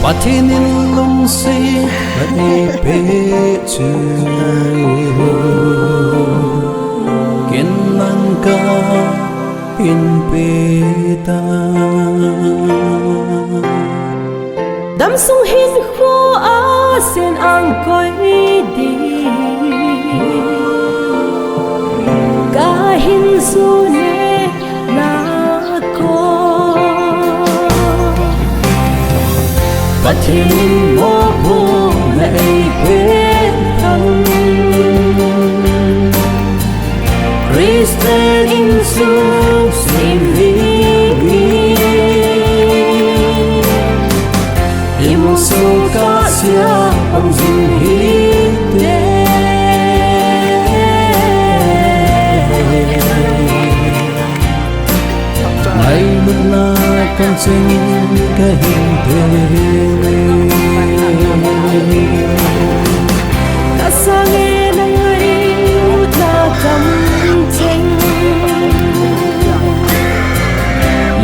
Patinin lung si bani pe chu kin nang ka pin pe ta đam sung hin khô a sen ang koi đi ca hin su ne na ko Patinin mo bu nay pe thăng Christian in su sim vi Imo su ka sia ang zin hi te Ngày lúc na con sinh cái hình thế ta sang nghe nang ai ta cầm tranh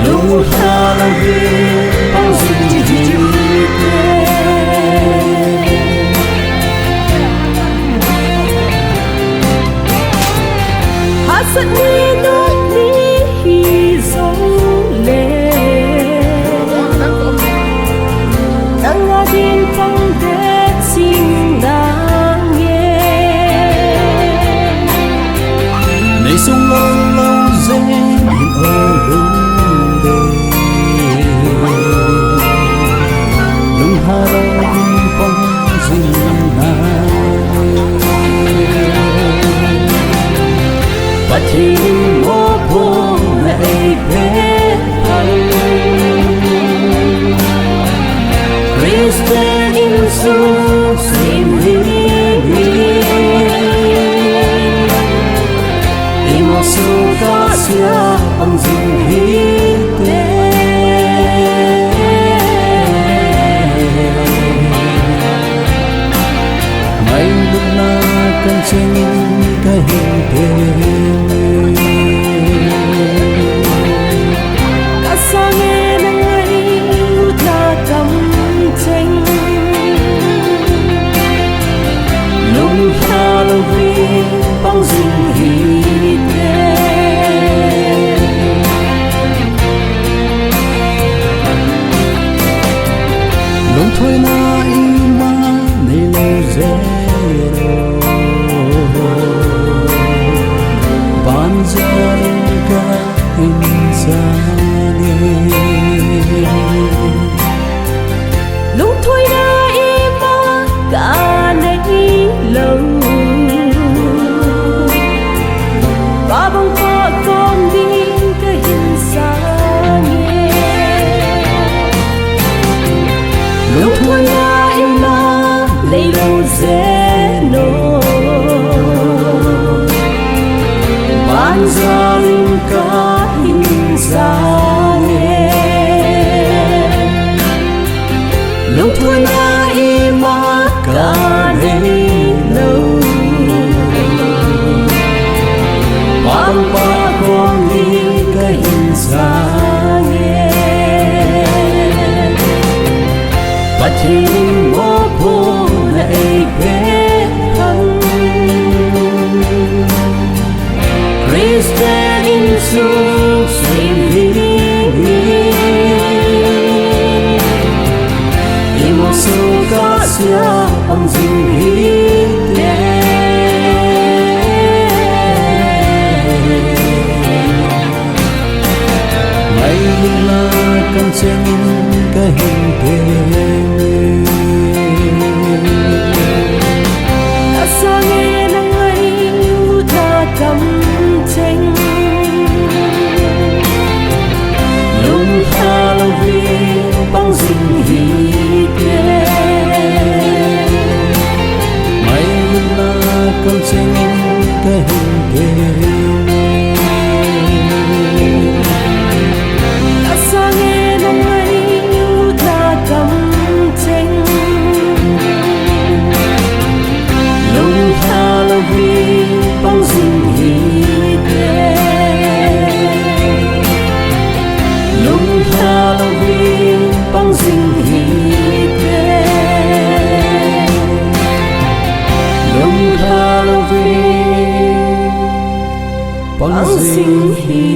lúc ta làm việc bao gì thì hát sẵn đi nước đi khi gió lên nắng ngã điên phong đế xin đã nghe này sung lâu lâu dễ nhìn ở lung đề lung hà đông phong dinh na và thì mô vô này bé thân Christian in su sim vi Imo su ka sia ang zin hi te Ngày lúc na kan chinh ka hin te ta sang nghe nang ai ta cầm tranh lung ta lâu vi bao dinh hi te lung thôi na ima nei lâu zero ban giờ ka insani lúc thôi đã im ba cả nấy lâu ba bông hoa con đi cái hình xa nghe lúc thôi đã im ba lấy lâu dễ nô ban giờ ka insani lúc thôi na ima cả nấy lâu Bang pa con đi cái hình xa nghe và chỉ mô vô này bé thân Christian in su sim vi Imo su ka sia ang zin hi te Ngày lúc na kan chinh ka hin te ta sang nghe nang ai ta cầm tranh lung ta lâu vi bao dinh hi sinh hi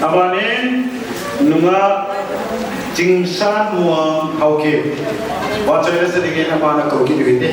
Abanin nunga Jing San Muang Hauki. What's your listening in Amana Koki with it?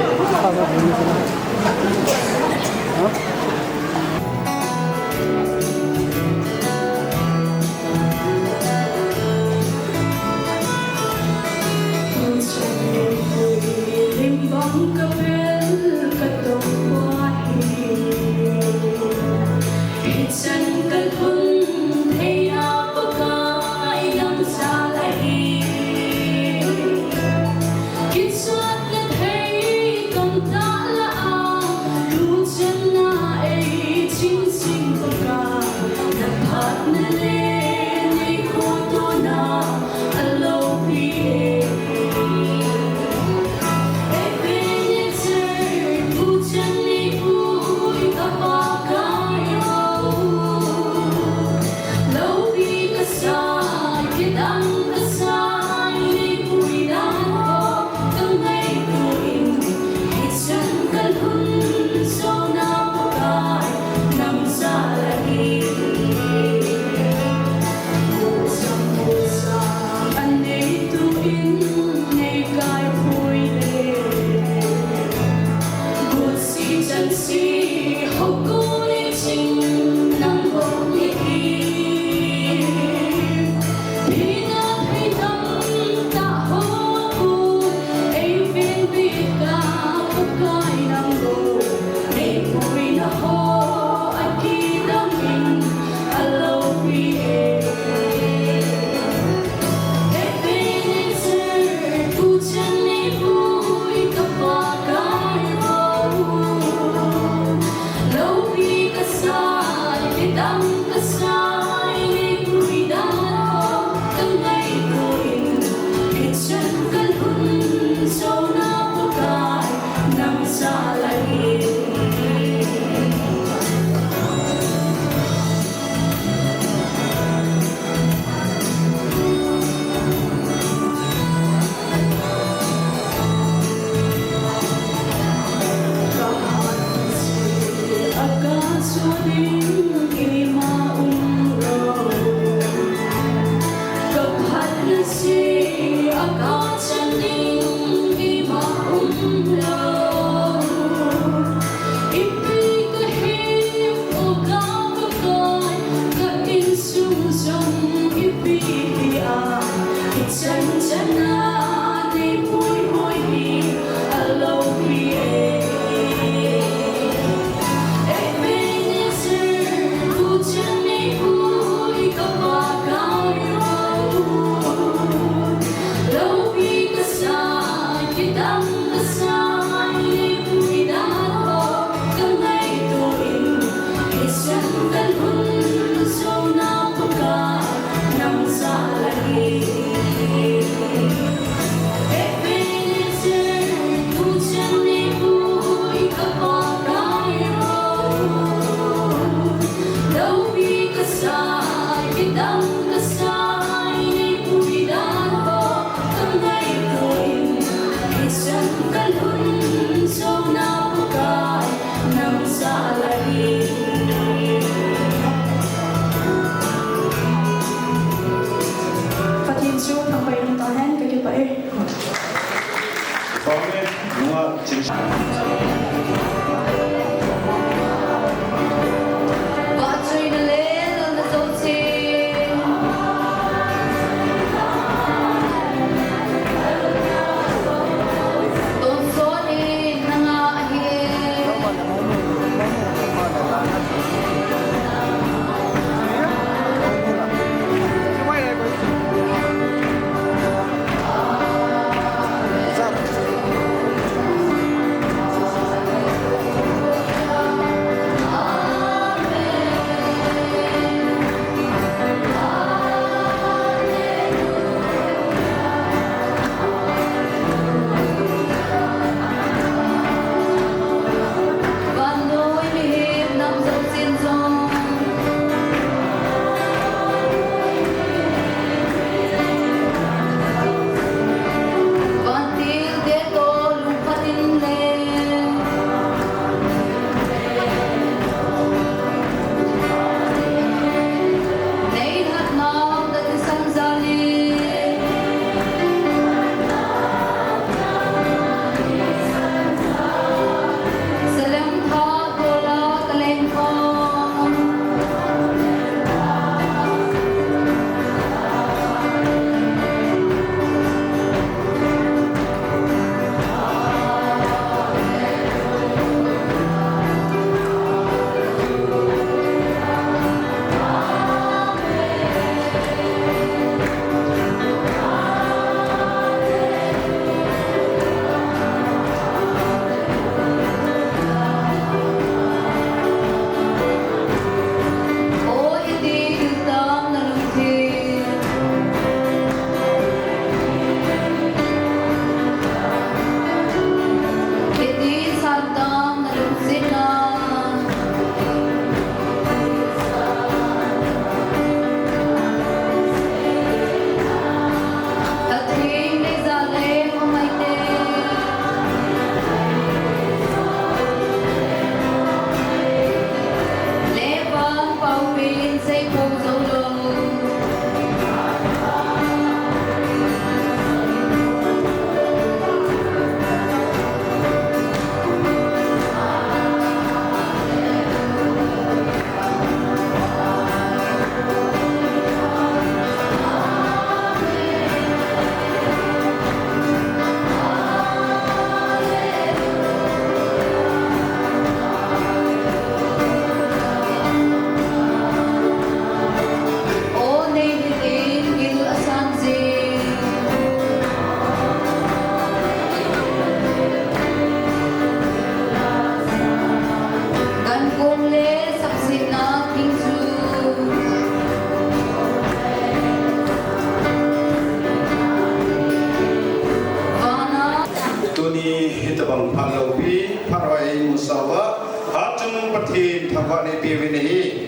Lopi Parai Musawa Hatung Patin Thavani Pivini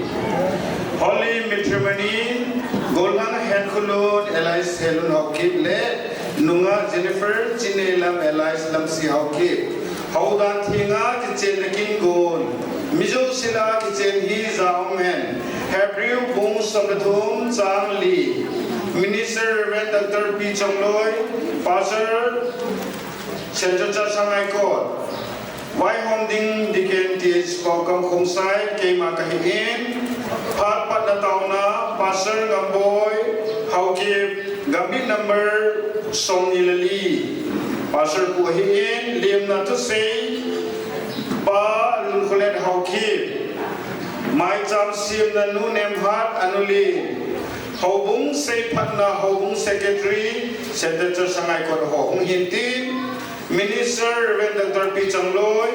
Holy Matrimony Golden Handkulun Elias Helun Hawkip Le Nunga Jennifer Chinelam Elias Lamsi Hawkip Haudan Thinga Kichen King Gon Mizo Sila Kichen Hi Zaomen Hebrew Bung Sabathum Chang Li Minister Reverend Dr. P. Chongloi Pastor Central Church Sangai Court Wai Hom Ding Diken Tis Pokam Khomsai Keima Kahin Pat Pat Natauna Pastor Gamboy Hawkip Gambi number Somnilali Pastor Puhin Liam Natusei Pa Lulkhulet Hawkip Mai Cham Sim Nanu Nemhat Anuli Hobung Sei Patna Hobung Secretary Central Church Sangai Court Hong Hinti Minister Reverend Dr. P. Changloi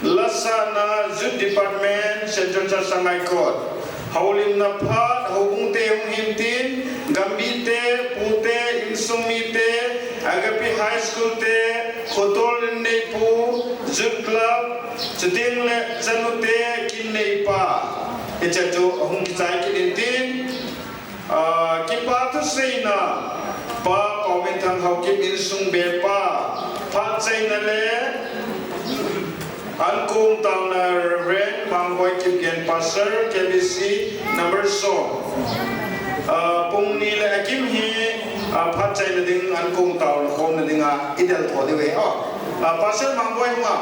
Lasana Zut Department Central Church Sangai Court Haulim Naphat Hobung Te Hong Hintin Gambite Pute Insumite Agapi High School Te Khotol Nepu Zut Club Cheding Le Chanute Kineipa Echajo Hong Kichai Kinintin Kipa Tu Seina Pa Komentan Hawkip Insung Bepa Pat Seina Le Ankung Tangna Reverend Mangboy Kipgen Pastor KBC number song Pung Ni Le Akim Hi Pat Seina Ding Ankung Tang Khom Na Dinga Idel Tho De We Pastor Mangboy Hua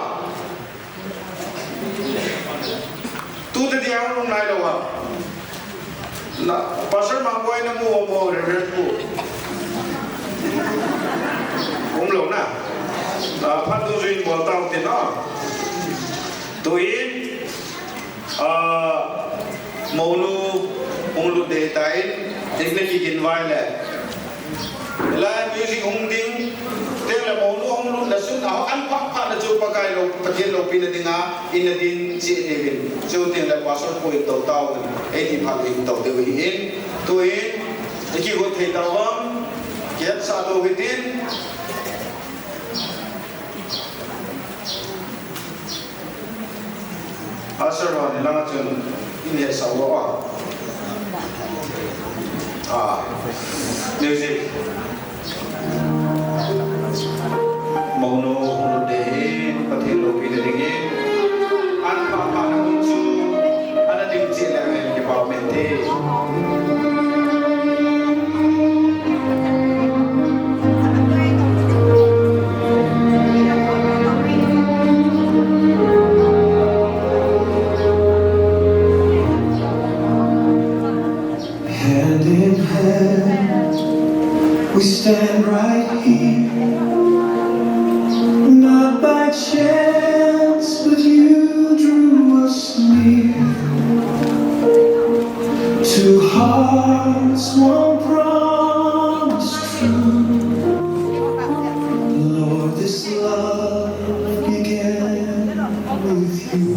Tu De Diang Long Lai Lo Wa Pastor Mangboy Na Mo Reverend Pu Om Lo Na Pat Tu Zin Bo Tao Tin Tuin Monu Onglu De Tain Tikne Kigin Vai Le La Music Hong Ding Tela Monu Onglu Nasun Aho An Pak Pak Na Chu Pakai Lo Patien Lo Pina Dinga Ina Din Chi Nevin Chu Ting La Pastor Pui Tau Tau Eti Pak Lim Tau De Wi In Tuin Iki Hot Thei Tau Wam Kiat Sa Do Witin Pastor Ron Lang Chun Ini Sawa Music Mono Huludehin Patilo Pinadingin An Papa Namunchu Ana Ding Chilamen Kipaumente Hand in hand, we stand right here. Not by chance, but you drew us near. Two hearts, one promise true. Lord, this love began with you.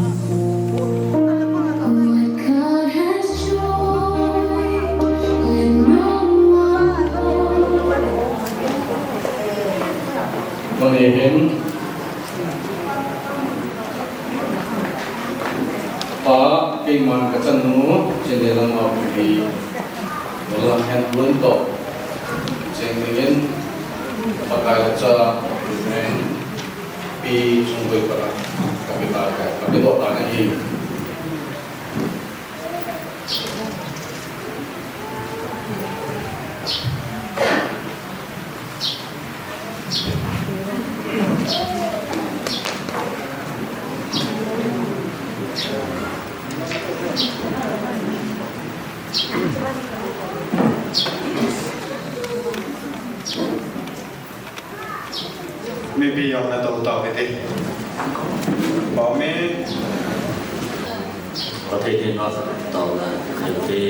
What God has joined, let no one Pangehen Pa Kingman Kachanu Jendelang Api Dalam handphone to Jendelang Pakai Laca Dengan Pi Sungguh Para Kami Pakai Kami Doa Lagi Maybe yang na tau tau iti Bảo mê ประเทศที่นอกต่อมาคือที่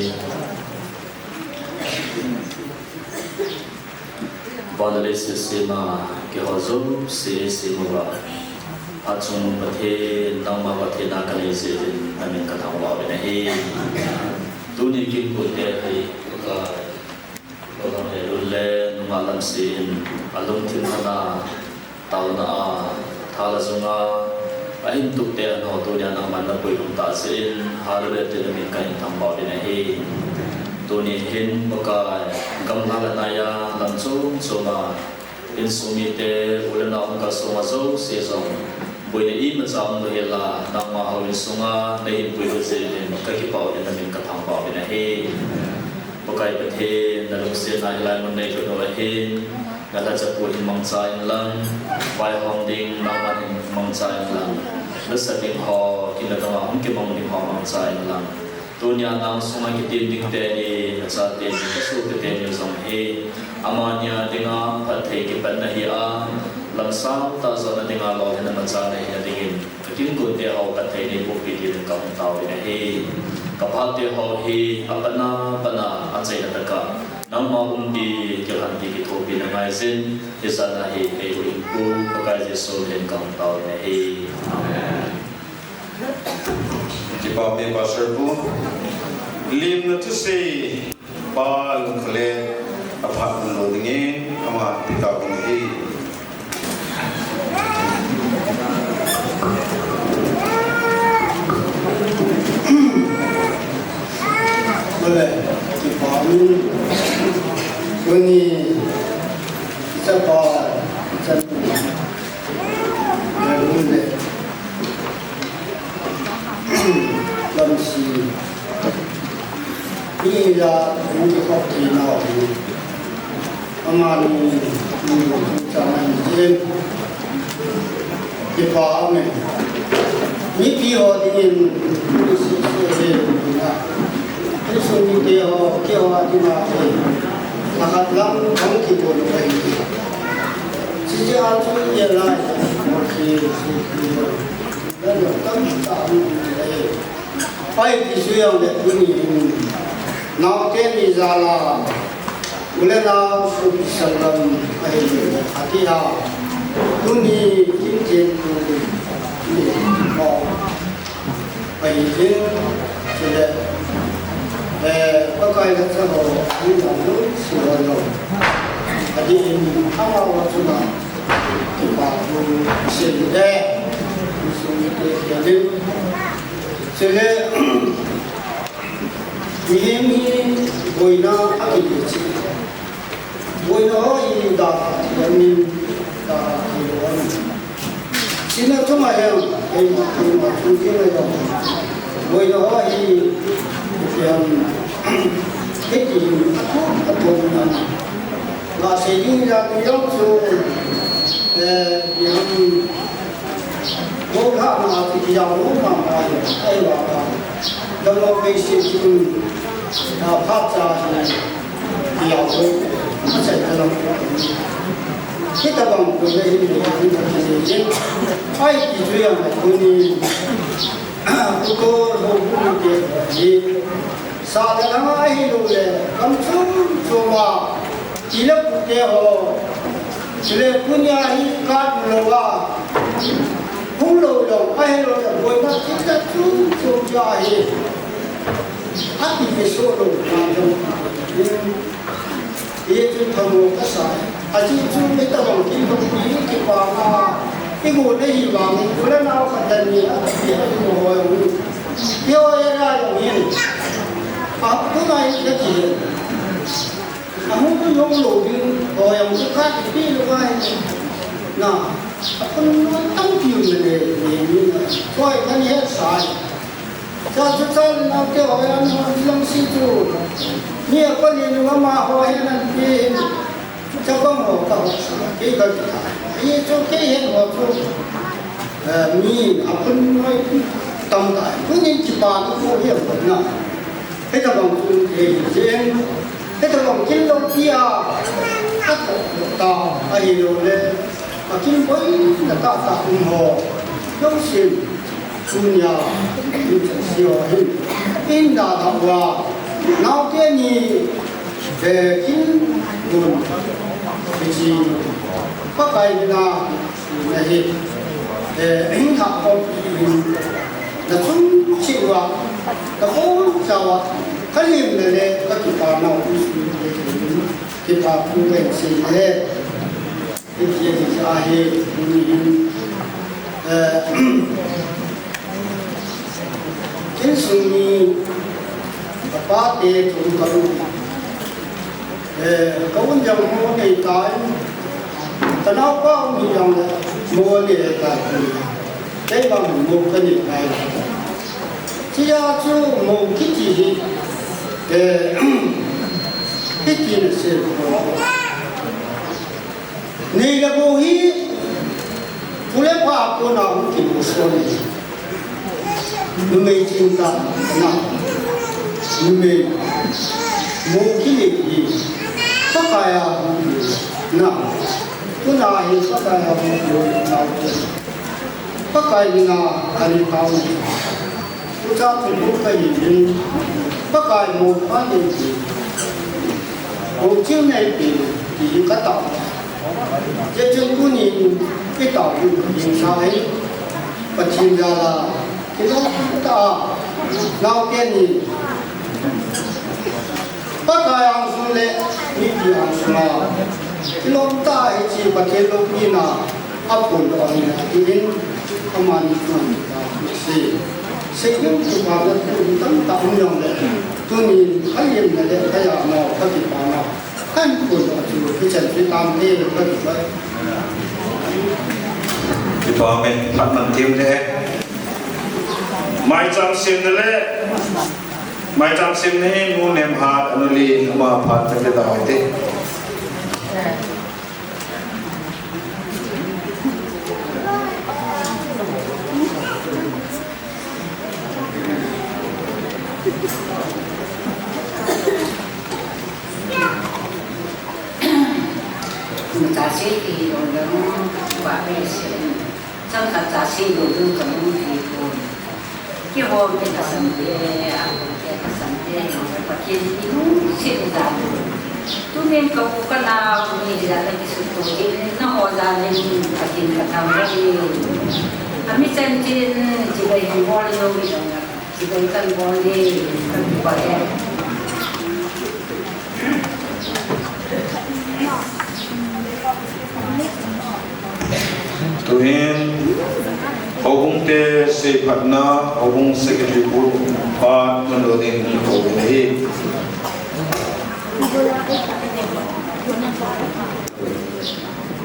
บอลเลสซีมาเกี่ยวกับซุ่มซีมัวอาจจะประเทศน้องมาประเทศนักการเมืองนั่นเป็นกระทำว่าเป็นไอ้ตัวนี้กินบุญเดียให้ก็เรารุนแรงมาลังสินอารมณ์ทิ้งขนาดตาวนาท thala zunga ahin tuk te an ho tu nya na man na pui hum ta sin harbe te min kan tham ba de hi tu ni hin boka gam hala na ya lam chu ma in sumi te ulana on ka so ma so se song pui ne I ma cham no hela na ma hawin sunga nei pui ho se ne ka ki pa de min ka tham ba de hi bokai pathe na lu se na lai mon nei no hin ngala cha pu hin mang cha in lang vai hong ding na ma hin mang cha in lang na sa ding ho kin na ma hong ki mong ding ho mang cha in lang tu nya nang sunga ki tin ding te ni cha te ni ka su te ni song he amanya dinga pathe ki pan na hi a lam sa ta zo na dinga lo na ma cha na hi ding kin kun te ho pathe ni bu pi ti ka tao ni he ka pa te ho hi apana pana a chai na ta ka nang ma di jalan di kita bina ngaisin isana hi ku pakai Yesus dan kau tahu ni amen. Jika me pastor bu lim na tu se bal khle apa lo dingin ama pita bini boleh dipahami ini sebab berbunda dalam si ini lah untuk kopi nak amani zaman ini dipahami ini dia ingin Suni dia di mana? Lahat lang ang kibon ay. Sejak itu dia lah makin sibuk. Dan kami tak mulai. Baik disuyang ini. Naukah ni zala. Mulai nak suci salam ay hati-hati. Tuni kincin ni mau. Baik sudah. Pakai kata bahawa ini adalah siapa jadi ini awal cuma kita pun sedih jadi sedih ini boina akhirnya boina ini dah ini dah hilang sini cuma yang yang boina ini yang itu ataupun masih yang tu yang bukan masih yang rumah ayah dalam besi itu baca dia tu macam dalam kita bang boleh ini baik itu yang kuni ukur hukum dia साधना ही लोग कमसम सोमा चिलक पुटे हो चिले पुण्या ही काट लोगा फूल लोग पहले लोग कोई ना कितना चूम चूम जाए हाथी के सोलो नाम ये जो थमो कसा अजी चूम में तब की बकरी की पामा इगो नहीं बांग बोले ना खतरनी अभी अभी हो यो ये राज aku naik lagi, kamu tu yang loading, yang suka di luar ini, nah, aku tahu ni, kau kan ni saya, saya nak orang yang situ, ni apa ni luar mah orang nanti, siapa mau tahu, kita ini tu kita waktu, ni apa ni tambah, punya cepat tu dia pernah. Kita bangun kerja, kita bangun kilo dia, atau tak, ayo le, makin baik nak tak umur, yosin punya insya indah tawa, nak dia ni, kin pun, kecil, pakai na, ni, tak kau na cun ciwa, kau jawab, kalim le, kita nak usul kita pun sih le, ini akhir ini chính sự như ba tê chủ cầu có vấn dòng mua này tại ta nói có ông dòng mua này tại đây bằng một cái gì này chỉ ra chú một cái gì cái gì là sự này là bố hi phụ lẽ phá cô nào cũng chỉ một số này mình chính ta nào mình mua cái gì tất cả nào cái nào thì tất cả nào tất cả những nào anh thao chúng ta phải mua cái gì tất cả một cái gì một chiếc này thì cái tàu trên chân của nhìn cái tàu nhìn sao ấy và nhìn ra là cái đó chúng ta nào tiên nhìn tất cả hàng xuân lệ như gì hàng xuân là cái lông ta ấy chỉ và cái lông như là áp dụng đó thì đến không mà như thế xây dựng chúng ta là chúng ta tạo nhung đấy tôi nhìn thấy nhìn là đấy cái nào có gì bảo nào anh cũng có chú cái trận cái làm thế được cái vậy thì bảo mình phát mình thêm thế mai trăm xin đấy mai trăm xin này muốn em hạt anh đi mà phát cái đó thế giá trị thì rồi nó quả về sẽ trong cả giá trị rồi tôi còn muốn thì cái hôm cái là sản phẩm cái sản phẩm và cái gì cũng sẽ ra tôi nên có cái nào thì ra cái sự tổ chức nó họ ra nên cái gì cái nào đấy mình xem trên chỉ về hình bò lên rồi chỉ về cái bò lên cái bò lên tuhin obung te se phatna obung secretary board pa manodin ko hi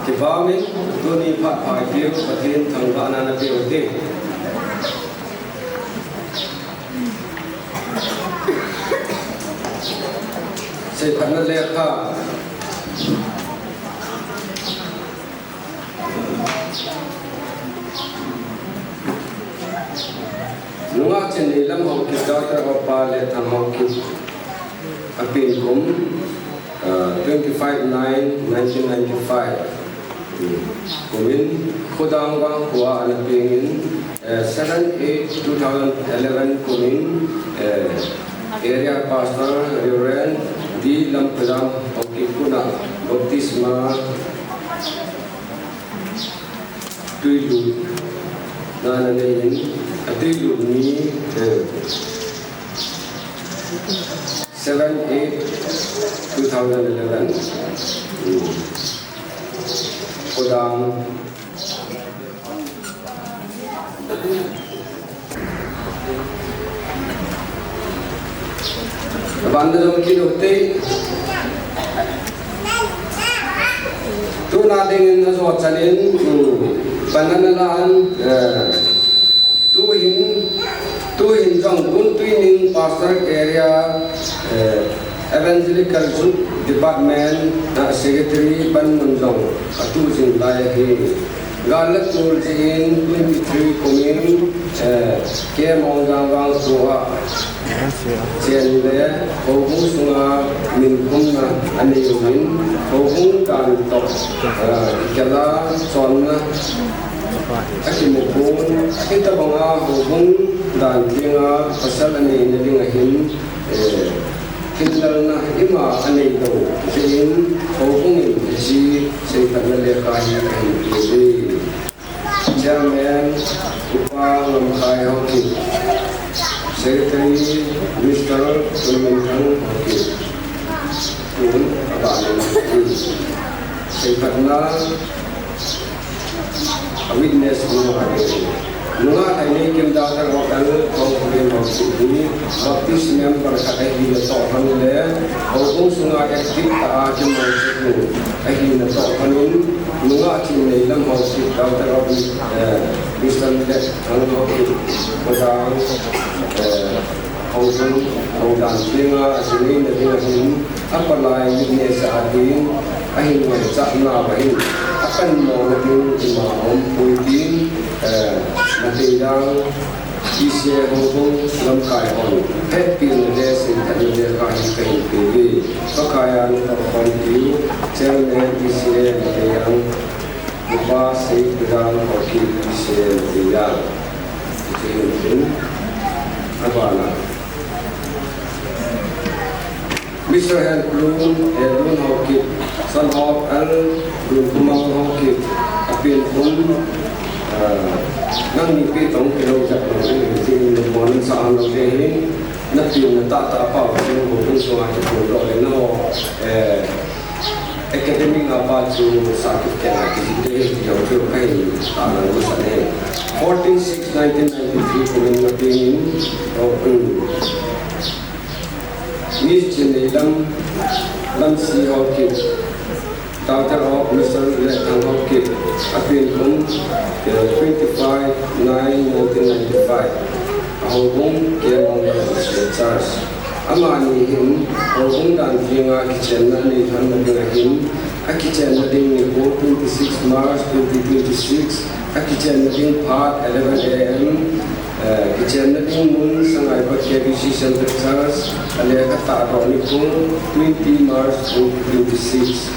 cái vợ mình tôi đi phát phải tiêu và thiên thằng vợ nào là tiêu thế sẽ phải nó lẹ cả lúc nào trên này làm học kỳ đó ta học ba lệ tham học kỳ apin cũng 25/9/1995 Kumin Kudang Wang Hua Anapingin 7/8/2011 Kumin Area Pastor Reverend Di Lampadam Okikuna Baptisma Tuilu Nananin Atilu Ni 7/8/2011 Kudang Banda dom kilote tu na dingin na so chanin pananalan tu hin jong kun tuining pastor area evangelical group department secretary ban munjong atu jing lai hi galat tur jin 23 komin ke mongang wang suwa chen le hobu sunga min kumna ani min hobu kan to kala sonna akimukun kita banga hobu dan tinga pasal ani ninga hin Kinlal na ima anay daw sin hoping si kanale kahi kahit Chairman upang ngkai hoki Secretary Mr. Kulimentang hoki Kun abangan hoki Sekatna witness nunga nunga thai kim da ta ro kan ko pin ho si ni baptis member ka ai hi to han le ho kong sunga active ta kim mo si nu ai hi na to han nunga chi nei lam ho si da ta ro Mr. Let han ho ki ko da hầu dân hầu đàn tiếng xử lý là tiếng hình apply witness adin ahin người chạm nào vậy akan mau tiếng mà ông bùi tiếng mà tiếng đang chia sẻ hầu dân lâm cài hòn hết pin để sinh thành để khai hình vì có khai ăn tập hòn tiếng treo lên chia sẻ để ăn ba xây đang học kỳ chia sẻ để ăn thì hình apa lah Mr. Helplum, Edwin Hawkins, son of Al Kumang Hawkins, appeal from nang nipi tong kilo jak ng morning sa ano din na pin na tata pa yung kung so ay ko le no academic apa ju sakit kaya kasi yung jo kay ana mo sa ne 14/6/1993 ko na pin Miss Jenilam Lamsi Hawkins, daughter of Mr. Lethan Hawkins, appeal from 25/9/1995. Hong Kong Charge. Amani him, Hong dan Jinga kitchen na ni Han na him, a kitchen na ding ni 26 March 2026, a kitchen na ding part 11 AM. Kitchen na ding mun sangai pa KBC Center Charge ale ka ta ro ni ko 20 March 2026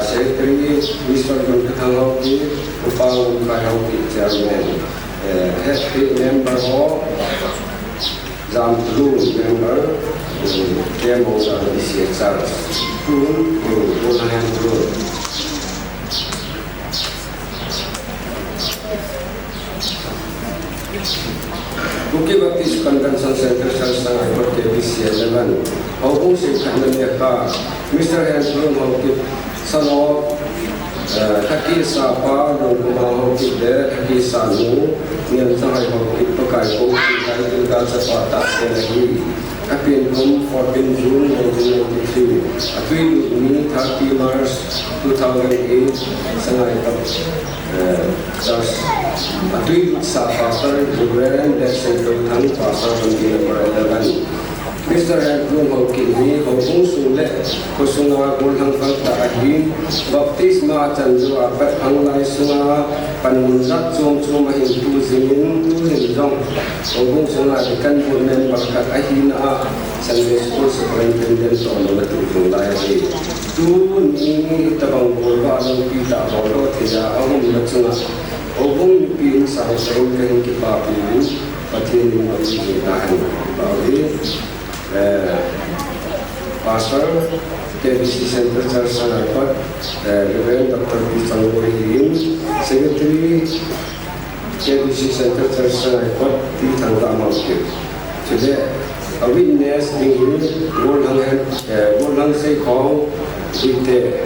Secretary Mr. John Kathang ki upang kayaw ki chairman head member ho jam blue member demo sa KBC Charge tu ulangan blue Bukit Baptis Convention Center sa Airport KBC 11. Hong si Kananya ka Mr. Helplum Hawkins son of Haki Sapa ng Kumang Hawkins there Haki Sanu niyan sa Hawkins pagkay ko kaya tulad sa patas energy apin kong 14 June 1993 apin ni 30 March 2008 sa Airport Just a tweet sa pastor Jubilan that Central Thang pastor ng number 11. Mr. Helplum Hawkins ni Hong Sule kusunga kulhang pagtaahin baptisma chanju apat hanglay sunga panunjat chung mahintu zingin tu hinjong Hong sunga ikan bunen bakat ahina Sunday School Superintendent on the Matulung Library. Tu ni tabang bulba ang kita bolo tiya ang matsunga Hong pin sa sayang kahing kipapin pati ni magigitahan bawi Pastor KBC Center Church sa Airport, Reverend Dr. Pisang Boyhin, Secretary KBC Center Church sa Airport, Titang Ramawkip. Today, a witness in Wolang Say Kong with the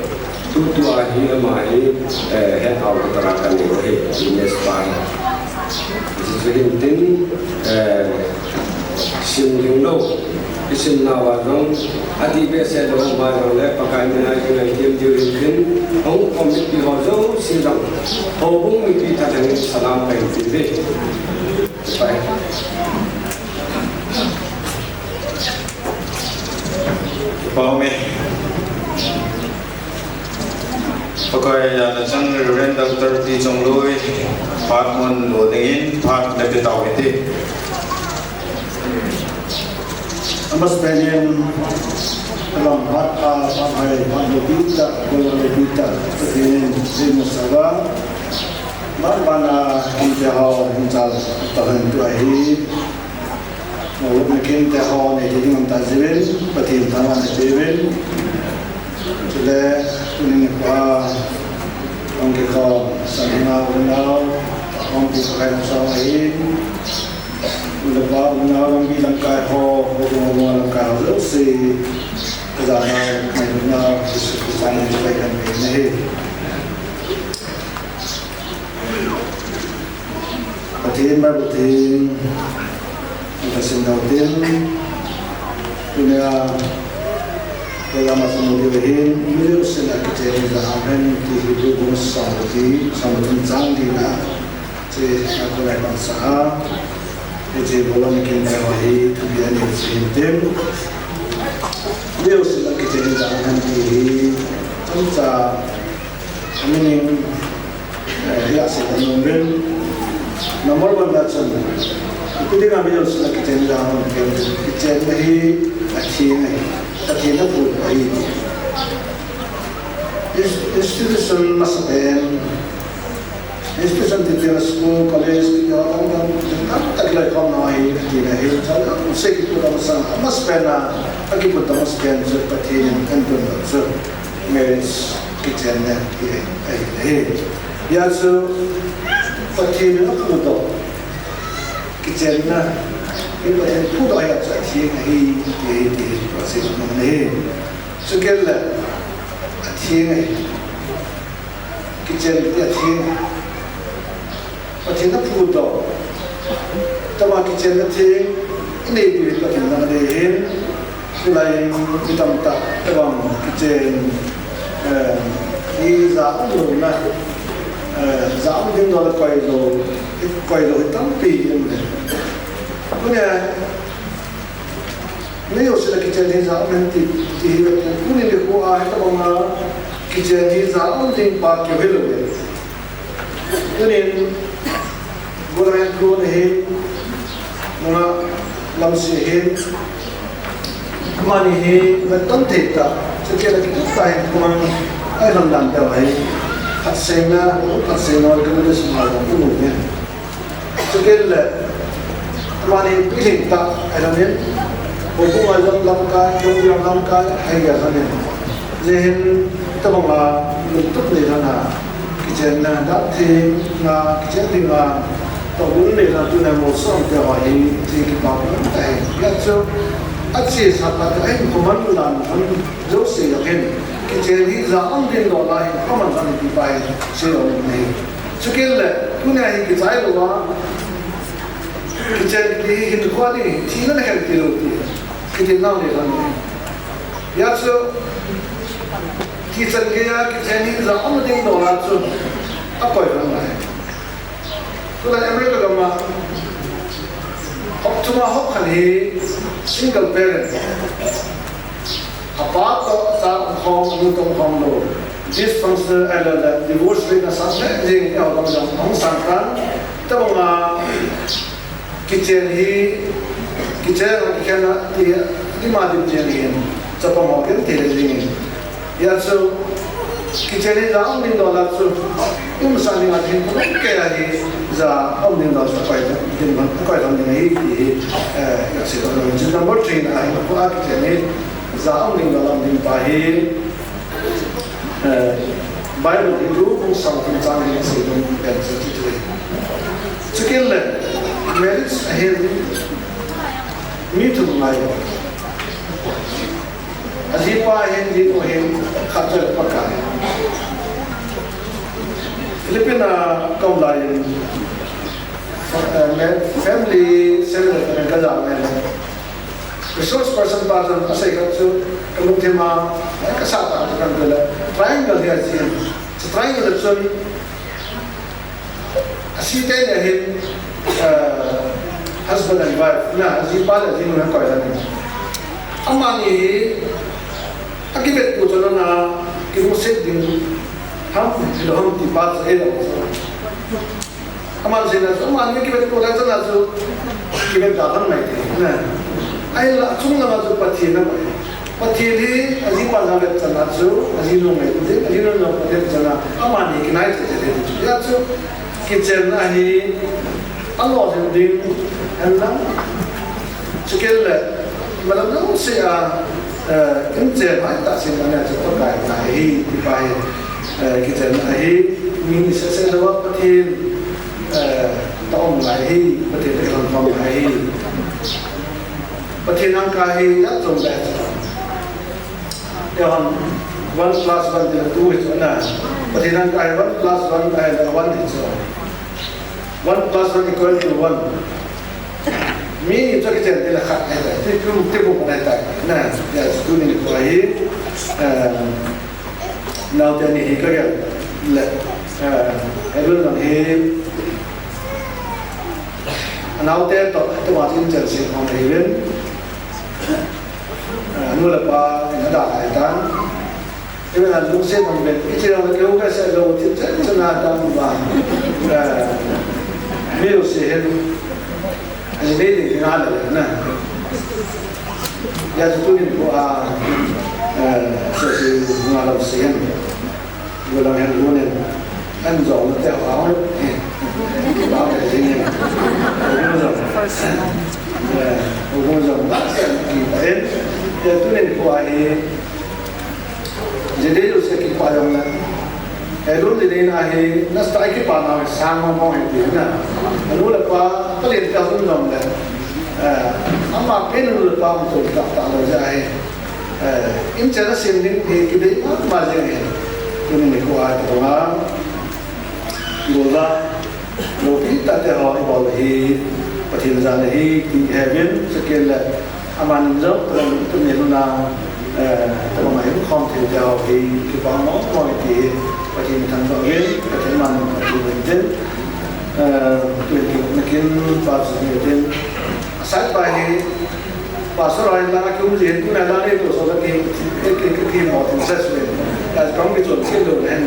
Tutua Hilamai head out of the Rakan witness by. This is very important. Sim Low. Isin nawadong ati bese do marong le pakai na yung kim dirin hong komit di hozo sinang hong mi ta dang salam pa tibe pai Paume pakai ya na chang Reverend Dr. T Chongloi part mon lo dingin part na bitaw iti Mas pengen dalam hata sampai pada kita kalau kita ingin dimusawa mana kita hincal tahan tuahi mau mungkin tahan ini dengan tajwid betul tahan tajwid sudah ini orang kita sama orang kita kan sama ini Lepas orang bilang kau orang kau tu si kerana mereka kesana juga kan ini. thiên mai bút thiên ta xin đầu tiên dunia dalam masa muda ini beliau sedang kejagaan di hidup bangsa ini sama tentang dina jadi aku nak bangsa jadi bola mungkin terwahid kemudian yang sehintem beliau sedang kejagaan di tentang ini ya sedang mengambil nomor berbaca itu dia beliau sedang kejagaan di akhirnya Akhirnya pun ini institusi masbem, institusi di sekolah, kolej, kita orang tak lagi kau naik akhirnya ini. Jadi musik itu dalam sana masbena, bagi kita masbem seperti yang tentu tu, meris kitchennya ini. Ya so, seperti ini aku tahu kitchennya. Ini adalah budaya jadi ini proses mana segala akhirnya kita lihat akhirnya akhirnya budaya tapi kita lihat ini juga kita lihat selain kita minta orang kita ini zaman dulu na zaman dulu kau itu tampi punya ini usia kita ni zaman ti punya ni kuah itu mana kita ni zaman ni pakai belu ini orang tu ni mana lamsi mana ni betul tidak sekali kita tahu mana ayam dan dawai hasilnya kemudian semua orang tu ni sekali Mani pilih tak, adanya buku ajar lamkai, jomjang lamkai, ayah adanya. Jadi teranglah untuk ni sana, kita nak datang, nak kita tinggal, tahun ni nak tu nak musim terwahid, jadi kita berada. Ya so, asyik sahaja, pemandulan, jauh yang kita ni zaman din dolar, pemandulan di bawah seorang ni. Sekali, tu ni kita luar. Kita di hidup ni, tidak nak hidup kita nak ni kan. Ya so, kita ni zaman ni dolar tu apa yang nak? Kalau Amerika lama, cuma hok ni single parent. Apa tu tak home untuk home lo. Dysfunctional ada divorce rate nasabnya, jadi orang orang sangkan, tapi kitchen kita di mana jadi siapa mungkin tidak ini ya so kitchen ini zaman ni dolar so misalnya macam tu kaya ni zaman ni dolar supaya jadi kaya ni ya sih kalau macam number 3 lah itu kitchen ini zaman ni dolar ni bahir Bible itu pun something yang sih tu yang seperti skill marriage akhir meet mengayu. Azipa akhir itu akhir kacau pakai. Filipina kaum lain family celebrate dengan kerja mereka. Resource person pasal asal kacau kalau tema kesata dengan kerja triangle dia sih. Triangle itu asisten akhir husband and wife. Nah, Azipa ada di mana kau ada ni? Amani, akibat tu kalau na kita musik di ham di pas ada. Amal sih amani akibat tu ada sana tu akibat datang mai. Nah, ayah cuma nama tu pati nama. Pati ni Azipa nama sana tu Azino mai. Azino nama pati sana. Amani kena itu jadi. Ya tu kitchen ahi Allah sendiri hendak sekali malam tu saya kerja tak sebenarnya cukup kaya di bawah kitchen ahi ini saya jawab pati tahun ahi pati tahun ahi pati nangkahi tak jumpa yang 1 + 1 itu 2 itu nah pati nangkahi 1 + 1 adalah 1 itu 1 plus 1 equal to 1 mi cho cái chuyện này là khác hay là cái bộ này tại nè giờ student của ấy nào thì này cái là em luôn làm gì nào thì tôi bảo tin chân sự không thấy bên nuôi là ba nó đã hải tán cái là lúc xem bằng việc cái chuyện là cái cái sẽ lâu thì chắc chắn là đang và nhiều sự hiện anh ấy thì ngã lại nè giờ tôi nhìn qua sự ngã đầu tiên vừa làm hàng luôn nên anh giỏi nó theo áo áo cái gì nhỉ cũng rồi bạn sẽ kỳ đến giờ tôi nhìn qua thì jadi itu sekali payung lah. Lalu di dalam ini, nas tak ikut panau sang ngomong itu, na. Lalu lepas pelit kau pun dong lah. Amak ini lepas untuk tak tahu jahit. Ini cara sendiri kita macam ni. Ini ni kuat orang. Bola, loki tak terhormat boleh. Pertimbangkan ini di heaven sekali aman jauh terlalu itu ni tôi mà hiểu không thì giờ thì bọn nó coi thì và thì thằng vợ biết và thì mình thì mình đến tuyển dụng nó kiếm vào sự nghiệp đến sát bài thì và sau đó là cái gì cũng là đây tôi số cái một thì sẽ về là có cái chuẩn chế độ này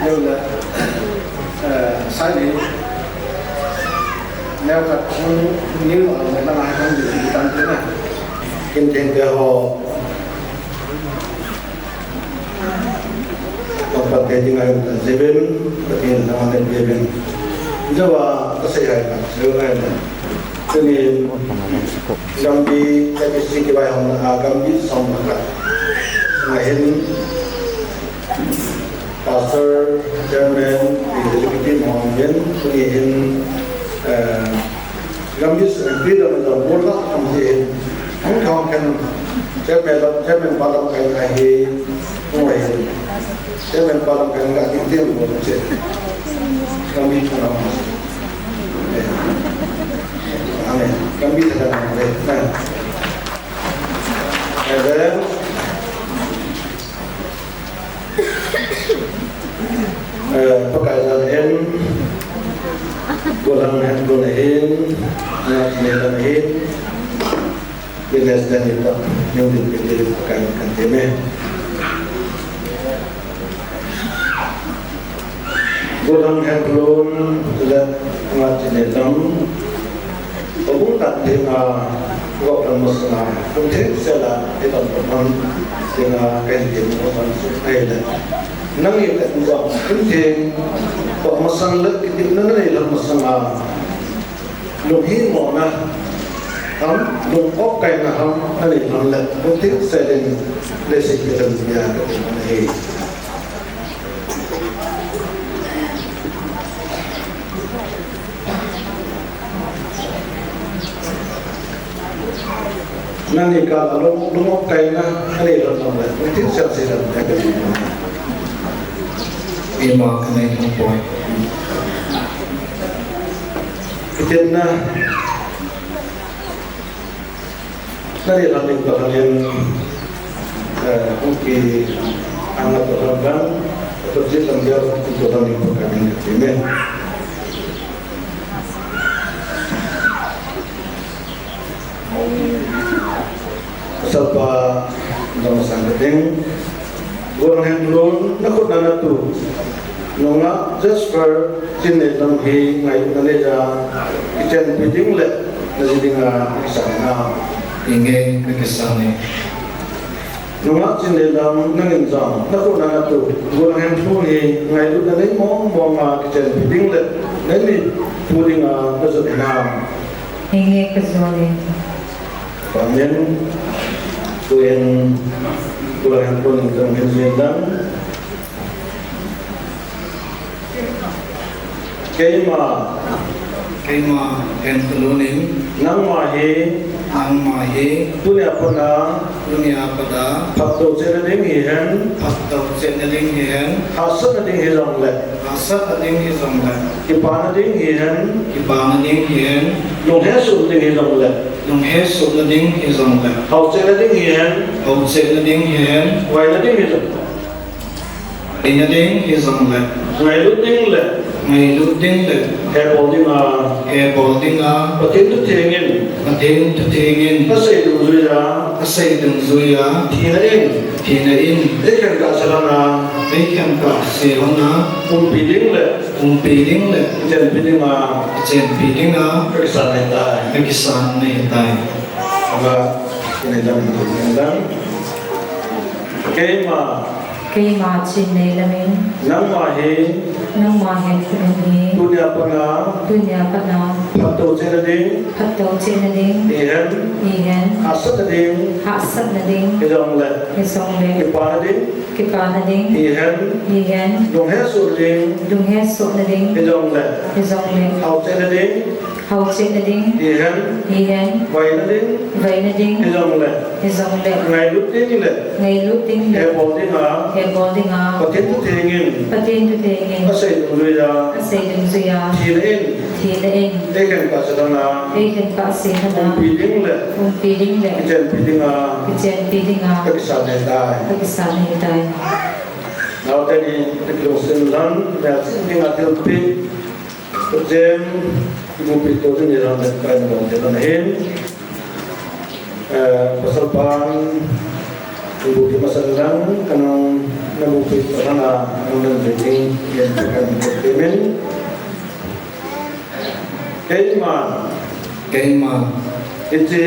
như là sai đi nếu thật như mà người ta làm không được thì tăng thế này kinh tế cơ hồ tempat dengan Zebin dengan nama Zebin Jawa kesehatan dengan ini gambi teknisi kebayang gambi sama selain pastor Jerman executive Mohammed ini gambi seperti dalam bola kami không còn cần chế mình qua lòng cái này không phải chế mình qua lòng cái là cái tiền của mình chết không biết nào này không biết là nào đấy này đấy có cái là em của lần này của này em business dan itu yang dipikirkan kantime. Golang handloom sudah mengaji dalam, obung tak dengan gok dan musnah. Kemudian setelah itu pun dengan kantin orang sudah. Nang itu juga kemudian kok masalah kita nanti dalam masalah lebih mana हम लोगों का कहना हम अरे हम लगभग सेलिंग जैसे कि रंजिया नहीं nanti kalau लोगों का कहना अरे हम लगभग सेलिंग नहीं इमा नहीं point कितना dari ranting kalian mungkin anak orang atau jiran dia untuk ranting kalian ini. Sebab dalam sangkuteng, orang yang belum nak dana tu, nonga just for jenis dalam hi ngai naleja kitchen building le, jadi dengan sana. Ingin kekesannya. Nungat dalam nangin jam, nak tu, orang yang puni, ngai lu dari mong kitchen building le, nanti puni besok enam. Ingin kekesannya. Kemudian tu yang orang yang puni nangin jam, Kema yang keluning, nama he nang mahi dunia pernah dunia pada faktor jadi hihan atau jenading hian asal jadi hilang le asal ading hisong la kipana jadi hihan ibang ading hian long hesu jadi hilang le nung he suk ading hisong la hau jadi hihan au jenading hian wai jadi hilang dinading hisong la wai lu ding le ngai lu ding le he bol ding a he bol ding a patin tu tingin patin tu tingin pasai tu zuya asai dung zuya tina in thina in ikan ka salana eikan ka se hona piding le piding le jen piding a chen piding a kesan eta kisan nei tai aga ini dan kema cây mà trên này là mình nang mahi nang mà hẹn phụ nữ dunia pernah dunia pada faktor jadi bắt đầu trên là đinh hihan hiền asal jadi hạ sắt là đinh hilang le cái sông lệ kipana jadi cái cá là đinh hihan hiền long hesu jadi dung hết sốt là đinh hilang le cái sông lệ hau jadi hậu trên là đinh hihan hiền wai jadi vậy là đinh hilang le cái sông lệ ngai lu ding le ngày lúc đinh he bol ding a cái bò đinh à patin tu tingin bắt tiên tu tê nghe pasai tu zuya xây dựng duy à tina in thì là in ikan ka salana đây cần cả sinh hana piding le piding lệ jen piding a cái chen piding à kesan eta cái sản này tại now tadi diklosin lan dan tinggal tilpi jem ibu pito tu ni ram dan kain dan jalan hin pasal pan ibu di masa lang kanang nabu pito na nang jadi yang akan bertemen kaiman itu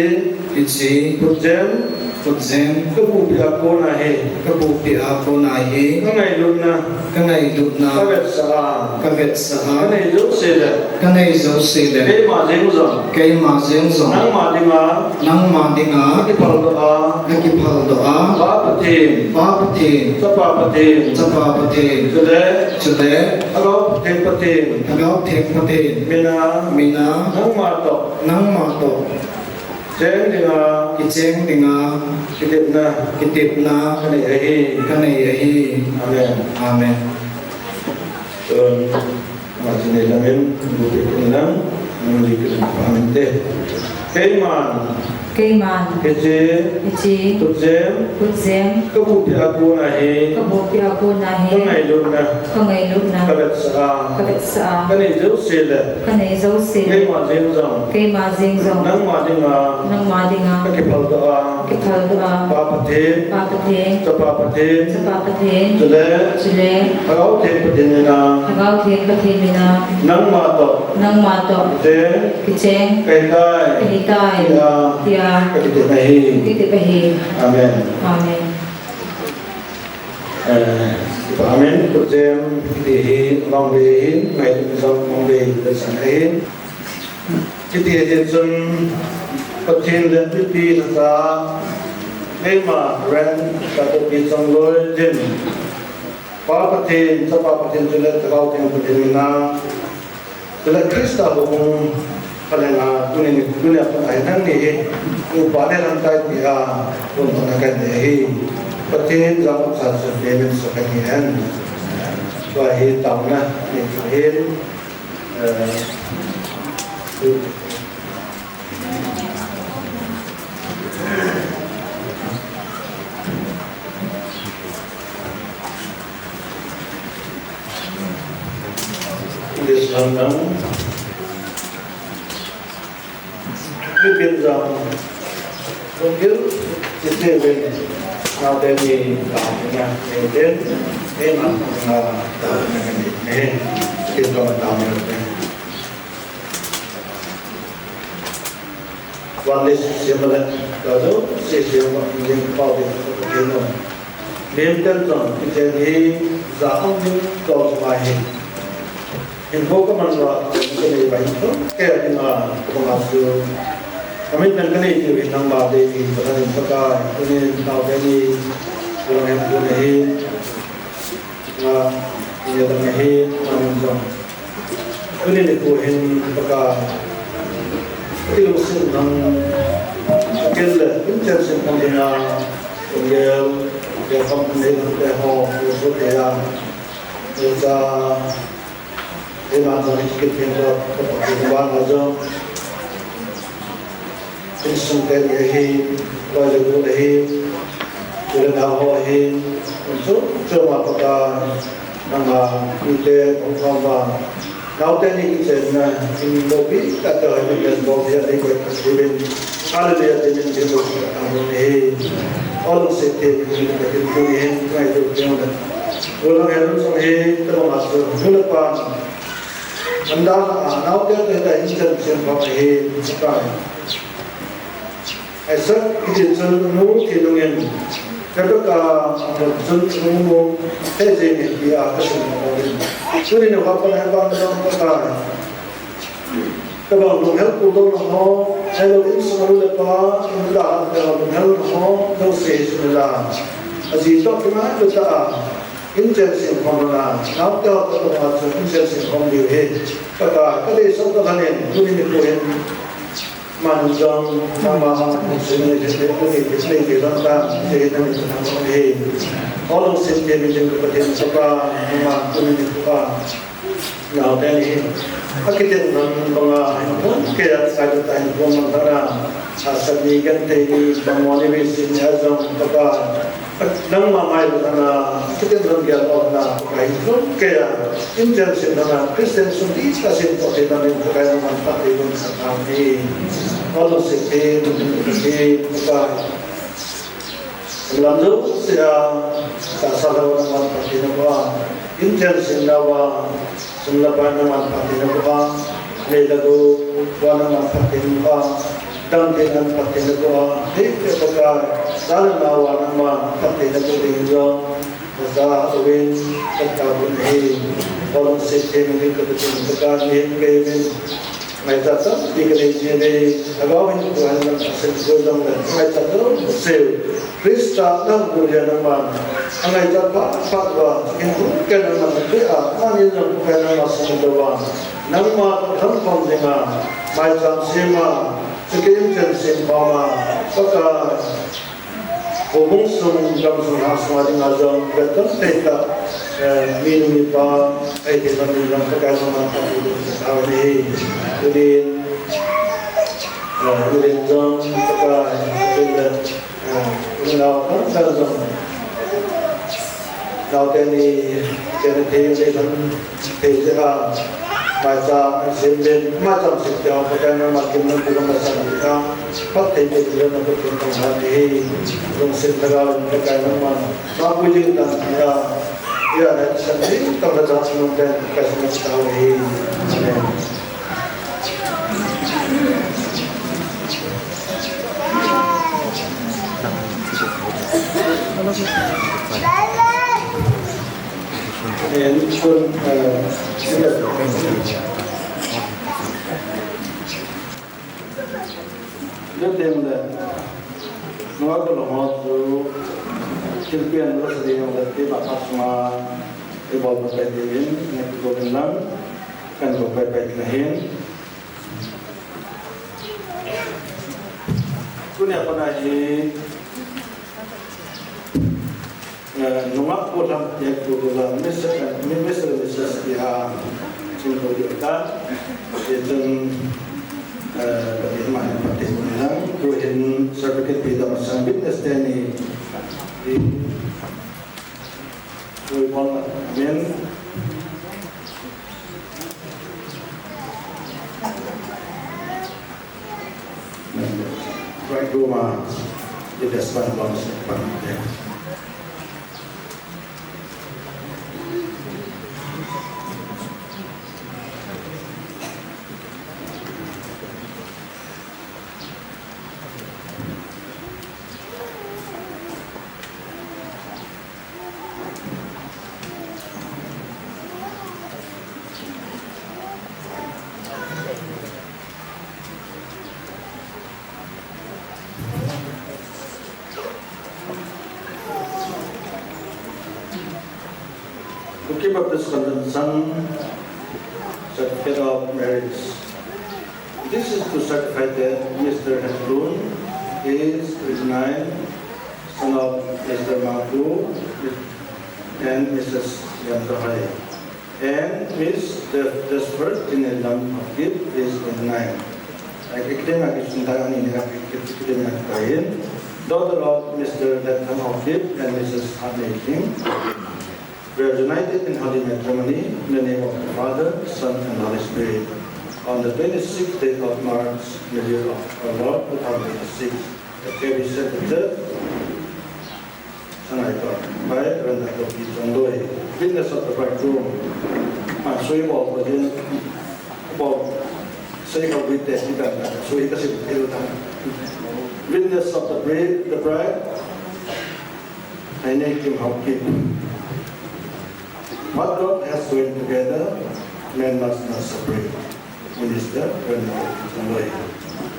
itsi jem kutzen kemudian aku nahi kabupi ako nahi kangai luna kangai dutna kaget sah kavet saha kanai jauh sila kanai zo sile majeng uzang kay mazeng zo nang madinga nang madinga nakipal doa nakipal doa papatin papatin sapapatin sapapatin sudah sude agak patin agaw tek patin mina mina nang matok nang mato jeng dengan kicheng dinga kitip na kitip na kanai ahi kanai ahi amen amen masih ni lamin bukti kenang memberi kepahaman teh keiman cây màn kece chi tujem cút dém kemudian aku nahi các bộ kia cô này kangai luna có ngày lúc nào kaget sah các bạn sợ kanai jauh sila cái này dấu xì keiman jeng zang cây mà riêng rồng nang madinga nang mà đi ngang nakipal doa cái thờ đó papatin ba cái thế sapapatin sẽ ba cái thế sudah chỉ lẽ agak patin na thằng thiên cái thiên mình là nang matok nang mà to jeng cái chén kaitai cái tai tia kita nahi cái tiệp bể amen amen amen tujem dihi long dihi ngai tum long dihi dasan ahi kita dia sun patin dan pipi sa ema ran satu pisang loi jen pa patin sa pa patin sulit kau tengok patin mina sulit Krista hukum palinga dunia pun ayat ni upane rantai dia untuk akan dia patin zaman satu demen sekian wahid tahunnya ini Islam Philippines mungkin itu ben now dari tahunnya kemudian enak tahunnya ini kita tahunnya walis siapa kalau siapa yang kau itu Bimkan tuan jadi zaman kau sebaik info kemanfaat ini baik tu kaya dengan pengasuh kami tengah itu bintang badai di badan pakai ini tahu ini orang yang punya ini tengah macam ini ni kuhin pakai itu mesti intention from the company the home so they are is they want to keep the one as well instant that he was a good he will now he so what nama kita orang now then he said in lobby that we can go here they go even all the other things he all the city that he do him try to do that orang yang so he termasuk mula anda now there the intention of he sekarang ऐसा कि जनों के लोगों Kalau jenung heze ni dia akan mengawin. Jadi ni apa yang akan dilakukan? Kalau orang kudo nak, kalau ini semua lepas, mudah kalau orang nak, kalau sesuatu. Aziz tak cuma kita intention komona, nak tahu kalau macam intention komu he. Kata kalau sesuatu lain, jadi ni kohen. Manjang nama seni ini dilakukan dengan ini. Orang seni menjadi perhatian siapa nama ini dilakukan. Nah, ini akhirnya orang kaya saya tanya orang asal ni kan ini bangunan ini senyazam apa nama mai mana kita orang orang itu kaya intention mana Kristen sundi kasih perhatian yang kaya manfaat itu sekali. Kalau sekali apa lalu saya salah orang manfaat apa intention apa semula manfaat apa lelagu wana manfaat apa dan dengan pakai apa kita salah wana manfaat apa dengan masa awin terkabul ini orang sekali mungkin kebetulan ini Ngày ta tất đi cái này gì đây, agak ini Tuhan yang kasih godong dan ngày ta tất sel, Krista dan Buddha nama, ngày ta pak bah, yang bukan nama dia, mana yang bukan nama semua, nama Tuhan pun dengan, macam sema, sekian jenis sema, maka hubung sum jam sum hasma dengan jam, betul tidak. Minum apa, kita minum pakai nama kita ini, jadi jam pakai minum apa jam, now ini jadi kita macam macam setiap pakai nama kita bukan masalah pakai kita nama kita ini, orang sendiri pakai nama, apa juga kita ya, sendiri kalau dah semula kasih tahu ini. Ini pun sudah. Jadi mudah. Nuat berlomba tu. Kirpian terus dia mengerti bahasa semua ibadah berpedin, nak berbenang, kan berpedin. Punya apa lagi? Numak pulang yang kedua, misal dia cuma kita, itu bagaimana berbenang, kemudian sertifikat bidang sambit STNI. Tôi mong biến right rumah di depan bangsa bangsa. To keep up this convention, certificate of marriage. This is to certify that Mr. Handloon is Ridnain, son of Mr. Mabu and Mrs. Yantohai. And Miss Desperate in the Lam Hokip is Ridnain. Daughter of Mr. Lethan Hokip and Mrs. Hadley King. We are united in holy matrimony in the name of the Father, Son, and Holy Spirit. On the 26th day of March, in the year of our Lord 2006, the Kerry said the church, and I got by when I got these on the way. Witness of the bridegroom, I'm sure you all within about saying of witness, so he doesn't feel that. Witness of the bride, I name him Hokip. What God has joined together, men must not separate. Minister, when I way.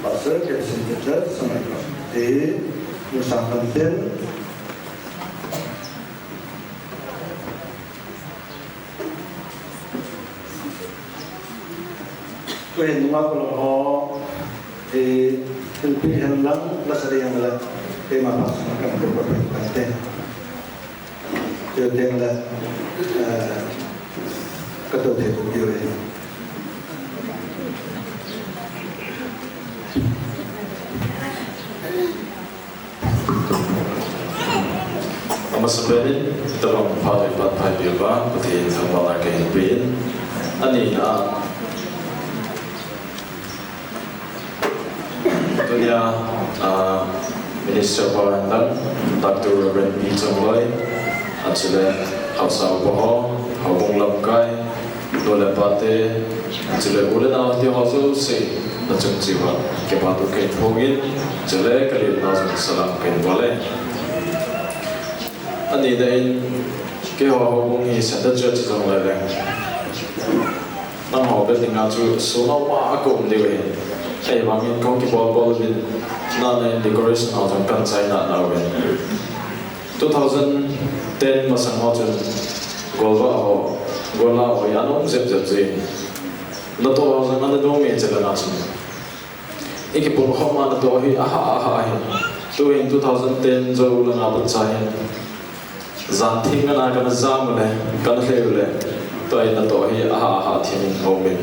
Pastor, gets in the church, and I got the Musakantin. When Wapolo, the Philippine Lang, Lasarian, they must come to protect the that Katote Bureau. Masaberin dalam pada pada biarlah peti sama lagi bin anina dunia Minister Parandang Dr. Reverend Peter Loy acile hausa boho haubong lamkai dole pate acile ulen awat dia hausa se nacung jiwa kepatu kain hongin acile kali nazar salam kain boleh ani dain ke haubong hi sata church jong lai nang hau be tinga chu sona wa akom dewe ai bangin kong ki bol bin na ne decoration out on kan sai na na we 2010 masang ho chun gola ho yanong zep je na to ho na do me chala na chun iki por ho ma na to hi aha hi to in 2010 zo la na ban sai zan thing na kan zam le kan le to ai na to hi aha thing ho men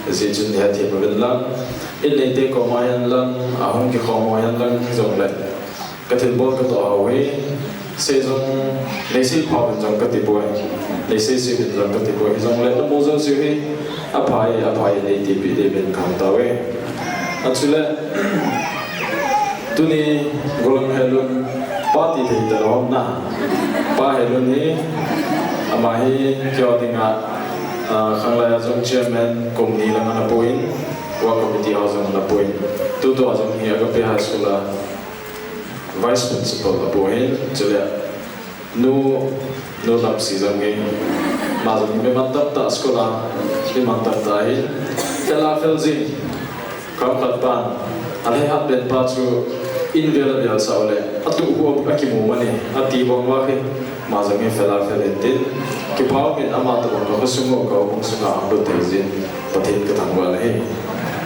zi chun ya thi ba ben lang in nei te ko ma yan lang ahong ki ko ma yan lang zong le ka thil bol ka to ho hi se zong nei si pa ben zong ka ti boy nei se si ben zong ka ti boy zong le no mo zo si hi apai nei ti bi de ben kam ta we achule tuni golong helun party thei ta rom na pa helun ni amahi kyo tinga khanglaya zong chairman komni lang na point wa committee house na point tu to azong hi aga pe high school vice principal na point chile no lam season nge ma zong me man ta school ni man ta hi tela felzi kam khat pan ale hat ben pa chu in vela bel saule atu ho akimu mane ati bong wa ke ma zong me fela felentin ki pau min ama to ko sumo ko bong sunga ando tezin pathin ka thangwa le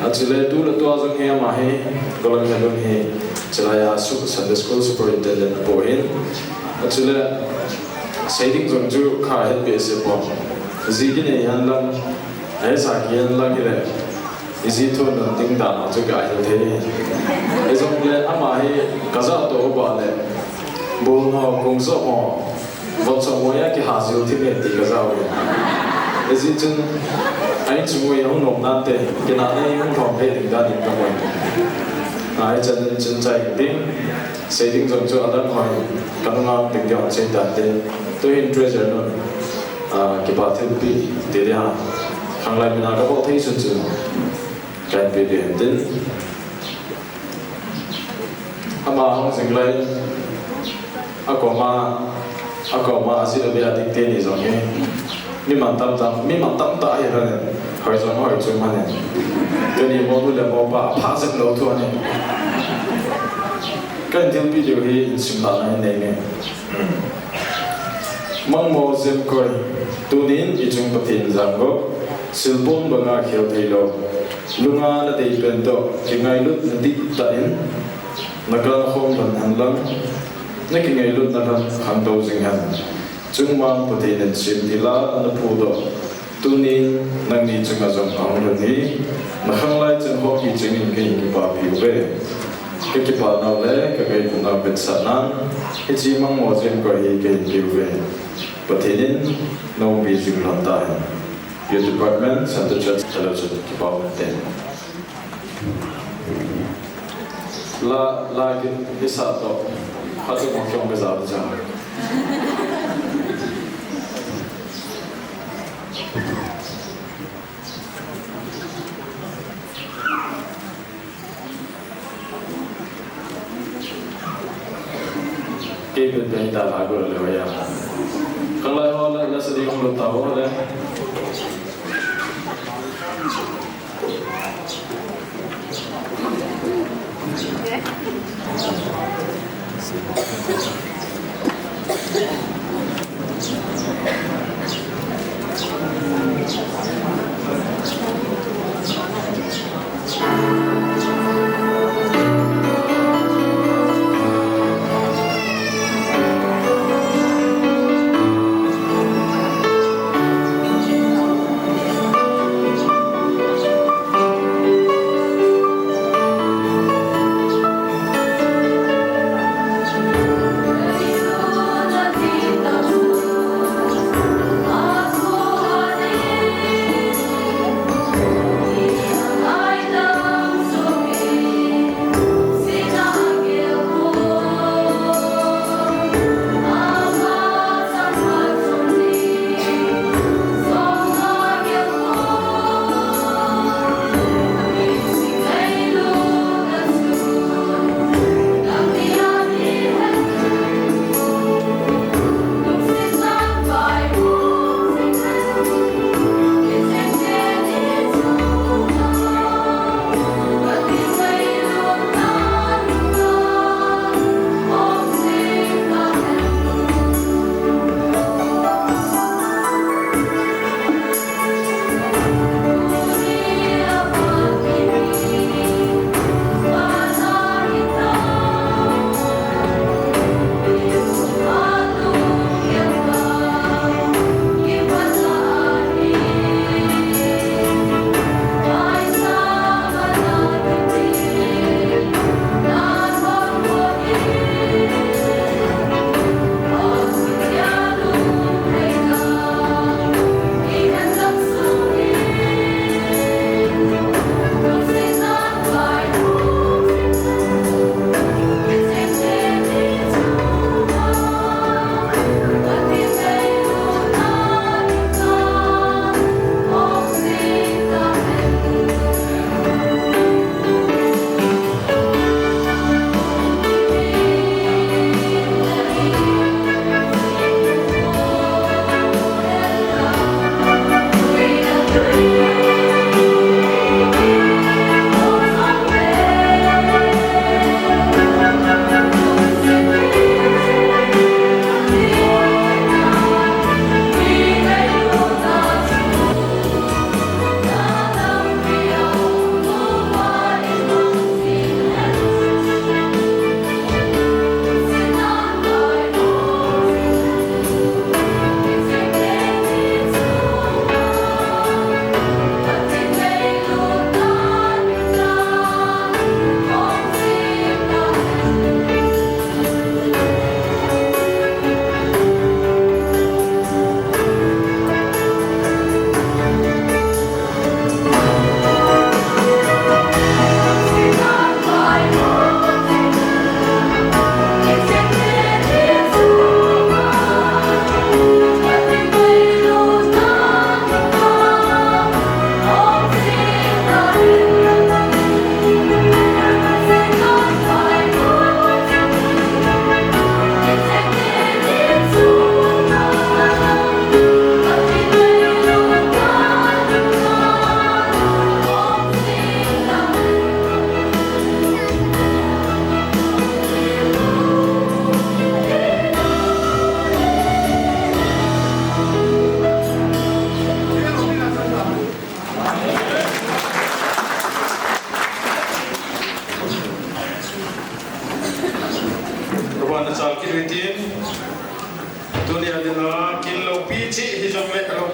achile tu la to azong he ma he golong helon he chalaya Sunday school superintendent pohin achile sailing zong ju kha het be se po zidi ne yan lang ai sa kian lang ile izi to na ding da na ju ga he the ezong le ama he kaza to ba le bo no kong so mo vot so mo ya ki hasil thi ne ti kaza we ezi chun ai chu we yong nom na te ke na ne yong thong he ding da ding ka mo ai chen chai ding sailing zong chu adan hoi kan nga ding dia chen da te to in treasure no ki ba the pi de de ha khang lai na ka bo thei sun chu kan bi de den ama hong sing lai akoma asilo be adik te ni zong he mi man tam ta ai ra ne hoi zong hoi chu ma ne to ni mo du le mo ba pha sak lo thu ne kan til bi de hi sim la na ne ne mang mo zem koi tunin i chung pathin zang go silpon banga khel thei lo lunga na dei pen to kingai lut na dik ta in nakal khom ban hanlam nakin ngai lut na ran khang do jing han chungmang pathin sim tila an pu do tunin nang ni chunga jong ang ran ni na khang lai chen ho ki chingin ke ki pa pi ve ke ki pa na le ke ke na bet sa nan he chi mang mo chen ko hi ke ki ve pathin no bi jing lan ta your department Santa Church Fellowship Department 10 la ki sa to khatu mo kyong be za ja ke be dai da la go le ya khang lai ho la sa di khong lo ta ho le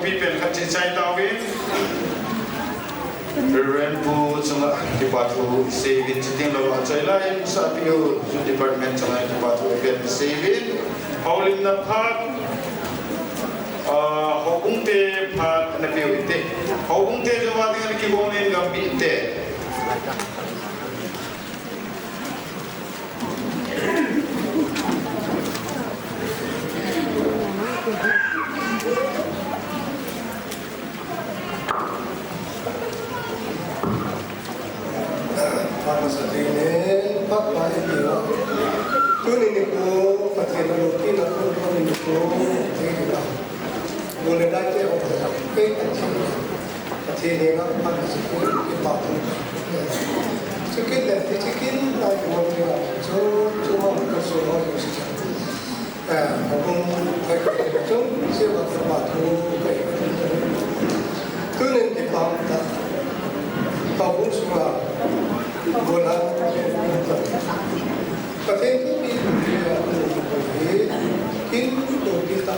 mi pen khat chi chai tawin Reverend Chunga Dipatu Saving Chiting Law Chailai Sapio Department Chunga Dipatu Event Saving Paulim na Phat Hokung Te Phat na Pio Ite Hokung Te Jawadi na Kibonin Gambi Ite Para sa tingin, pagkain niyo. Tunin ko, pati na lukin ako, tunin ko, tingin. Mula dati ako sa kapit at pati niya pag sa kulit, ipapun. Sikit na, sikin na yung mga so, sumang yung siya. Kung may kapitong, siya magtrabaho kayo. Tunin ipapun. Pagkong sumang bola pati itu dia kin kita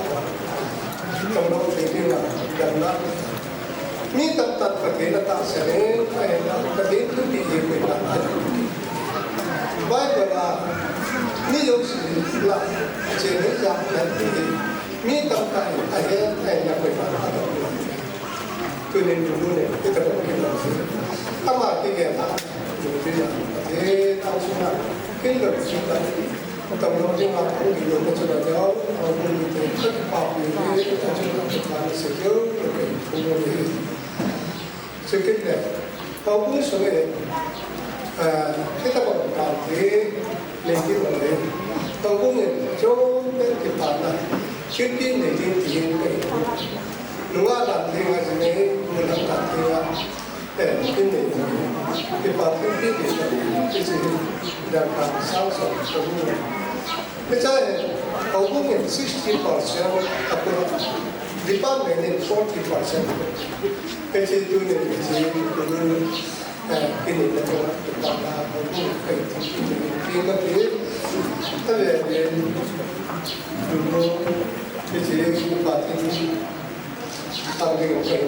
kalau kita karena ni tetap pati na tak sering ayat pati itu dia kita baik bola ni yang sila jenis yang nanti ni tetap ayat kita tu ni dulu ni kita kita apa kita thế tao xuống là cái luật chúng ta tổng đồng nhưng mà cũng bị luật cho nó giáo mình thì rất bảo vì cái chúng ta thực hành sự thiếu được cái phụ nữ sự kinh này họ cũng số này cái ta còn cảm thấy lên cái vấn đề họ cũng nhận cho cái kịch bản này chuyên viên này thì cái đúng là làm thế là gì đấy mình làm thế là cái này cái bản thân cái gì đang làm sao sống cho người bây giờ họ cũng nhận 60% approach department in 40% cái gì tôi nhận cái gì cái này là tôi làm là họ cũng phải cái nó thế ta về đúng cái gì cái bản thân tăng cái cái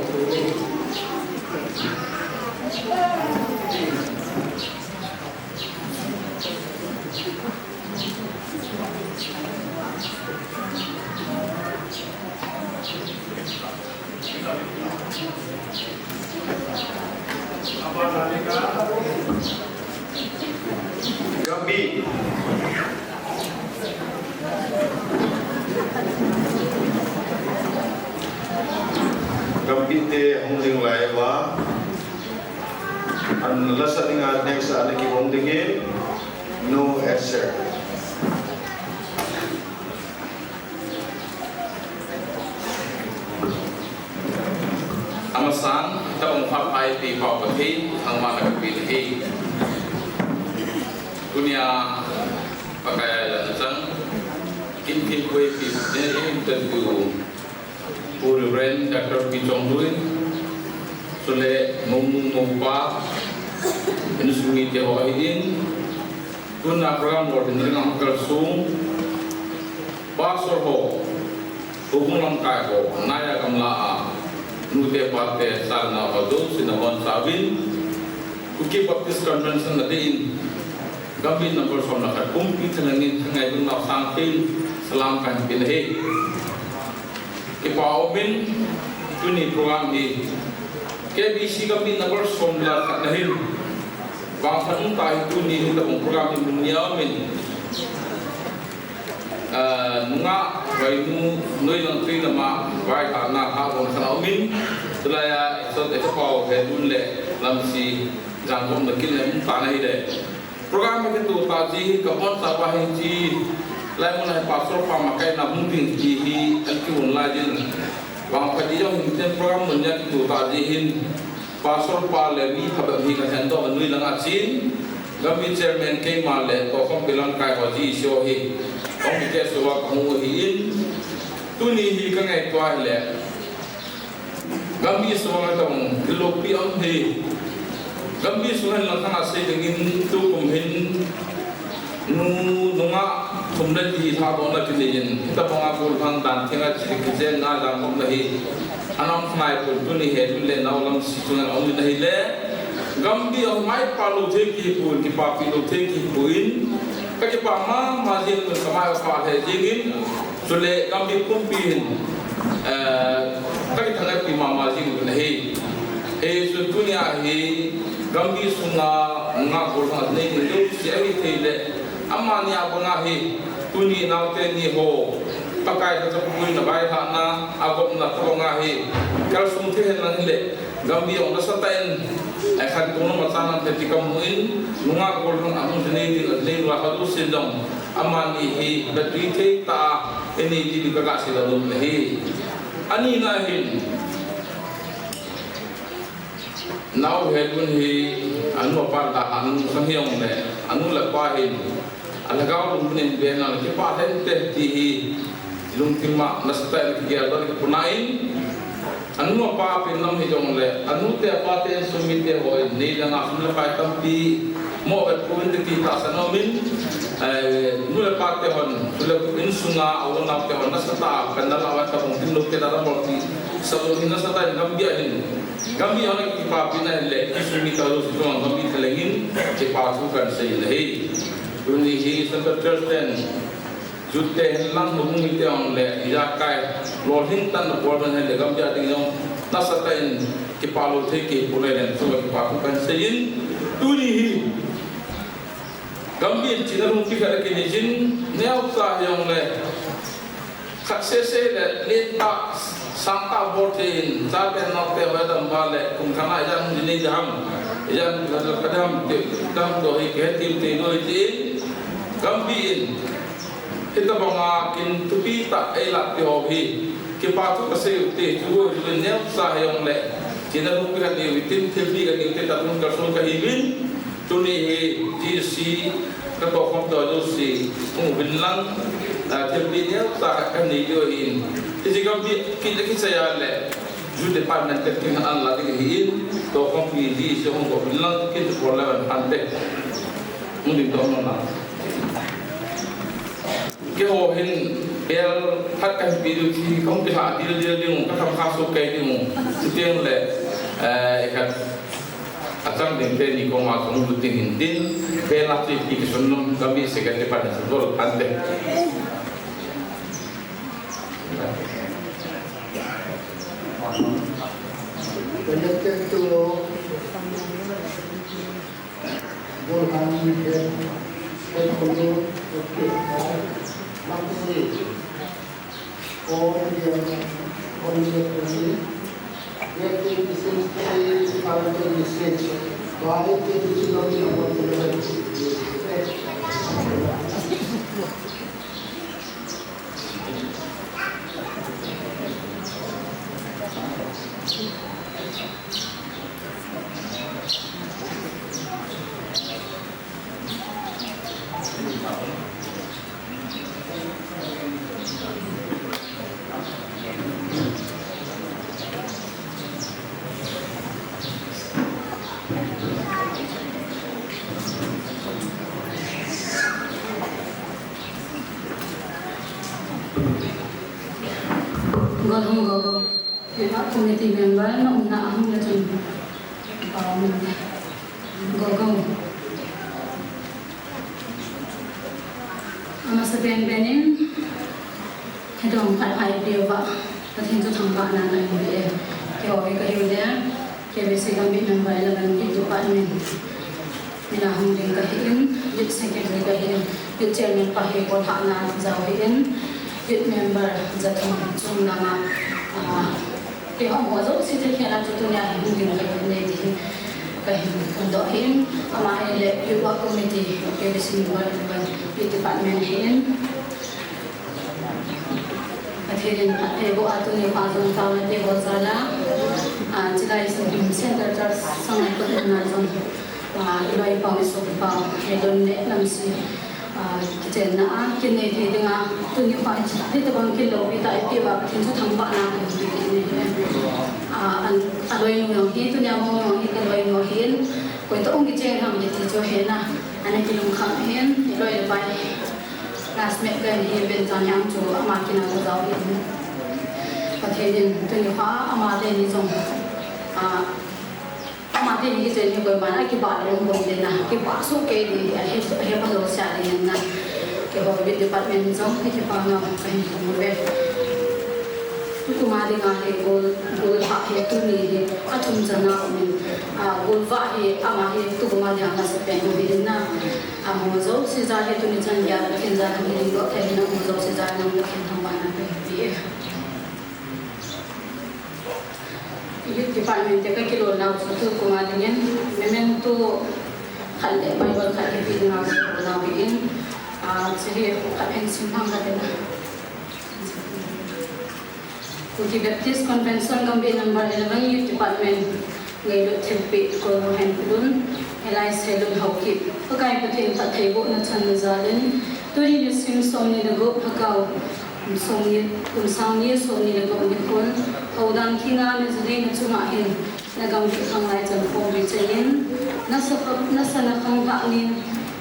Gambi Gambi te hong jing lai wa an lasating at next sa aliki hong dingin no answer Amasan taong papai pi pau pati ang mga kapilihi dunia pakai lanjang kin kue pi interview Reverend Dr. Pi Chong Lui sule mumpa inusumi te ho idin tuna program or dengan kersung pasor ho hubungan kai ho naya kamla nute parte sarna hodo sinabon sabin kuki baptist convention natin gambit number from nakat kumpi tenangin hangai dun na sangpin salam kan pinhe Kipaumin tuni program di KBC kami number somla kanahin bang tanung tayo tuni kita program di dunia min nunga waimu noi lang tri nama wai karena hawon kanaumin selaya esot esopau hedun le lamsi jangkom nakin le tanah ide program itu taji kapon sabahin ji lai mulai pasor pamakai nabung tinggi di alkiun lajin wang padiyo hingten program menjadi tu tajihin pasor palewi hababi kahendo anui lang asin gami chairman kay male to kom bilang kai hoji shohi kom ke suwa kamu hiin tuni hi kangai twa le gami suwa tong kilopi am he gami suwa lang kana se dingin tu kumhin nunga thumna di tha bo na kinin ta panga kul phang dan thinga chik je na la mom nahi anong khai pun tu ni he tu le nau lam si tu ngan ong ni le gambi ong mai pa lo the ki pun ki pa pi lo the ki puin ka ki pa ma jing nu kamai pa he jingin tu le gambi pun pin ka ki thana pi ma jing nu he he su tu ni a he gambi sunga nga ko sa ne ni lu si ai the le amani a banga he tu ni nau te ni ho pakai ta pui na bai ha na agom na to nga hi kal sum the hen lang le gambi ong na satain ai khan tu no matana te ti kam muin nunga ko long amu ne ni le wa ha du sin dong amani hi batri the ta eni di ka ga si la dum hi ani na hi now he kun hi anu pa ta anu sang hiong le anu la pa hi alagaw lum ne be na ke pa hen te ti hi lung timma nastal ki ya dor ki punain anu pa pin nam hi jong le anu te pa te sumi te ho ni la na sum la pa tam pi mo be pun te ki ta sanomin nu le pa te hon le in sunga aw na te hon nasata kan na la ta mung tin lu te da mo ti sabu ni nasata gambia hin gambia ona ki pa pin na le ki sumi ta lu su gambia telengin ke pa su kan sei le hi tuni hi sangat ten jutte lang mung ite on le ira kai rolling tan por dan le gam ja ding no nasata in ki palo the ki pole den so ki pa kan sein tuni hi gambir chinarung ki kare ki jin neu ta yong le success le ta sangta botin ta ben no te wa dam ba le kum kana jan ni jam jan kadam dam do hi ke tim te do ti gambir kita banga kin tupi ta ela te hobi ke patu kase te tu le ne sa yong le jina ru ka ni witin thelbi ka ni te ta tun ka so ka hibin tuni he ji si ka to khom do do si mu bin lang thelbi ne sa ka ni yo in ti ga bi ki sa ya le ju department ke kin an la de hin to khom pi di so ko bin lang ki to la ban te mu di to no na ke ho hin el hat kan pi du ki kom ti ha di di ka tham kha so kai di mu tieng le ka atang den te ni ko ma ko mu tin hin din pe la ti ki son nom ka bi se ka te pa na so han de connected to Burhan and Kudu Maksud or the only yet it is simply current message why it is not about the Gogo committee member na una ang natin gogo ama sa benin hedong ai dia ba patin to thamba na na ni ke oi ka yude ke besi gambi member eleven ki department mina hum ding ka hin yit secretary ka hin yit chairman pa he ko tha na jaw hin yit member zatham chung na ma ke hom ho zo si the khela tu nya hin ding ka ne di ka hin do hin ama ele yuwa committee ke besi member eleven department hin Athirin ebo atuni pazon kawan ebo zala jilai center church sangai ko na zon ilai pawis so pa edon ne namsi kitchen na kinne the dinga tuni pa thi to bang kilo ita ipi ba tin su thang ba na an aloi no hi tu nya mo hi ka loi no hin ko to ong ki chen ham ye ti cho he na ana kilum kham hen loi bai classmate kan hi ben tan yang chu ama kina ko daw hin ประเทศนี้ตัวนี้ฟ้าอามาเดนี่จงอามาเดนี่ที่เจนี่ก็มันกี่บาทลงบนเดนะกี่บาทสู้เกดีเฮปโลชาดีนะเกี่ยวกับวิทยาปัตย์มันจงให้ที่ฟังเราไปทำเว็บทุกมาดีงานเลยกูหาเหตุนี้เลยอาทุ่มจะน่ามันกูว่าเหตุอามาเหตุทุกมาดีงานสเปนกูดีนะมุโซสิจาเหตุนี้จันยาเห็นจานนี้ก็เห็นนะมุโซสิจานั่งเห็นทำบ้านนั่นเป็นYouth Department jaga kilo na satu kumadingan memento khalde Bible khalde bidang na bigin jadi kalian simpang katanya Kuti Baptist Convention kami number 11 Youth Department ngayon tempe ko hen kulun elai selun hawkip pakai patin patebo na chanzalin turi nisim somni nago hakaw somni kumsangni somni nago nikon Hawdan kina mezuri na chumahin nagamit ang lai jan phong bichayin nasa nakang baanin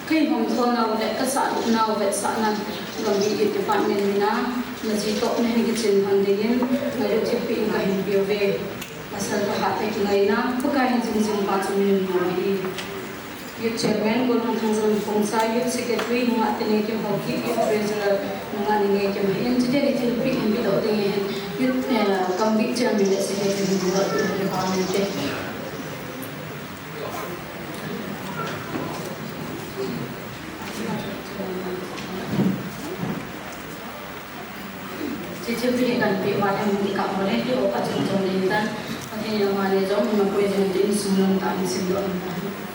kay hong thona wala kasa na wala sa na gamit department na najito na higit handingin ngayon tipi ang kahin biyobe asal kahate ngayon na pagkain jing pa chumin ni Youth Chairman Golong Thangzam Phongsa Youth Secretary mga tinay kim hawki Youth Treasurer mga ningay kim hayan jadi ditilpi hindi daw tingin Youth Kambi Chairman na Secretary hindi daw tingin Parliamente Ditilpi kan pi wala hindi ka mo rin o kachong lintan at hindi naman ito mga pwede din sumunod tayo sindo ang tayo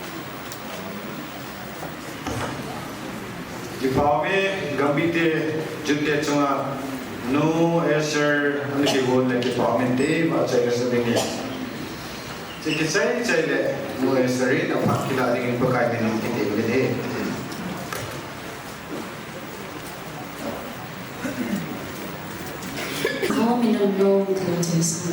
Dipame gambite junte chunga no eser ani ke bol le dipame te ba chai sa ding ya chike chai le no eser na phakila ding pakai me nam kite le de How many know the taste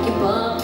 Keep up,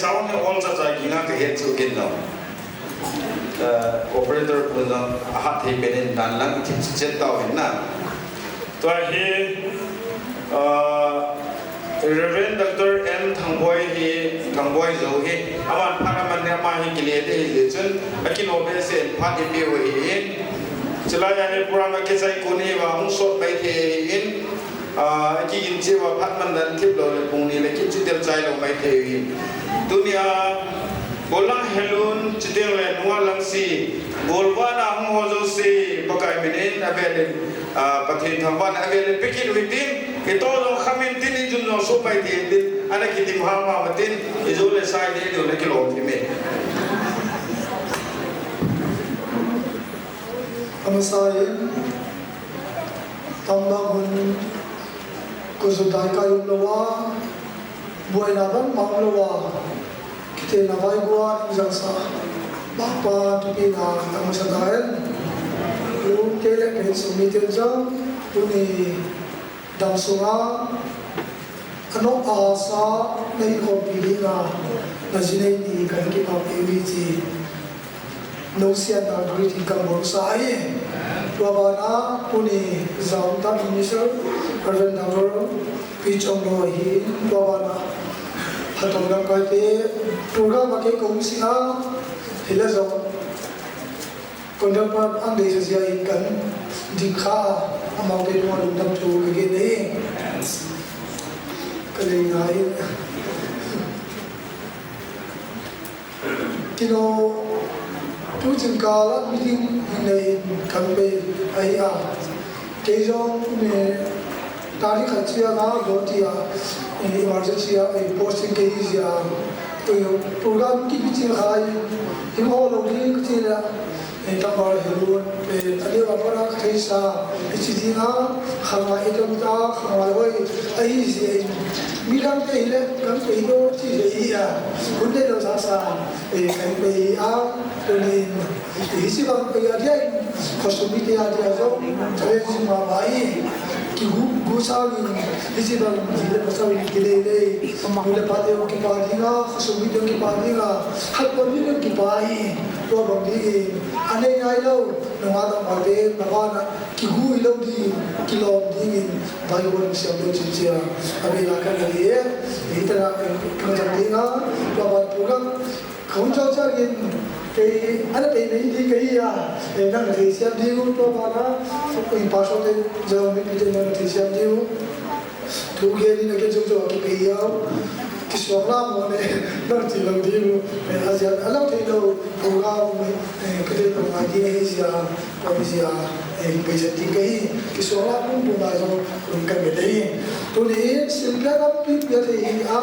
sound all such a gina to hit to get now. Operator pun hat he benin dan lang cicit tau hina. Tu he Reverend Dr. M Thangboy zo he awan paraman ne ma hi kile de hi chun akin obe se phat hi ho hi chila ya ne pura ma ke sai ko ni wa hung sot bai the in ki in che wa phat man dan thip lo le pung ni le ki chitel chai lo bai the hi dunia bolang helun chitel le nuwa lang si golwa na hung ho zo si pakai minin avele pathin thamban avele pikin within ito lo khamin tin jun no so pai tin ana ki tim ha ma matin izole sai de do le kilo thime amasai tamba gun ko so dai ka yum lawa buai na ban ma lawa kite na vai gua jang sa bapa tu pi na tamasa dael lu kele ke so mi te jang uni dam sunga ano asa nei ko pi na na jinei ni kan ki pa pi ji no sia na greeting kan bon sai tuabana uni zaunta minister Reverend Dr. P. Chong Lo hi tuabana hatong lang kai te turga ba ke kong sia hila zo kondapat ang desa sia ikan dikha amau te no lu tam chu ge ne kale ngai kino tu jin ka la meeting nei kan be ai a ke jong ne tari khachia na dotia emergency a posting ke ya program ki bichi khai himo lo ni ki la eta bar helun ade wa para khaisa ichidina khama ekamta khama wai ai ji milang te ile kan pe do chi ji ya kunde lo sa sa kan pe a ni isi ba pe ya dia khosumi te ya dia zo chale ji ma bai ki gu sa ni isi ba ji le sa ni ki le le mule pate o ki pa dinga khosumi te ki pa dinga hal ko ni ki pai to ro ni ane ngai lo no ma da ma de na ba na ki gu i lo di ki lo di ni bai won se lo chi chi a abe la ka ni e itara ka ja dinga to ba program khong chao cha yin ke ana pe nei di ke ya na ni se di gu to ba na ko i pa so de ja mi pe de na ti se di gu tu ge ni na ke jo jo ki pe ya kiswala mo ne na ti lo di gu me asia ala te lo program ke de no ma di ne sia ko sia pe se ti ke kiswala pun pun na so ka me dei tu ni simple ka pi ya te a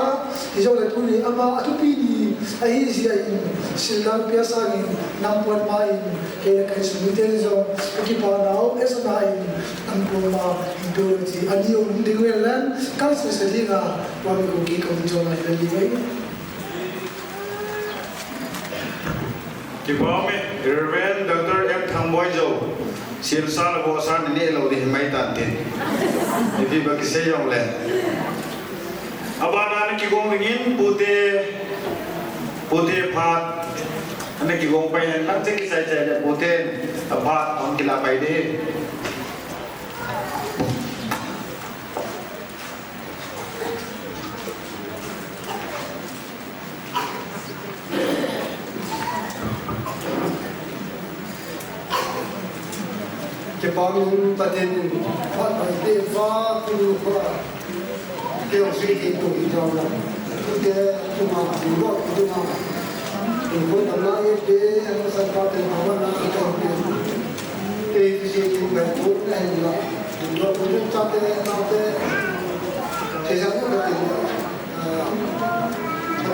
i jo le tu ni ama atu pi ni ai sia sila pia sa ni nam pon mai ke ka su mi te zo ki pa nao esa nai am ko ma do ti ani o ndi gu lan ka su se li ga wa mi ko ki ko jo na le li bai ki ba me Reverend Dr. M Thangboy zo sil sal bo san ni lo di mai tan tin ni ba ki se yong le abana ni ki gong ngin pute phat ane ki gong pai han lang che ki sai che le pute phat on ki la pai de ke pamin paten phat bai te va tu ko ke o si ke tu i jaw la ke tu ma ro tu ma ko ta na ye te an sa pa te ma na ka te si ke ba ko na la ro ko ta te na te se sa ko te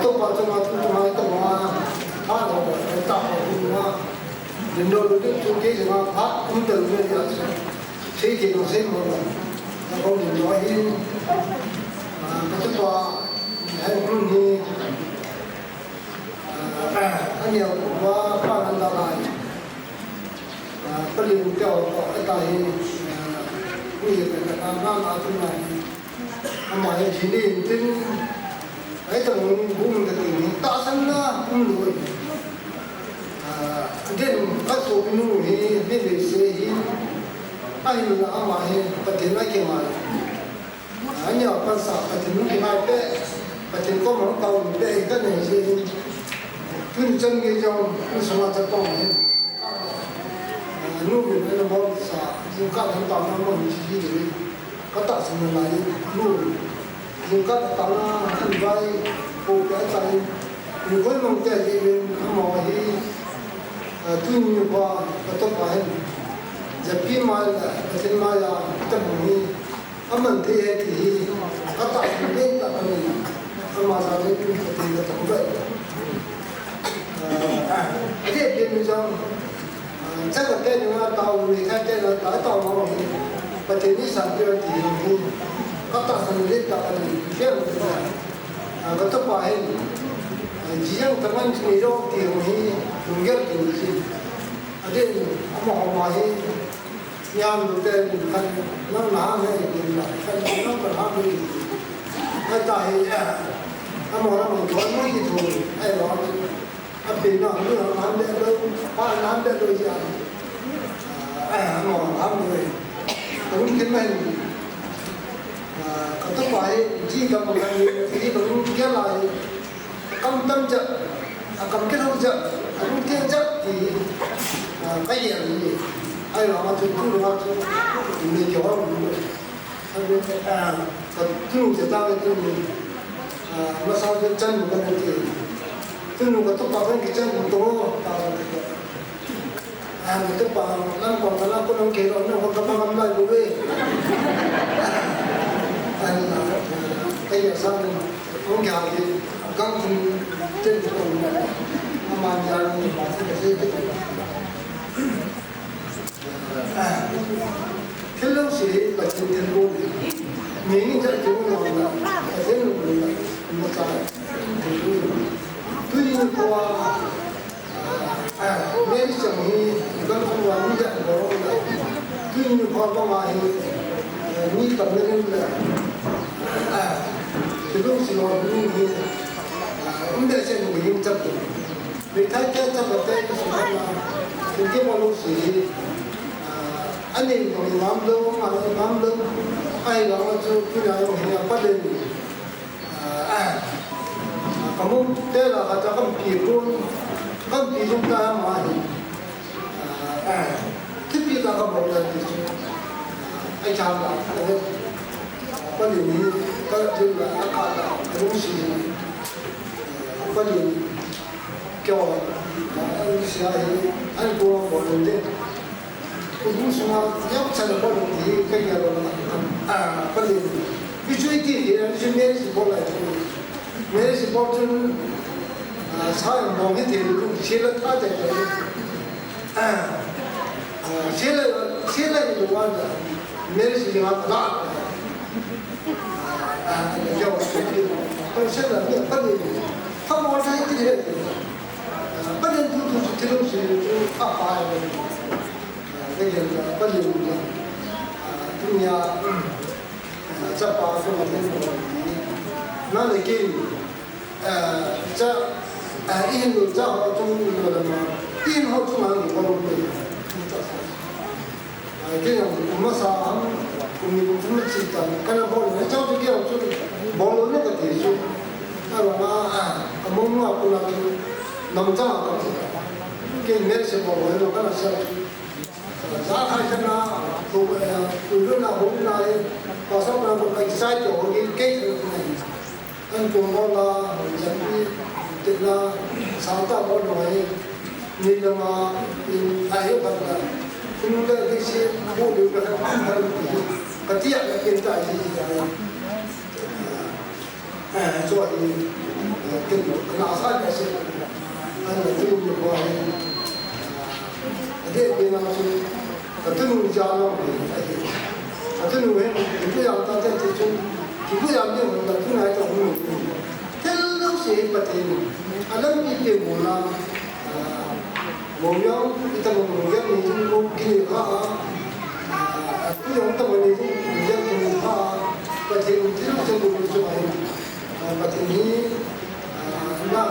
to pa to ma tu ma ta ma ha ro ta ko ma Indo itu cuci sama hak untuk dia saya tidak saya mau kalau Indo ini macam apa yang pun ni anh em qua qua anh ta lại perlu kau kita ini ini kita nama tu ni, amma ini ini itu, itu mungkin kita ini tak Anna Ului. Again, Kaso Pinu, he maybe say he, I will Ama him, but in like him. I know Pasa, but in looking my bed, but in common town, they can say, Twin Chen Gijong, who's not a tongue him. Moving in the boats, you got him down on the got us in the line, move. You got Tana and buy for that time. You go on there, even Amahi, two bar, a top of him. The Pima, the Timaya, Tamuni, Amante, he got us in the late Amazon, the Tomba. I did give me some. Chắc là cái những tàu người khai cái là tái tàu mà và thế này sản lượng thì các tàu sản xuất là cái có tập bài chỉ riêng tầm anh chỉ đó thì mình dùng cái gì ở đây mà họ mà nhằm được cái nó nã này thì là cái nó còn hấp dẫn cái tại mà nó còn mấy cái thôi hay là Tapi nak lu nampak lu, pak nampak lu je. Mau nampak. Tapi kita kata pai, jika makan ini baru kita lagi. Kam tam je, kam kita je, kam kita je di kaya ni. Ayo macam tu macam ni jauh. Tapi tu kita itu masalah jangan bukan itu.ซึ่งก็ต้องการให้กิจการตัวมันต้องการนั่งก่อนแล้วก็ต้องเกี่ยวกับคนกำลังทำได้ด้วยแต่ยังสร้างต้องการที่กำลังเต้นตัวมันจะมาที่จะเสียที่เราเสียก็จะเป็นบุญมีนี่จะจุ่มลงมาเส้นลงมามันจะถึงtuy nhiên qua nên chẳng hi gần không làm như vậy đó là tuy nhiên qua có mai như tập nên là thì lúc sinh hoạt như thế vấn đề sẽ bị nghiêm trọng vì thấy cái trong cái cái sự là cái mà lúc gì anh em còn làm đâu mà làm đâu ai làm cho cái này là bắt đầu kamu tela kata kamu kita mahir, tapi kita kamu berarti, cakap, paling ni kalau juga akal, rusi, paling kau, siapa, anu boleh deh, udah semua yang saya boleh di kerja paling, itu dia, itu mesti boleh. मेरे से बहुत सारे मौके थे लोग शेला था जाते हैं शेला के लोग आते मेरे से जहाँ था जो तो शेला ने पढ़े हम और जाए कि है पढ़े तो चलो से जो आप आए देखिए पढ़े दुनिया जब आप那你给这印度这好中国的嘛，印好中南的我都会，这样我们啥，我们怎么知道？看到包里照着给我做，包了那个地数，那我们我们不能能这样搞，给没事包我们看到是，咋看见那都无论那无论那，到时候那个晒着我给给。anh cùng nó là dẫn đi tức là sáng tạo có nói như là mà ai hiểu thật là cũng là cái gì vô điều là không hơn cái tiệm là hiện tại gì rồi cái nào sai cái gì anh là cái điều của anh thế thì là cái thứ mình giao nó cái thứ mình cái làm ta thế thì thì bây giờ như là thứ này cho mình thế nó sẽ bật lên anh em đi tìm một là một nhóm người ta một nhóm mình cũng có kinh nghiệm ha cái nhóm ta mình cũng nhóm mình ha bật lên thì nó sẽ được cho mình bật lên là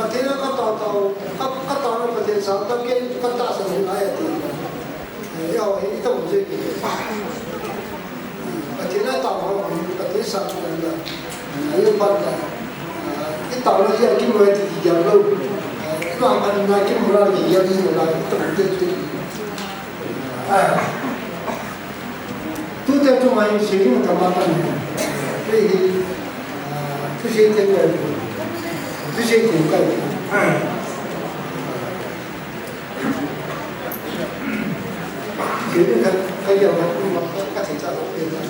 Pati na kataw na pati sa tagin kata sa mga ayat. Yaw ito mo sige. Pati na taw pati sa mga ayun banda. Ito na siya kimo ito dijalo. Ito ang na kimo ra di yan mo la ito ito. Tu te tu mai sini mo tamatan. Jadi tu sih tengok. Tu sih tengok. Jadi kan kayak apa kasih cara dia.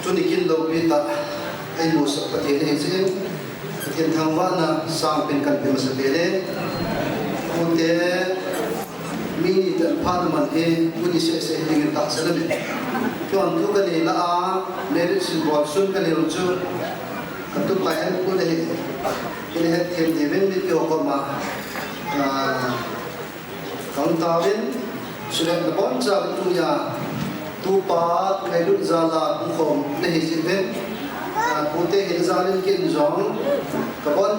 Tunikin lo kita ay musa pati ni sin pati thangwa na sang pen kan pe masabele unte mini tan phan man he puni se ding ta salame chuan tu kan la a merit symbol sun kan ru chu kan tu pa han ku le he them de men mi ko ko ma kaun tawin sudah bon sa tu ya tu pa kai lu zala khom ne hi sin ben pute hi zalin kin zong ka bon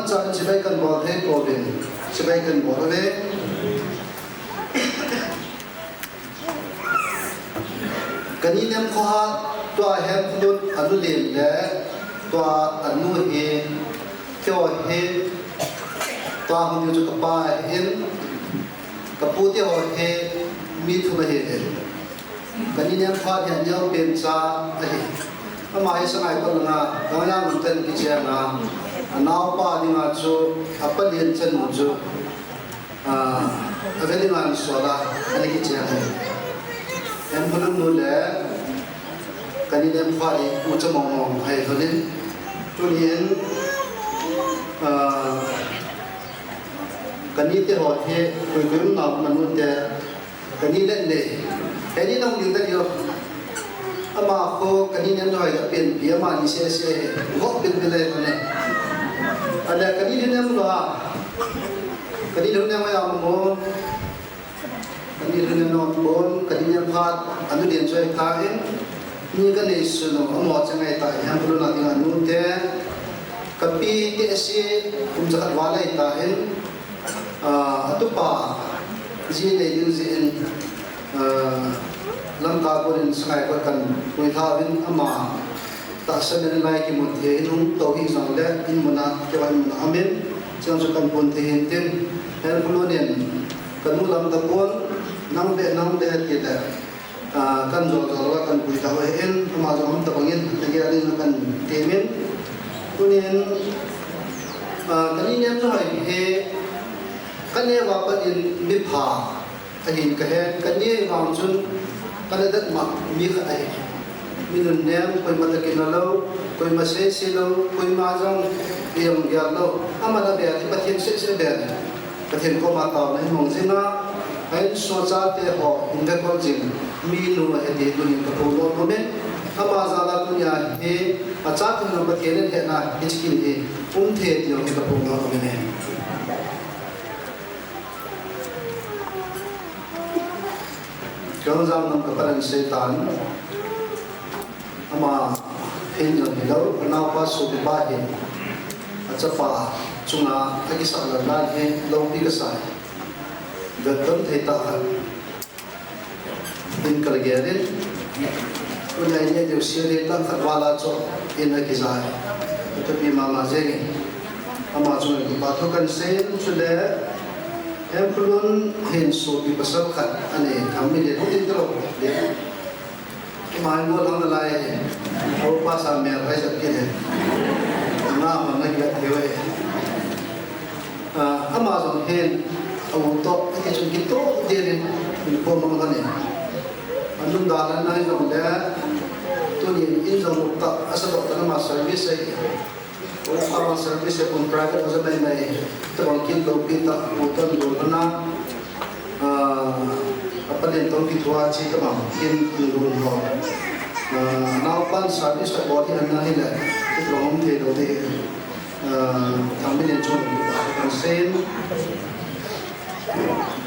chan sibai kan bol the ko ben sibai kan bol le kani nem kho ha to hem lut anu lem le to anu he kyo he to hu ju ka pa hin ka pute ho he mi thu he kani nem kho ya nyau ben cha ai ama ai sangai ko nga nga mun ten ki che nga anau pa ni nga chu apalien chen mu chu aveli nga so la ani ki che em bulun nu le kani nem kho ai u cha mong mong ai tholin tu nien kani te ho the koi koi na manun te kani le le kani nong ding ta yo ama ko kani nem noi ga pen pi ama ni se go pen le ne ada kani nem lo kani nem ya mo kani nem no bon kani nem phat anu den choi ka en ni ga ne su no amo changai ta yan pro na ding anu te kapi te se ja wala ta en atupa ji ne yu ji en lam ka ko in sangai ko kan pui tha win ama ta san lai ki mun the nung to hi sang le in mona ke wan amen chang su kan pon the hen ten her bulonen kan lam ta pon nang de ti da kan zo kan pui tha hen ama zo am ta bangin te ge ali kan temen kunin kani nem so hai he kan ye wa pa in mi pha ahin ka he kan ye wang chun kan dat ma mi kha ai minun nem koi matakin lo koi mase se lo koi ma jong yam ya lo amana be ti pathin se be pathin ko ma ta nei mong jina ai so cha te ho in da ko jing mi nu he de du ni ko lo no men ama za la tu ya he a cha tu no pathin he na hichkin he the ti lo ko lo no men Kalau zaman kepada setan, ama hendak hilau, kenapa sudah bahin? Acapa cuma lagi sahaja lagi lau bigasai. Betul tidak. In kerjaan, punyanya dia sendiri tak terwala cok ina kisah. Tetapi mama jadi, ama cuma dipatukan sen sudah. Em belum henso di pasal kat ane kami dia intro dia kemarin gua lang nalai au pasal merah sakit nama nak dia dewa hen au to cái chung kít to đi đi mình có mong cái này anh lúc đó là nói rằng là tôi nhìn in rằng một tập asa đó là mà service ấy ở service của private ở bên này tôi còn kiến đầu tiên tập một tuần rồi nó apa dia tahu kita wajib kemam in dulu ho now pan service tak body anda ni lah kita orang dia tu dia kami ni cuma kan sen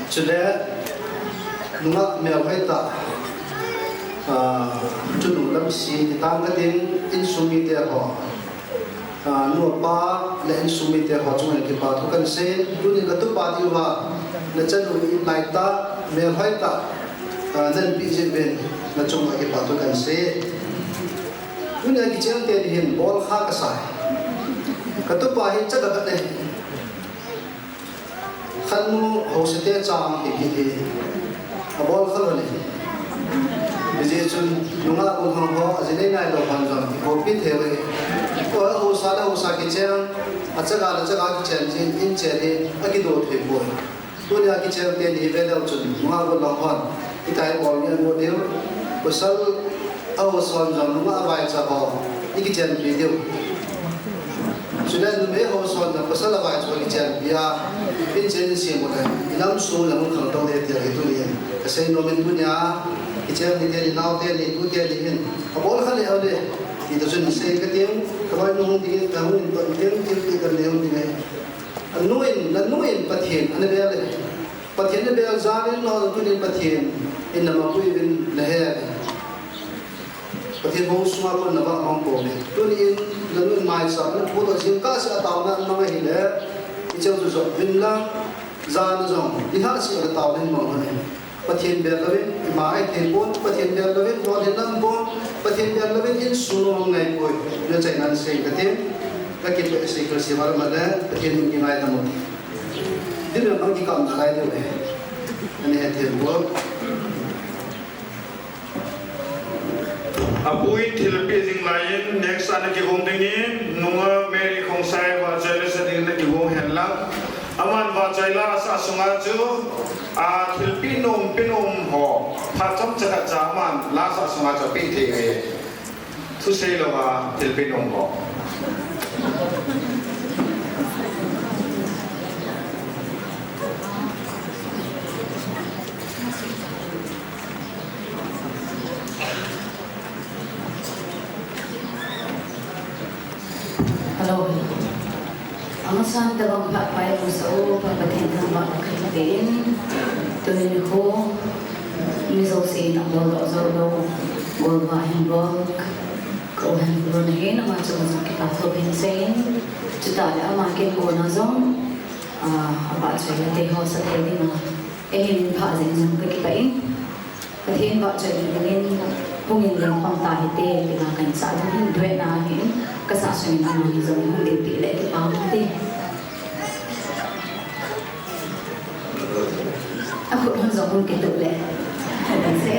sudah nungat mel hai ta chunu lam si kita angkat in sumi dia ho nua pa le in sumi dia ho cuma kita tu kan sen tu ni tu pa dia wa na chanu in lai ta mel hai ta nan pi je ben na chuma ke pa to kan se dunia ki chang te hin bol kha ka sai ka to pa hi cha da ne khan nu ho se te chang ki ki a bol kha ne je chun nunga ko hang ho a je ne nai lo ban jam ko pi the we ko ho sa ki chang a cha ga ki chen jin in che ne a ki do the bo dunia ki chang te ni ve lo chun nunga ko lo hon itai bol ni mo deu pasal awal soal jam nunga awai cha ho iki chen video sudah nume awal soal na pasal awai cha iki chen bia in chen si mo na ilam su lam khang to de te itu ni kasai no men dunia ki chen ni de nau te ni tu te ni hin abol khale awle itu sun se ka tem kawai no di ka hun to tem ti ka le hun ni anuin pathin ane bele pathin ne bel zalin no tu ni pathin in nama kui bin lehe pathin ho suma ko na ba mang ko me tu ni in lanun mai sa na pu to jin ka sa taw na ma hi le i cheu zu zo bin la zan zong i ha si ka taw den mo ne pathin bel lawin i mai the pon pathin bel lawin do den nam pon pathin bel lawin in suno ngai ko le chai nan se ka tem ka ki pe se ka si war ma le pathin ni ngai na mo din na mang ki kam na lai de we ane he the bo apui thilpi jing lain next an ki hom ding ni nunga meri khong sai wa chale sa ding na ki hom henla aman wa chaila sa sunga chu a thilpi nom pinom ho pha chom cha cha man la sa sunga cha pi the he thu sei lo wa thilpi nom ho Hello. Ang saan tabang pakpay mo sa o pagpatin ng mga kaibigan tuloy ko miso sin ang lolo zolo gulbahin bog kuhan brunahin ang mga sumusang kipatobin sin tutala ang mga kinko na zong abat sa yung teho sa tayo na ehin pazin ng kakipain katin ba sa yung hungin lang pang tahite pinakain sa atin hindi nahin kasasunin ang mga zong hindi pila ipamati ako lang zong kitule kasi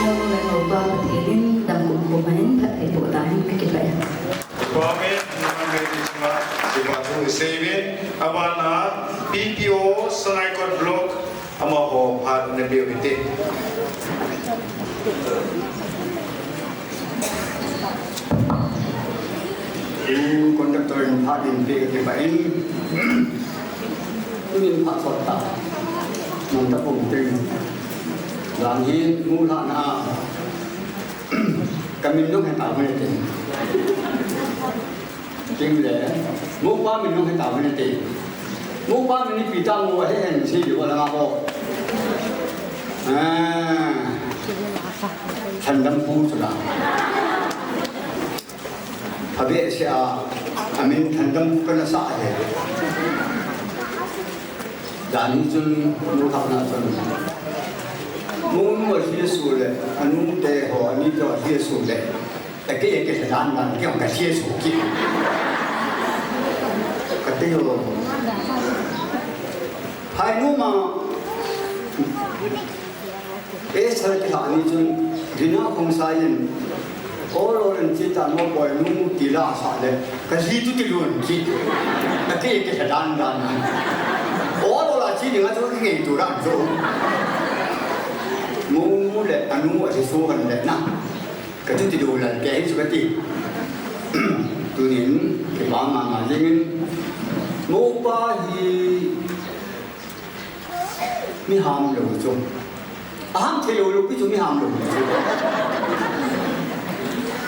Ông lại hầu ba thì đến đầm cùng của mình thật thì tụi ta cái kịch vậy. Amen. Nama Dimatung Sevin. Abana PPO Sanaikot Block. Amaho Phat Nabiwiti. Conductor in Phat in Pigatibain. Tunin Phat Sota. Mantapong Ting. Langhin Mulana. Kami nung hay tao mới tiền, chính lẽ mua qua mình nung hay tao mới tiền, mua qua mình đi pita mua hết hàng gì được là ngao, thành đâm phu cho là, bây giờ sẽ mình thành đâm phu cái là sao vậy, đàn chung mua thằng nào chung mua chia sẻเลยอันนู้นแต่หัวนี่ก็เชียสูเลยแต่ก็ยังเกิดการนั้นเกี่ยวกับเชียสูกิก็ตีโอภายนู้มาสารที่หานี่จนดินาคงสายันโอ้เราเรียนจิตตามว่าปล่อยนู้กีฬาสาเลยก็ที่ทุกที่ล้วนคิดแต่ก็ยังเกิดการนั้นโอ้เราละที่หนึ่งก็ต้องเก่งตัวร่างโซ่มูเลยอนุอาจจะสู้กันเลยนะก็จะติดดูแลแกให้สุขติตัวนี้ที่บ้านมาอย่างนี้มูป้าฮีมีหามหลงจงหามเที่ยวลูกพี่จงมีหามหลง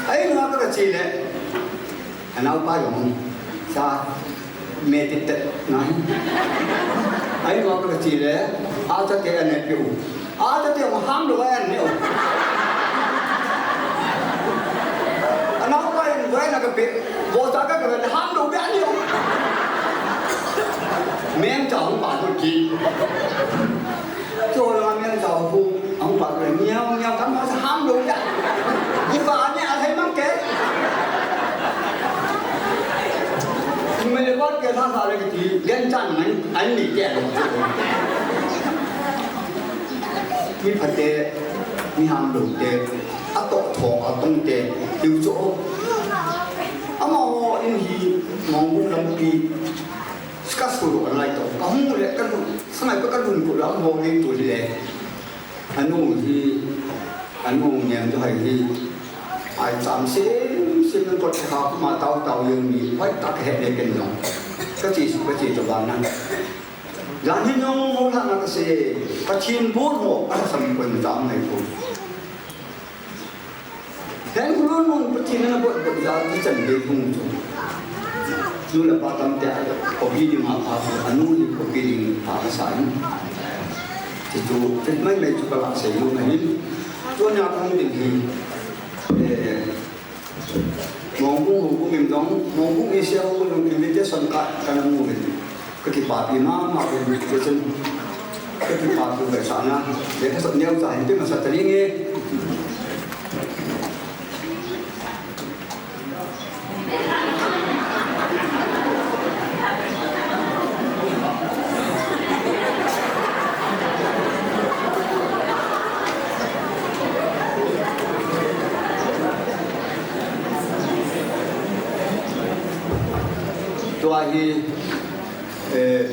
ไอ้เงาก็กระชีเลยอันนั้นป้าอย่างซาเมติเตนะไอ้เงาก็กระชีเลยอาจจะเกิดอะไรอยู่อาจจะเดี๋ยวมาห้ามดูแลเนี่ยอันนั้นก็ยังไว้นะกับเป็นโบราณก็เป็นห้ามดูแลเนี่ยเมียนจ่าของป่าตุกีโจรมาเมียนจ่าของของป่าเลยเงี้ยวเงี้ยวทำมาห้ามดูแลยี่ป่าเนี่ยอะไรมั่งแกไม่ได้ว่าแกท่าทางอะไรกันทีเล่นจันมันอันนี้แกลงมีพัดเตะมีหามหลุดเตะอัตโตทองอัตตงเตะดิวโจอามาโออินฮีมองบุลำปีสกัดสุรุอะไรต่อก็มุ่งเลยกันสมัยก็กันรุ่นกุลาโมเองตัวเลยอันนู้นที่อันนู้นเนี่ยจะให้ที่ไอ้สามสิ่งนั้นก็จะหามาเต่ายังมีไว้ตักเหตุเด็กกันยองก็จีตัวบ้านนั้นหลังที่น้องโมท่านนักเสียกระชินพูดหมดอะไรสมควรจำในพูดแทนคุณลุงกระชินนั้นพูดจำที่จะเด็กคงจุดูแลป้าตั้งแต่พอพี่ดีมาพาไปอนุยิพอพี่ดีพาไปสายที่จูที่ไม่จุกหลักเสียอยู่ไหนตัวนี้คงดีมองกุ้งมีน้องมองกุ้งมีเสียกุ้งมีวิธีสังกัดกันมูลkekipat imam atau macam kekipat tu ke sana dia tak senyum sah itu masa telinga tu ahi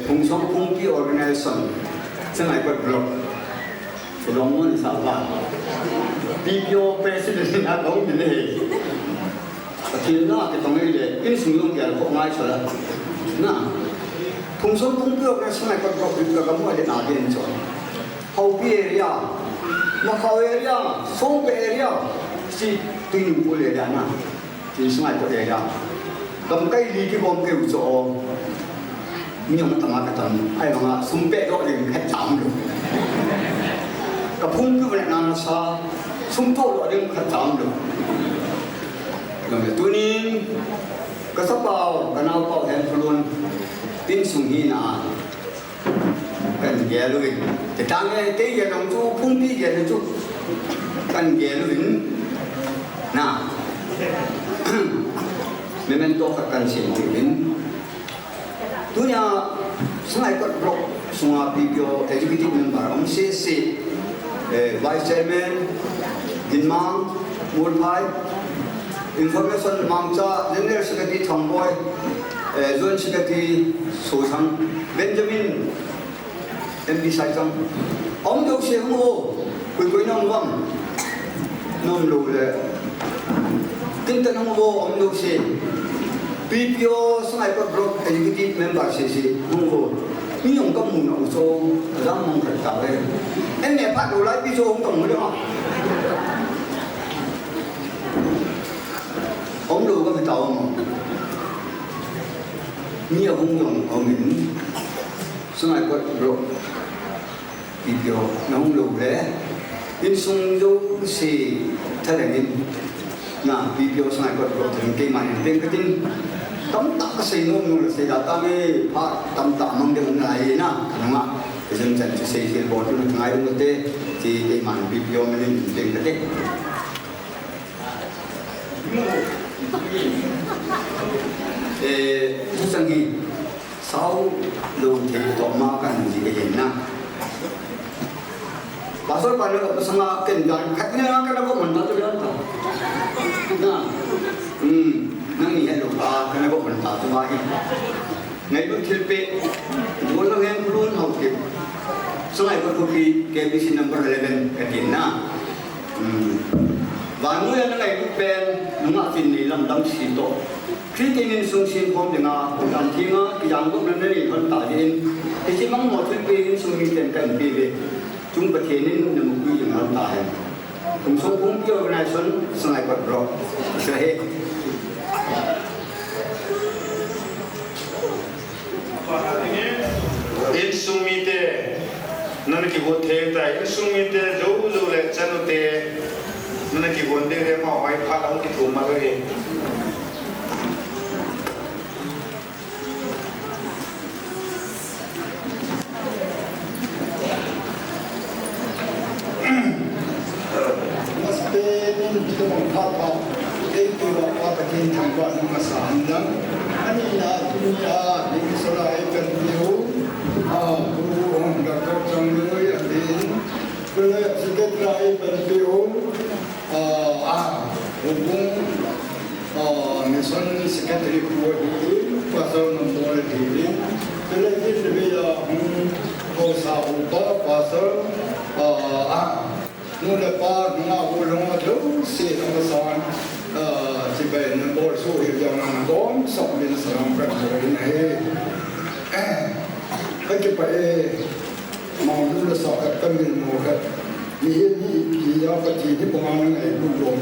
fungsi fungsi organisasi sengai berblok selama ni sahabat PPO presiden ada orang ni akhirnya kita mengira ini semua dia kok ngai salah nah fungsi fungsi organisasi sengai berblok itu kamu ada naden so hobi area makau area song area si tuin boleh area na si sengai tu area kamu kai lagi bom ke usoมีอย่างต่างกันไอ้บางสุ่มเป๊ะก็ยังแค่จำอยู่กับพุ่งขึ้นไปนานซาสุ่มโตก็ยังแค่จำอยู่อย่างตัวนี้ก็สบายกันเอาเป่าแทนพลุนติ้งสุ่มหินากันแย่เลยแต่ทางนี้เตี้ยลงจู่พุ่งพี่แย่ลงจู่กันแย่เลยน่ะไม่เป็นตัวกันเสียงอยู่นี่dunia sengai kot blok semua PPO executive member om CC vice chairman ดินมังมูลไพอินโฟเมชันมังจ้าเจเนอเรชั่นที่ทำบ่อยโซนสิกที่สุชังเบนจามินเอ็มดีไซจังอมดูเสียงโม่คุยน้องวังน้องรู้เลยกินแต่น้องโม่อมดูเสียงปีเปียวสมัยก็บล็อกเอ็กซ์คิวทีฟเมมเบอร์เสียน้องโม่นี่ยังก็มุ่งเอาโซ่ร่างมันกระจายเอ็นเนี่ยพัดดูไล่พี่โซ่ตรงนี้มั้งอมดูก็ไม่ต่อมั้งนี่ยังมุ่งเอาเหม็นสมัยก็บล็อกปีเปียวน้องรู้เลยอินซุงดูสิท่าไหร่นี่นะปีเปียวสมัยก็บล็อกถึงเกี่ยมันเป็นก็จริงตั้มตากสิ่งนู้นนู้นสิ่งนั้นตั้มไม่พาตั้มตามั่งเดี๋ยวมันไหนนะขนาดนั้นก็จะจัดจะสิ่งที่บอดนู้นทั้งหลายนู้นเต้ที่เกี่ยมันปีเปียวมันเป็นก็เต้ทุกสิ่งที่สาวดูที่ต่อมากันที่เห็นนะpasal pada sangat kendan katnya kan aku mentah tu kan nah nang ni hello kan aku mentah tu lagi ngai tu thilpe bola yang belum hauke sangai ko kopi KBC number 11 katin na wanu yang ngai tu pen nunga tin ni lam si to kritingin sung sin khom denga kan thinga yang ko nan ni kan ta din ti mang mo thilpe sung ni ten kan pi ve chúng ta thấy nên là một quy trình hoàn tại cùng số cũng chưa này xuân sau này bật rồi sẽ hết in sumite nana ki bot the ta in sumite jo lo le chanu te nana ki bon de re ma wai pha dang ki thum ma re kita mengkata itu apa yang tampak nama sandang ini lah dunia ini selai pentiu guru hendak terjangkau adin boleh sedikit lagi pentiu hubung misalnya sekretari buat ini pasal nombor diri boleh jadi dia usah ubah pasal mula pa nga ulong ato si ang masan si bay ng bolso yung ang don sa min sa ang praktikal na kaya pa maulula sa katamil mo ka ni ya pati ni pangalan ay bulong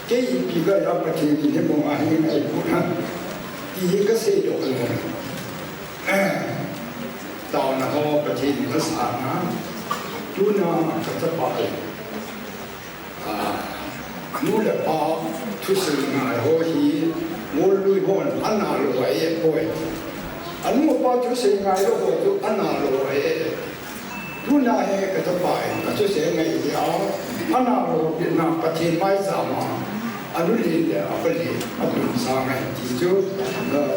kaya ipiga ya pati ni pangalan ay bukan di kasi do ano tao na ho pati ni kasana tuna katapai nula pa tusinga hohi molui hon analo ai boy anu pa tusinga ho tu analo ai tuna he katapai tusinga ya analo na patin mai sama anu li apali anu sama tijo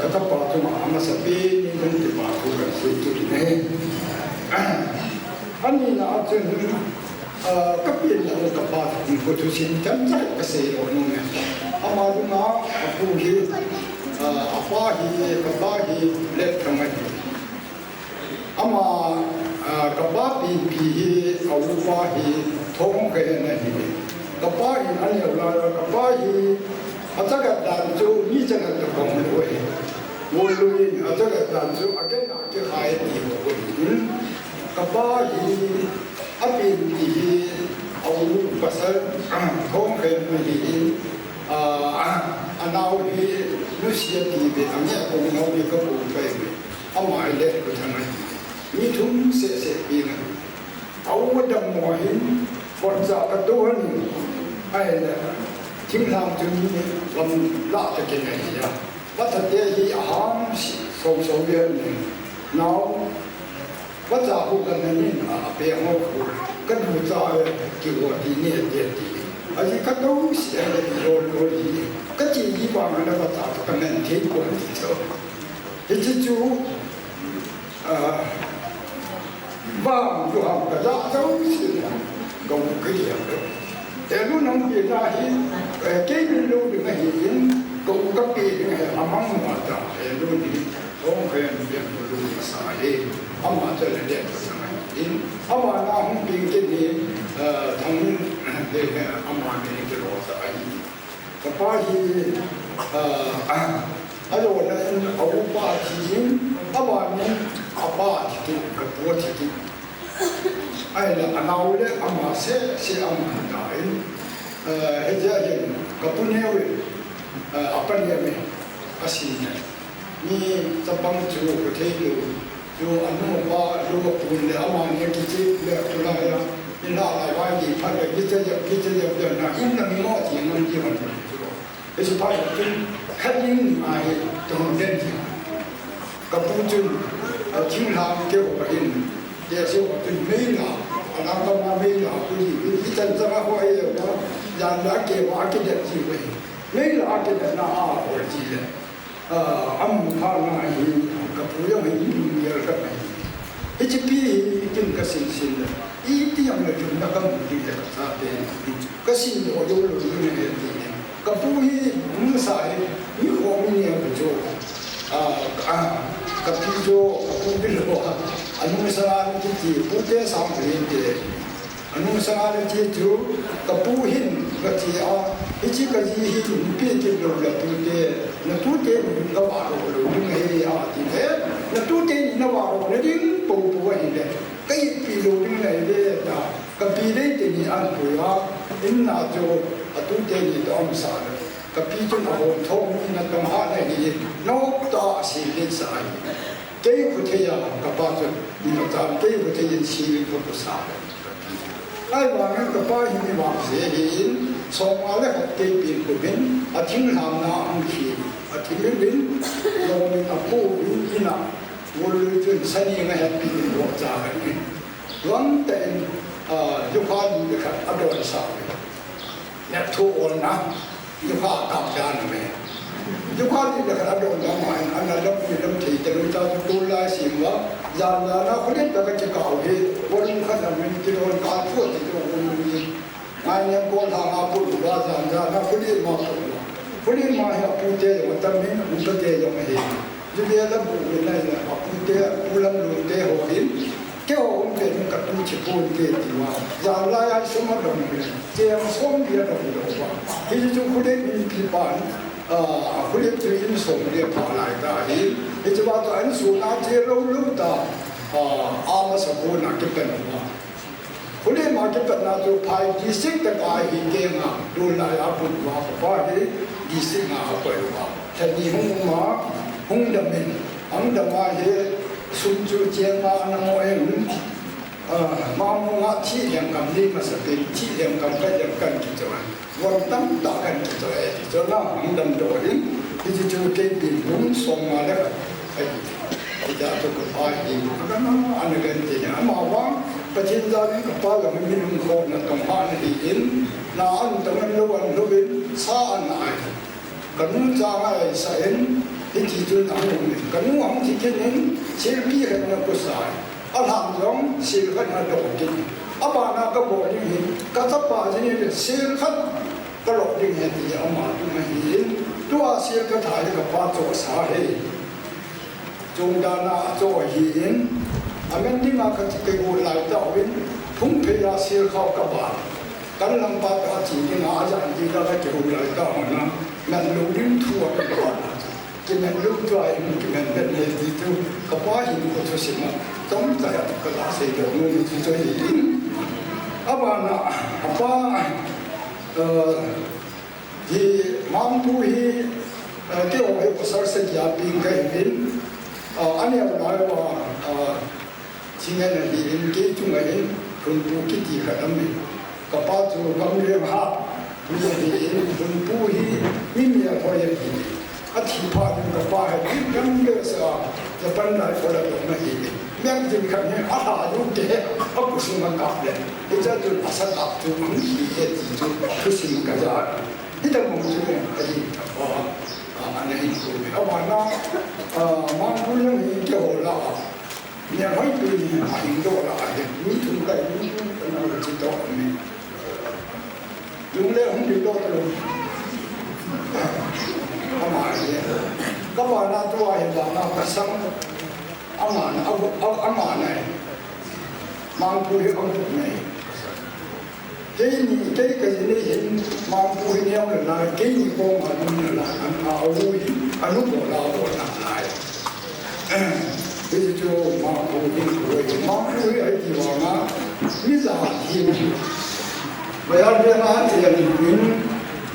katapa tu ma amasapi ni kan ti pa tu ka situ ne ani na atun kapil na kapat ni ko tu sin tan sa kasi o no ne amadu na apu hi apa hi kapahi let kamai ama kapapi pi hi awupa hi thong ke na hi kapahi ani la kapahi ataga dan jo ni jana ta kong lo he wo lui ataga dan jo again na ke hai ti ko kapahi apin ti awu pasal thong ke ni anau hi nusia ti be amya ko no ni ko ko pe amai le ko thanai ni thum se pi na awu dam mo hi kon za ka do ni ai la thim tham tu ni lam la ta ke nei ya wat ta te hi ham so so ye ni now wat za hu kan ni a pe mo ko kan hu za ki wo ti ni te ti aji ka do si ya ni ro ro ji ka ji yi ba ma na ta ka men ke ko ti so e ji ju ba ju ha ka za zo si ya go ke ya แต่รู้น้องปีน่าหินเกี่ยงรู้ดึงหินกูก็ปีดึงอามังมาจ้ารู้ดีองค์เอ็มเบียนรู้สายอามาจะเด็กก็สมัยหินอามาหน้าห้องปีกินนี่ทั้งเด็กอามาเนี่ยจะรอสายก็ป้าหินอาโยนนั้นเอาป้าหินอามาเนี่ยอาป้าที่กับปัวที่ไอ้ละเราเนี่ยอามาเสียอามาได้เฮ้ยจะเห็นกับปุ่นเนี่ยเว้ยอัปเนียมั้ยอาศินนี่จะบังจูประเทศอยู่อันนู้นว่าลูกปุ่นเนี่ยอามาเนี่ยกิจเนี่ยตุลาเนี่ยนี่น่าอะไรวะยี่พันเนี่ยกิจเยอะนะอินนั้นมีหม้อที่มันยี่ห้อนี้ไอ้สุดท้ายเป็นแค่ยิ่งมาเห็นตรงเด่นที่กับปุ่นจูทิ้งทางเกี่ยวกับอินเดี๋ยวเสียว่าเป็นไม่หนาอันนั้นก็มาไม่หนาคือที่จันทร์ก็ว่าเองนะยันรักเกี่ยวกับกิจที่เว้ยไม่หนากิจน่าอาโอจีเลยอัมพานาหิกับผู้ยังไม่มีเยอะกับไม่ไอ้ที่พี่กินกระสินสินเลยอีที่ยังไม่ถึงนักการเมืองจะกระซาเป็นกระสินโดยรู้อยู่ในที่นี้กับผู้ที่มือสายมีความมีเนี่ยผู้โจกับพี่โจกับผู้บิลโลอันนู้นสารที่ผู้เจ้าสามปีเดียอันนู้นสารที่จูกับผู้หินกับที่ที่ที่กับที่หินพี่ที่เราเรียกตัวเจ้านั่นตัวเจ้ามันก็ว่าเราดูไม่เห็นที่เด็กนั่นตัวเจ้านั่นว่าเราเนี่ยดิ้งปูหินเด็กก็ยิ่งพี่ดูดิ้งเลยเด็กกับพี่เด็กที่นี่อันผู้ว่าอินนาโจตัวเจ้านี่ต้องสารกับพี่จุนเอาทงนี่นั่นต้องหาได้ดีนกตาสีเล็กสายเกี่ยวกับเทียกับป้าจุนนี่เราจะเกี่ยวกับเทียนสีเล็กพุทธศาสนาไอ้บางอย่างกับป้าหินบางเสียหินส่งมาแล้วก็เกี่ยวกับกุบินอาทิตย์ทำนาอังคีอาทิตย์บินลงในอัปโป้ยินาวันรุ่งขึ้นสนีไม่เห็นปีนหัวจ่ากันนี่วันแต่ยุคนี้นะครับอัปโดนสาวเนี่ยทุกคนนะยุคกำจานไหมยุคนี้นะครับอัปโดนน้ำมันอันนั้นเราไม่ต้องที่จะรู้จักตัวลายสิ่งว่าจานนั้นคนนี้แต่ก็จะเก่าเหตุวันขณะนี้ที่เราการพูดที่เราคนนี้งานยังคนทำอาบุญว่าจานนั้นคนนี้มาคนนี้มาให้พูดเจวันตั้งนี้มันก็เจยังไม่เห็นจุดเดียวแล้วบุญนี่นะพูดเจพูดลำลุเจหัวหินเกี่ยวกับเป็นกับผู้ชิบูนเจดีว่าจานลายสมรภูมิเจียงสมเดียร์เราว่าที่จะคนนี้มีพิบาลคนนี้จะยินสมเดียร์ผ่านหลายตาหินที่จะว่าตัวอันสูงอาเจเราลุ้นตาอามาสกุลนักเก็บว่าคนนี้มาเก็บนาตัวภายดิสิกตะกายหินเกงอ่ะดูลายอาบุญว่าป้าที่ดิสิกอ่ะไปว่าแต่นี่หงมาหงดำเป็นอังดำมาเฮสุนจูเจียงมาอันนั้นเองมาหงอ่ะที่ยังกำนี้มาสักเป็นที่ยังกำก็ยังกันกิจวัตรวันตั้งตากันกิจวัตรจนน่าหงดำโดดที่จะจูเก็บบินบุญส่งมาแล้วไอ้ที่จะถูกพายหินก็นั่งอันนั้นที่เนี่ยมาว่าประเทศเราเนี่ยก็ป้าเราไม่มีลุงโคนั่นต้องหาในหินน่าอันตรงนั้นล้วนล้วนสาอันไหนกันนู้นจะอะไรใส่ที่ที่จุดนั้นกันนู้นอันที่กินนั้นเชื่อพี่ให้มันก็ใส่อันหางร้องเชื่อขันมาดอกกินอาบานาก็บอกอย่างนี้ก็ถ้าป่าที่นี่เชื่อขันก็หลอกอย่างนี้ที่เอามาดูมาหินตัวเชื่อก็ถ่ายกับป้าโจสาเหจงดานาโจหินอเมนที่มาคัดเกกูหลายดาววินพุ่งพยาเสียเข้ากบากันลำบากอาชีพที่น่าจะอันที่เราได้เกกูหลายดาวนะมันรู้ดิ้นทั่วไปหมดกินมันรู้ตัวเองกินมันเป็นเหตุที่ตัวกบาหินก็จะเสียมาต้องใจก็ลาเสียดอกนู้นที่จะหินอาบานะอาบาที่มังพูฮีเกี่ยวกับภาษาสัญญาปีนกันหินอันนี้เราว่าที่นั่นนี่เห็นกี่จุดไหนคนผู้คิดที่ขนาดนี้กับป้าจูกำเรียบหามีอะไรคนผู้ที่มีเมียพอยังดีอาทิตย์ผ่านกับป้าให้ที่กำเริบสะจะเป็นอะไรคนละตัวไม่ดีแม่จริงคำนี้อาหารลูกเด็กเอาผู้สูงอายุเลยที่จะจุดภาษาตัดจุดมันที่เหตุจุดผู้สูงอายุที่ต้องมุ่งจุดเนี่ยไอ้ป้าอันนี้คือเอาไว้นะมังคุดนี่เกี่ยวกับเนี่ยไม่เป็นหินโดราเนี่ยมีถุงใดมีถุงอะไรที่ต้องมี lung le hung đi đâu luôn các bạn nào tôi hiện tại nào cả sáng ông này mang phu hiệu ông này cái gì này hiện mang phu hiệu là cái gì con mà nó là anh áo vui anh lúc bỏ lao lại bây giờ cho mang phu hiệu ấy thì mà bây giờ thì bây giờ bây giờ thì mình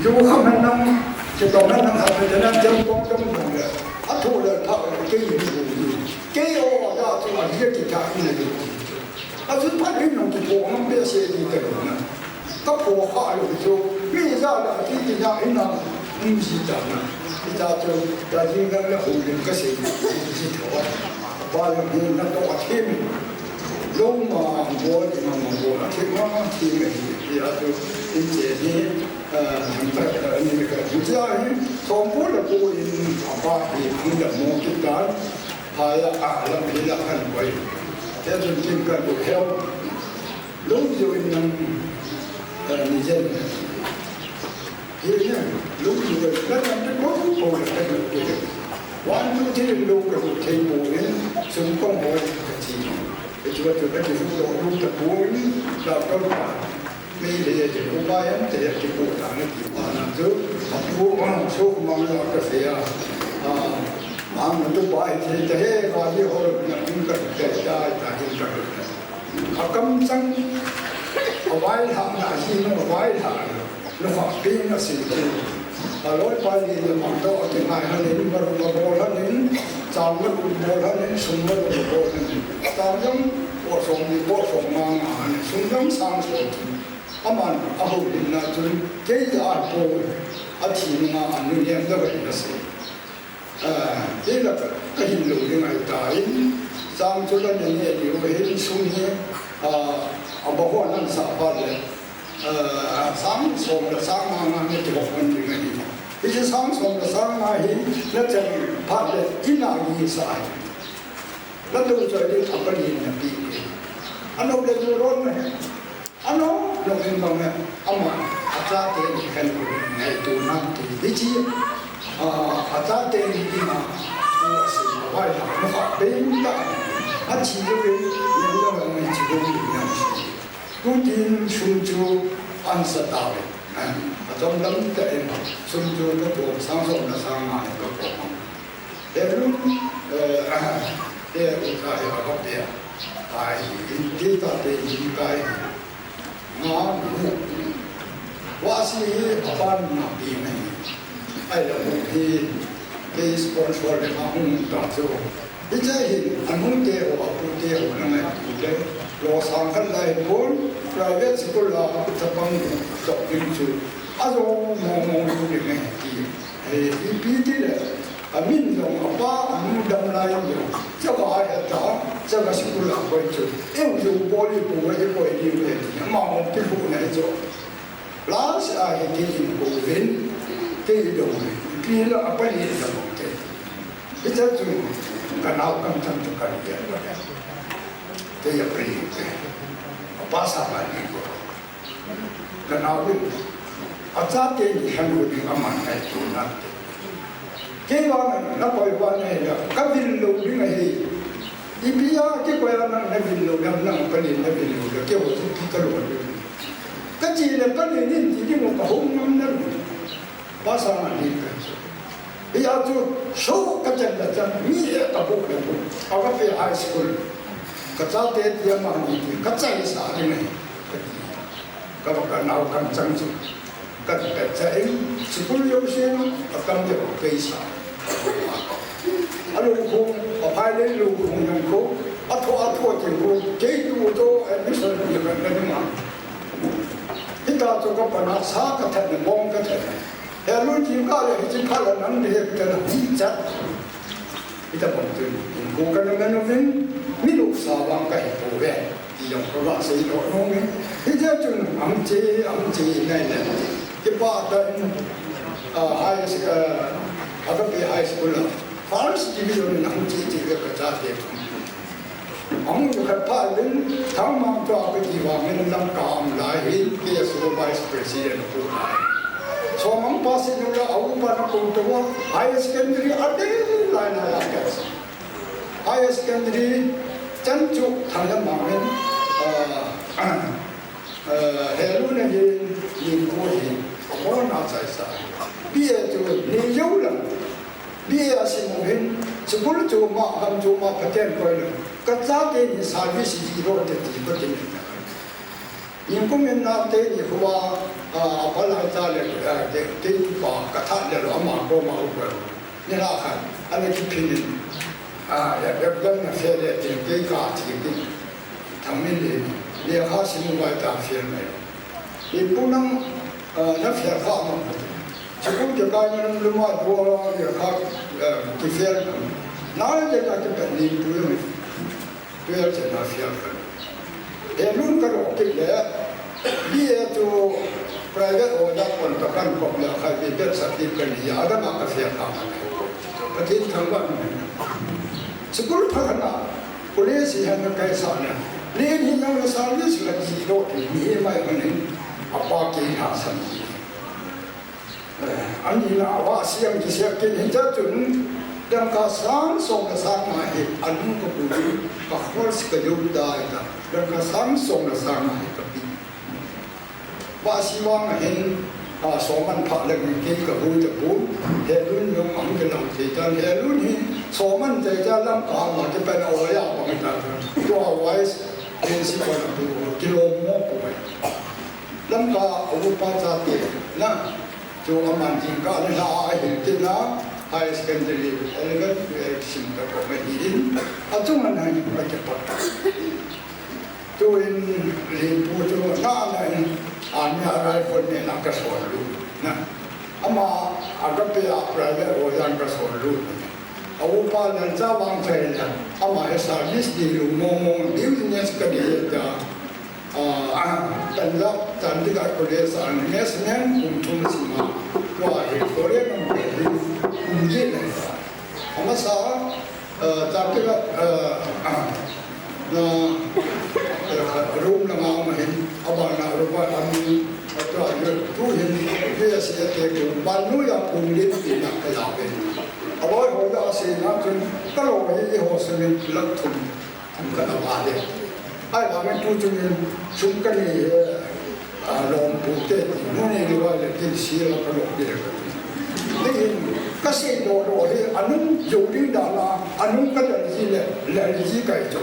dù không ăn năm chỉ còn ăn năm hạt thì nên trong đồng là ăn thua là thợ cái gì cái ô ra cho mà giết cái cái này à chúng ta biết rằng cái bộ nó biết sẽ đi tới đâu nè các bộ họ rồi cho bây giờ là cái nhà ấy nào không gì cả nè bây giờ cho đại diện là hậu nhân cái gì thôi bao nhiêu năm đó thêm lúc mà mua thì mà mua là thêm nó thì mình bây giờ cho đi chế đi chúng ta như cái chúng ta ấy xong phố là cô in ba thì không được mua cái cái hay là làm gì là hành vậy thế nên trên cái bộ theo lúc rồi mình dân thế nhá lúc rồi rất là rất tốt cô là cái điều kiện quan trọng thế lúc là một thầy bộ ấy sống công hội cái gì để chúng ta thực hiện chúng tôi lúc tập huấn là các bạn bây giờ thì cũng ba em thì cái bộ đảng này thì mà làm trước học vô bằng số mong là cái gì mà mình tôi bài thì thế và như họ là những cái cái tại hiện tại cấm trăng ở vai thằng là gì nó vai thằng nó học tiếng nó xịn lối bài thì là bằng đó thì ngày hôm nay nó mà bồ nó đến chào nó bồ nó đến sung nó bồ nó chào giống bộ sung mang sung giống sang sung aman ahu dinna tun ke ya po athi nga anu yam da bai na se la ka hin lu ni ngai tai sam chu la ni ni yu he sung he ba ho nan sa ba le sam som la sa ma ni ti ho an ni ngai ni ji sam som la sa ma hi la cha pa le ina ni sa la tu cho ni apa ni na bi ano le tu ron ne ano long in bang ama atra te khan ko ngai tu nam ti bichi atra te ni ma ko se wai la no ha be ta a chi yo be ni lo ma ni chi go ni na tu tin shun chu an sa ta be a jom lam te shun chu no ko sang so na sang ma ko ko e lu e u ka e ba ko be ai in ta te ni kai wasi apan nabi này ai là một cái sponsor để mà hung tạo cho bây giờ thì anh hung tiêu hoặc hung tiêu là này đấy lo sang cái này bốn private school là tập bằng tập những thứ à rồi mong những cái này thì cái là mình dùng apa anh đâm lại rồi cho cái ai đó cho cái school là quay chụp yêu dùng body của cái quay đi về mà một cái vụ này rồi lá sẽ ai cái gì cũng đến cái đồ kia là apa gì là một cái bây giờ chúng cái nào cũng chẳng cho cái gì cái gì vậy apa sama ni cái nào cũng ở cha cái gì hàng người đi aman cái chỗ nào cái nó coi qua này là các viên lục như này thì bây giờ cái quay nó viên lục nó cái gì nó viên lục cái bộ cái lục cái gì là cái gì nên chỉ một cái hôm năm năm ba sao mà đi bây giờ chú số cái chân là chân nghĩa tập bộ này ở cái phía high school cái cháu tết giờ mà đi cái chạy xã thế này các bạn nào cần chăm chút cái chạy school yêu sinh ở trong cái cây xã alo ko apai le lu ko ngam ko atho te ko ke tu to admission ni ka ni ma kita to ko pana sa ka tha ni bom ka tha he lu ji ka le ji ka la nan de ka la hi cha kita bom tu ko ka na no vin mi lu sa wang ka po ve ti yong ko ba se do no nge hi ja chun am che nai ne ke pa da high school first division nam chi cái cha de ông có phải lên thằng mang cho cái gì vào mình làm cam lại hi cái supervisor president ko so mang pasin nila awu pa na kung tuwa high secondary ade line na lakas high secondary chanchu thangam mamen hello na din ko hin ko na sai sa bia tu ni yo la bia simuhin sebulu tu mak ham tu mak paten ko ni katsa ke ni service di ro te ti ko tin yang ko men na te ni ko apa la ta le te pa ka tha le ro ma ko ma ko ni la khan ana ki pin ya gan na fe le te ke ka ti ki tham min le le kha simu wa ta fe me ni punang na fe kha ma Cukup jaga yang rumah dua orang dia kak kifir, nala jaga kita ni tuya cina fiar kan. Elun kalau kita dia tu private orang kontrakan kopla kai bebet sakit kan dia ada mak fiar kan. Tapi tangguh. Sekolah pernah polisi yang kai sana. Ni yang servis lagi itu ni mai mana apa kita sendiri. Ani na wa siang ki siang kin hinja chun dang ka sang song na sang ma he anu ko pu ka khos ka yum da ita dang ka sang song na sang ma he ka pi wa si wang hin so man pha le ki ka bu ta bu he lun yong ang ke lam che ta he lun hi so man che cha lam ka ma ke pa na o ya pa ma ta to wise in si ko na bu kilo mo ko lam ka o pa cha te na जो अमान जिनका अल्लाह हिंदना high secondary element sim का कोमेडियन अचुमन है बच्चे पढ़ता तो इन लिंपु जो ना इन आने आगे पढ़ने ना कर सोलू ना अमा अगर पे आप प्राइवेट हो जान कर सोलू अब ऊपर नंचा वांग चाहिए अमा ये सर्विस दी मोमो बिजनेस का दिया tanda tanda kat kolej sana nesmen untung sima wah kolej nampak unjil lah ama sah tapi kat na room nama mahin abang nak rumah kami atau ada tu yang dia siapa tu baru yang unjil tidak kelihatan awal hoja asyik nak kalau ini hosen lektum bukan apa dia ai là mình tu chúng mình chúng cái này lòng bồ tát nó này gọi là cái gì là cái lòng bồ tát thế cái gì đó thì anh dùng đến đó là anh cái gì là gì cái chỗ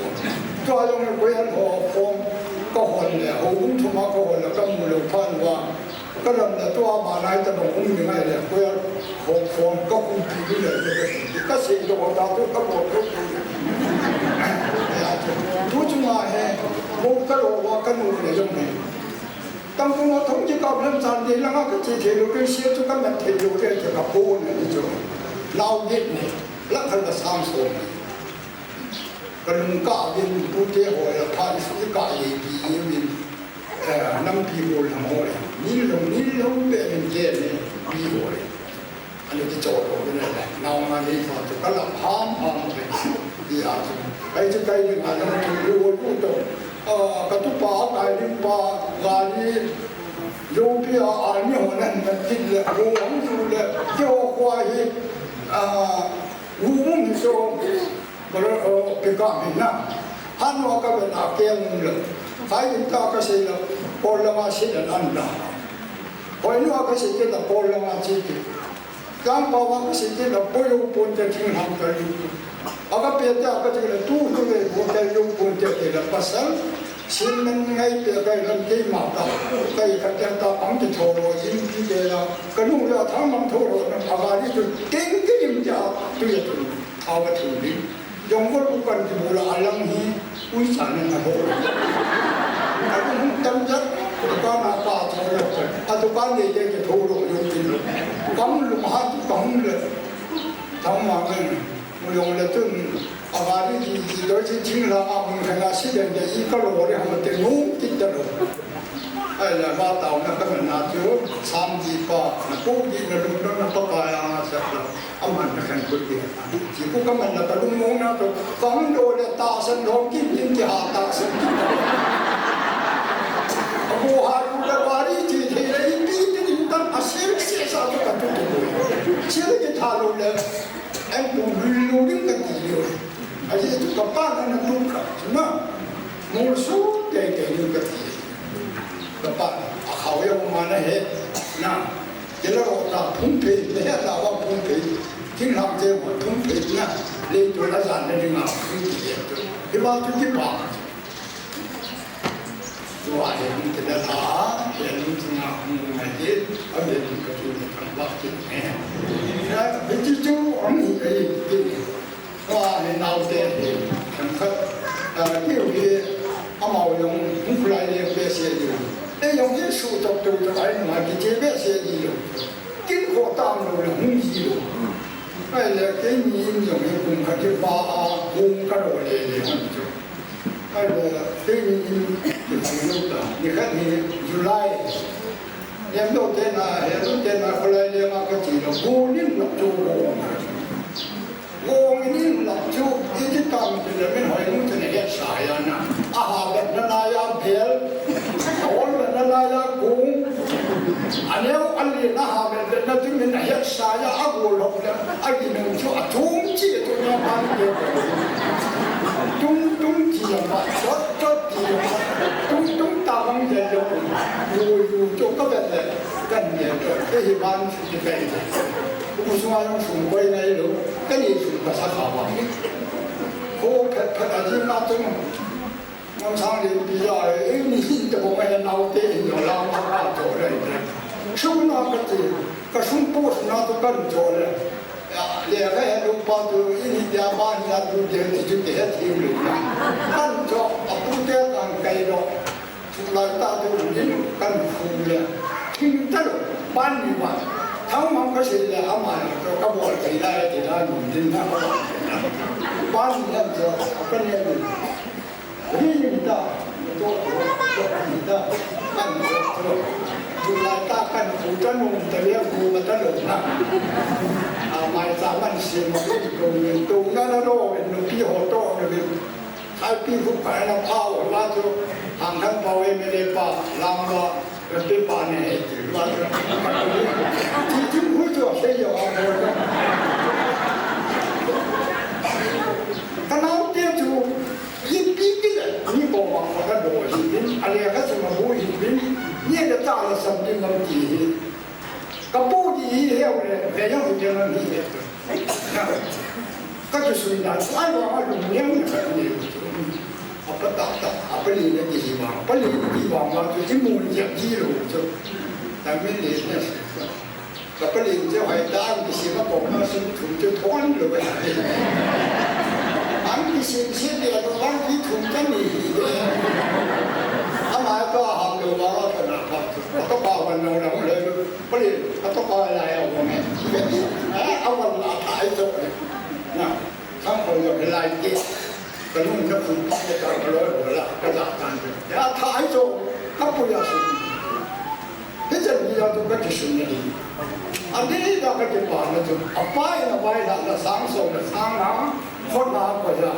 cho anh cái quen họ phong có hồn là họ cũng thua có hồn là cái mùi lục phan và cái làm là tôi mà lại tao cũng như này là quen họ phong có cũng chỉ là cái gì đó đó tôi có một lúc tu chúng ta है वो करो वो करूँ ले जो मैं तब वो thống chỉ có năm trăm tiền là cái chỉ thế rồi cái xe chúng ta đặt thế rồi cái chỉ có bốn này chứ lao hết này lắc thành là sang số này cái lưng cả bên tu thế hồi là phan sĩ cả gì gì bên năm pi hồi là hồi ní lồng bên bên kia này pi hồi anh ấy chỗ đó bên này nào mà đi vào thì có làm ham này đi à cái chỗ cái những anh em chúng tôi cũng tốt cái tu pa cái đi pa gari dù bây giờ anh nhiều lần mình tin là dù ông dù là cho qua hi ngủ mình cho cái cái mình na hắn nói cái bên nào kia mình là phải chúng ta cái gì là bỏ lỡ sự là ăn đó hỏi nữa cái gì là bỏ lỡ sự Jangan bawa ke sini dah boleh pun jadi hampa itu. Agak pihak agak jadi tu boleh boleh pun jadi pasal sini ngai pihak dalam kemah dah. Kaya kerja dah angkat thoro ini dia kalau dia thamam thoro agak itu tinggi dia tu ya tu awak tu ni. Jongkol bukan di bola alam ni usaha nak bola. Aku mungkin दुकान apa थोड़ा आ दुकान ले के थोड़ा यूं किलो कम लुहा कम ले थम मांगे मुझे ले तो अगाड़ी की दो चीज ठीक लगा मुझे ना सीधे ये इकल हो रहे हम ते नूं कितना लो ऐला बात आओ ना कम ना जो सामजी पा ना कोई ना लुंडो ना तो काया ना सब अमन ना kan कुछ भी जिको कम ना तो लुंडो ना तो कम दो ले तासन लोग किन के हाथ तासन वो हार उड़ा बारी चीज है em cũng lưu đến cái gì rồi anh ấy chụp các bạn nó đúng cả chứ mà một số cái như cái gì các bạn họ yêu mà nó hết nè chỉ là họ phun phí để là họ phun phí chính làm cho họ phun phí nè lên chỗ là dàn lên nào cái bao nhiêu cái bảoว่าเห็นจะได้หาเห็นจะงามไม่เห็นเอาเห็นก็คือทำว่ากินแน่นะเป็นที่จู้อันนี้ไอ้กินว่าเห็นเอาแต่เห็นทั้งคัดที่อยู่ที่เอามาลงมุ่งปลายเรียกเบสเซียอยู่ไอ้ยังยิ่งสู้จับตัวจะไหนหน่อยที่เจ็บเบสเซียอยู่กินหัวตามเราเลยมุ่งอยู่ไอ้เรื่องที่มีอย่างนี้คุณเขาจะบ้ามุ่งกระโดดเลยไอ้เรื่องที่มี你看你July，年度天呐，年度天呐，后来年嘛个几了，5年了就5年了就一直当着人们还弄成那些啥样呢？啊哈，那样偏，我们那样公，อันนี้อันนี้นะฮะเป็นนั่นจึงเป็นเหตุสายอากูหลบเนี่ยไอ้ที่หนึ่งชั่วทุ่งจีตัวนี้มันเดียวทุ่งจีมาจดจีมาทุ่งตาบังเดียวอยู่จงก็เป็นเลยกันเนี่ยไอ้ที่บ้านที่เป็นผู้สูงอายุสูงวัยในหลวงก็นี่สูงภาษาขาวโอ้เพชรอาชีพมาจงมันสร้างเรื่องที่ใหญ่นี่จะบอกว่าเราเตะอยู่เรามาโจทย์เลยช่วงนั้นก็ช่วงโพสต์นั้นก็กันโจทย์เลยเรียกให้ลูกป้าตัวอินเดียบ้านยันดูเดียวที่จุดเดียวที่อยู่กันโจทย์เอาผู้เดียวกันไกลดอกทุกรายตาตัวนี้กันฟูเลยทิ้งตลอดบ้านนี้ว่าทั้งมันก็เสียแล้วมาก็บอกใจได้ที่ได้หนุนดินนะบ้านนี้จะเป็นยังไงนี่มีตาตัวมีตากันตัวดูแลตากันผู้จันทร์แต่เรื่องกูมันตลกนะไม่สามารถเสียมันตรงนั้นเราเป็นหนุ่มพี่หัวโตเนี่ยใครพี่ผู้แพ้เราเผาว่าตัวทางทั้งเผาไม่ได้ป่าลำว่าเป็นป่าเนี่ยว่าที่หัวโตเสียอย่างไรขนาดเดียวจูยิ่งปีกินนี่บอกว่าเขาก็โดนหินอะไรก็จะมาบูหินเนี่ยจะตายแล้วสัมผัสมันดีก็บูดีเหี้ยวเลยแต่ยังไม่เจอมันดีก็จะสุดท้ายไอ้ว่าลูกเนี่ยมันแบบนี้เอาไปตัดเอาไปเลี้ยงดีบ้างไปเลี้ยงดีบ้างว่าจะจิ้มมูลเจ็บที่รู้จุดแต่ไม่เลี้ยงเนี่ยก็ไปเลี้ยงจะให้ได้ที่สิ่งที่ผมมาสุ่มถุงจะท้อนหรือไม่อันที่สิ่งที่เดียวกันที่ถุงจะหนีทำไมก็หาดูว่าขนาดนั้นก็บอกวันนู้นเราเลยผลิตเขาต้องการอะไรเอาไงเอาวันละถ่ายจบเลยนะทั้งคนกับลายเกศกระนุ่งกระตุ้นจะการกระโดดหัวละกระดาษการจะถ่ายจบก็ปุยสุดที่จะมีเราต้องการจะสุดนี่อันนี้เราก็จะผ่านมาจนเอาไปนะไปละสามส่งละสามน้ำคนน้ำก็จะ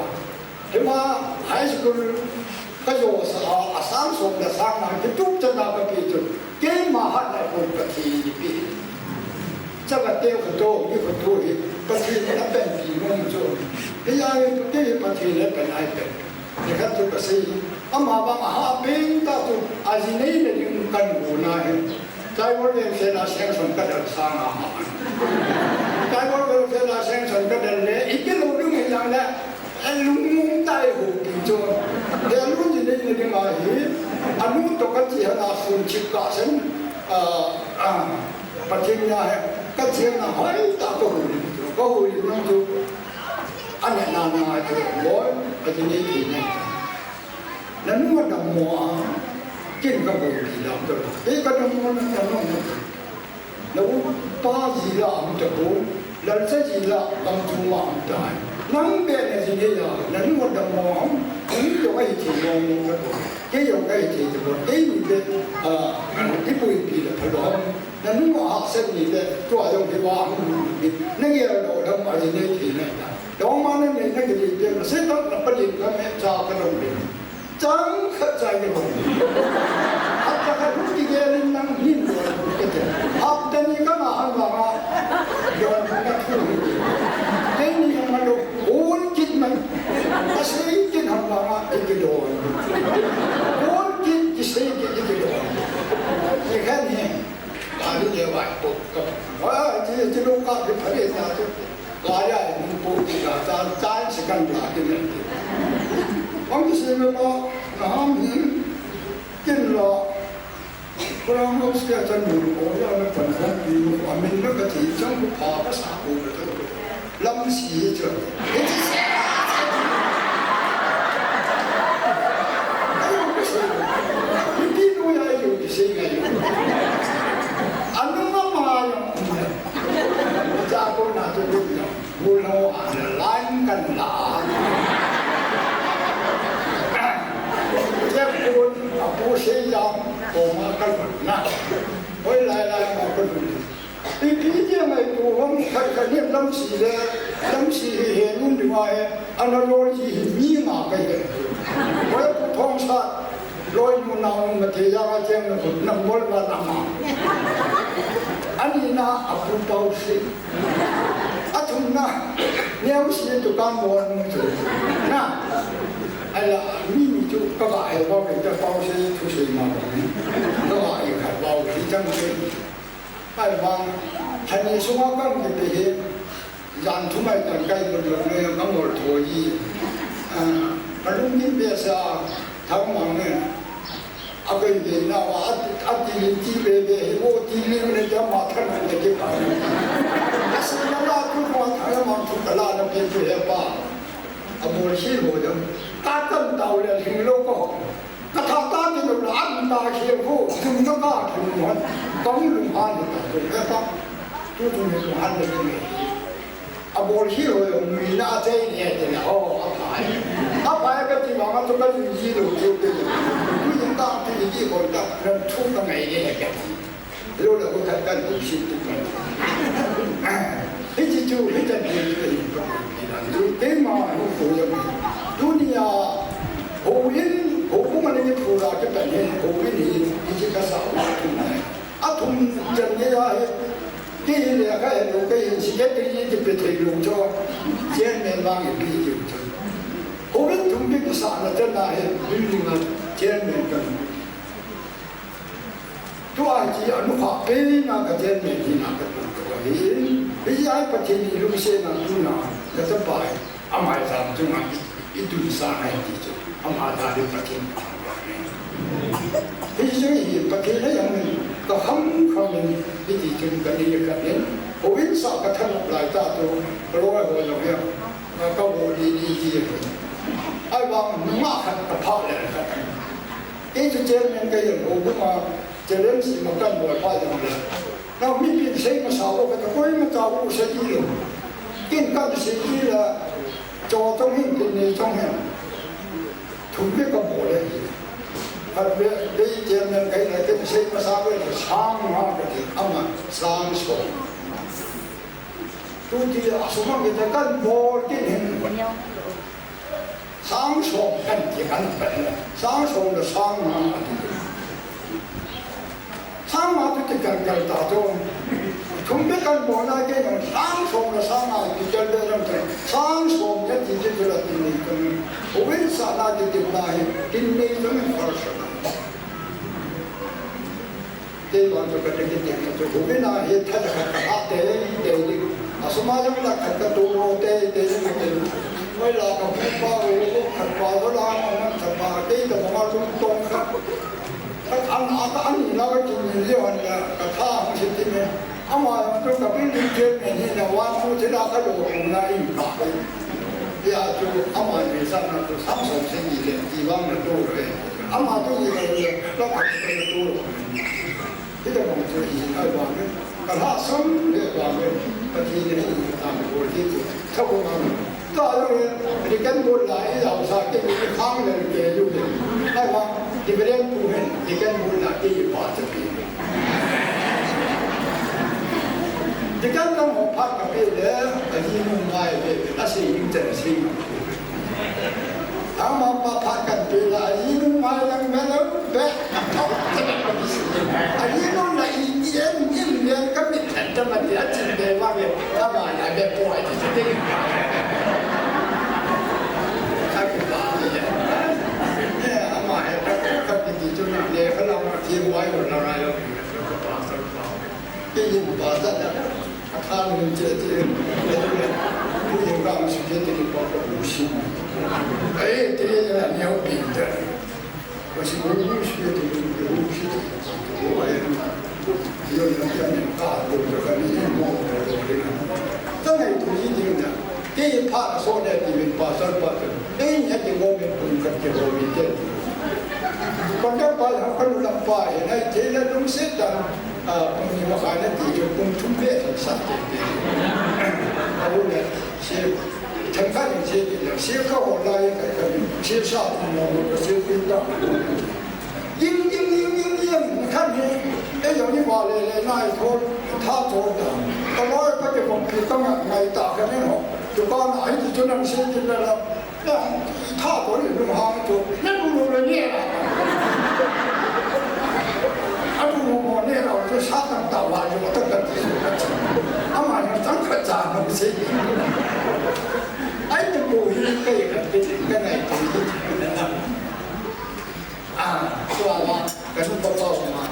เห็นว่าไฮสคูลก็โยสอาสามส่งละสามน้ำที่ทุกจังหวัดก็ปีจุดเกี่ยมาหันในคนกะทิปีจังหวัดเดียวกันโตมีคนโตอีกกะทินั่นเป็นปีนุ่มจุดที่ยังที่กะทิเนี่ยเป็นไอเป็นนี่ครับจุดกะทิอามาบางอาเป็นตาตุอาจินีเนี่ยยังกันบูนาเห็นใจว่าเรื่องเสนาเสียงสนก็เดินสร้างอาหารใจว่าเรื่องเสนาเสียงสนก็เดินเลยอีกที่เราดูเห็นอย่างนี้ไอ้ลุงมุ้งใต้หูกินจนเดี๋ยวลุงจะได้ยินยังไงอันนู้นตกกระเจียนาสุนชิกาเส้นปะเทียนเนี่ยกระเจียนาหอยตาก็หูนั่งดูอันนี้นานๆจะร้อยอันนี้ทีนี้นั่นมันดำมัวกินกับบุหรี่แล้วตัวเอ้ก็ดำมัวนั่นดำมัวแล้วป้าจีละมันจะบุญแล้วเจ้าจีละต้องจุ่มมันได้นั่งเป็นอะไรทีนี้อ่ะนั่นมันดำมัวนี่จะไม่ทีมองมันก็แค่ยังไม่ทีจะบอกเอ้มีเป็นที่ปุยปีละพลอมนั่นมันหักเส้นนี่เป็นตัวยังที่ว่านั่นเองเราทำอะไรนี่ทีนี่ดองมันนี่นั่นก็ดีเป็นเส้นต้องประดิษฐ์ก็ไม่จ้าก็ต้องเป็นจังเข้าใจกันหมดอัตราคุณที่เรียนนั่งหินด้วยกันอัตรานี้ก็น่าหันมาย้อนมาทุ่ง चाय से कल लाके लेते हम किसी में वो हम किन लो kurang उसके अचन मुर्गो या में पंखा बिनु अमिन में कथी चंग पापा साबु में तो लम्सी जो ini tu ya itu disini anu mama yang jago nak tu dia mula ada lain kan lah dia pun apa sejam makan nak oi lai makan ini dia mai tu orang kadang lamsi henun dua analogi mi makan orang potong sat loi munang mataya macam nak mol nama anina aku tahu sih atuna niam sih tu kan mol muncul nah ala mimi tu kabai bawa kita tahu sih tu sih mana doa ikat bawa kita mungkin ai bang hanya semua kan kita he jangan cuma jangan kaya berdua yang kamu tertuji kalau ni biasa tahu mana apa ini nawa ati linti bebe o tili ne jama thana ne ke pa asala tu ko thaya man tu kala na pe tu he pa abor shi ho jam ta tam taw le hin lo ko ka tha ta ni lo la an ta shi ho tum na ka tu mo tong lu ha ni ta tu he pa tu ne tu han ne ni abor shi ho yo mi na te ni te na ho apa ka ti ma ma tu ka ni ji lo ju te当地一会儿的人出个美的那个，有了我看看都是这个，哎，这就这在别的地方，就对嘛，我说的，都你呀，后因后不嘛那个土壤就本身后因你这个少啊土呢，啊土真的呀，这些个还有个人是这个人就别退路着，见面往也别就着，后因土这个啥呢？真的还绿啊。见面跟，多爱记安化被那个见面的那个多多人，比爱不听你路线那多那，那怎办？阿妈咱中啊一顿上来记住，阿妈他就不听。比这些不听那样的，个很可能你记住跟你一个人，后面啥个他们来打都，不老爱我怎么样？个我你记住，爱往马看个跑来个。这就见面个人，我不嘛，这人是嘛干我怕样的。那明明谁嘛少我个，鬼嘛找我设计了，跟干设计了，做中hin跟你中hin，图别个无嘞。你见面个人跟谁嘛少个，长嘛个的，阿嘛长说。都是啊，什么个在干我跟人。상속 한 기간本상속의 상마 상마도 기간까지 다도 동백한 문화계는 상속의 상마 기절되는 상속의 기절을 듣는 오웬 사나게 된다해 딘내는 벌써다 대반도 그렇게 되는 오웬아 해 타자가 때 아스마정라 갖다 도로 때 되는เวลาเราพูดว่าโอ้ขัดขวางเขาล้างมันขัดขวางที่แต่ผมว่าตรงครับถ้าอันนี้เราก็กินเรื่องเนี่ยกระท่ามันสิที่เนี่ยเอามาตรงกับพี่ลิงเจนนี่นะว่าผู้ที่เราก็อยู่ตรงนั้นอีกฝ่ายที่อาจจะเอามาในสถานที่สังสมสิ่งนี้เลยที่ว่างในตัวเลยเอามาตัวนี้เลยเราขัดในตัวที่จะมองจะเห็นอะไรบ้างเนี่ยกระท่าซ้ำเรื่องบ้างเนี่ยบางทีเนี่ยตามตัวที่เขาบอกว่าก็เลยดิฉันพูดหลายเราสักที่มีข้างเลยเกี่ยวอยู่ได้ว่าที่ประเด็นผู้เห็นดิฉันพูดหลายที่ปาจะปีดิฉันต้องหอบพักกับพี่เลยแต่ที่มุ่งหมายเป็นอาชีพจะสิ่งทำมาพักกันปีละยี่มุ่งหมายยังไม่รู้เบ๊ะเขาจะเป็นคนที่สุดอันนี้นู่นละอีเย็นยิ่งเรียนก็ไม่ทันจะมาเดี๋ยวจิตเบว่าเนี่ยถ้ามาอย่าเบป่วยที่จะได้เนี่ยเขาเราทีมไว้หมดอะไรแล้วก็ปาสักเปล่าที่ยินปาสัก อาคารหนึ่งเจเจผู้หญิงก็มาสุดที่ที่บอกว่าผู้ชิมเอ้ที่เนี่ยบินเดอร์ว่าสิ่งที่ผู้ชิมที่ผู้ชิมที่ว่าอย่างนั้นเยอะแยะเนี่ยก็ดูจากนี้มองไปเลยนะตั้งแต่ตัวจริงๆนะที่พาโซเดียที่เป็นภาษาปัจจุบันนี่ยังจะงงเป็นคนกับที่เรามีเจตคนเดียวไปหาคนลำบากในเจริญรุ่งเสียดังมีมาขายในที่จะคุ้มทุ่มเทสักเดือนเอาเนี่ยเชื่อทั้งข้าอย่างเชื่ออย่างเชื่อเข้าหัวไหล่กันเชื่อชาติมองเชื่อพิจารณายิ่งขั้นนี้ไอ้อย่างนี้ว่าเลยนายโทษท่าโทษต่างตลอดก็จะผมผิดต้องไงต่างกันไม่หรอกจุดบ้านไหนที่จุดนั้นเชื่อจุดนั้นแล้วท่าโทษอยู่ตรงหางจุดนั่นรู้เลยเนี่ยอันรู้ว่าเนี่ยเราจะชาติต่างๆว่าอยู่ตั้งแต่ที่สุดอามาเนี่ยตั้งกระจายมันสิไอ้ตัวผู้หญิงก็ยังเป็นกันไหนถึงนั้นตัวว่ากันต้องบอกมา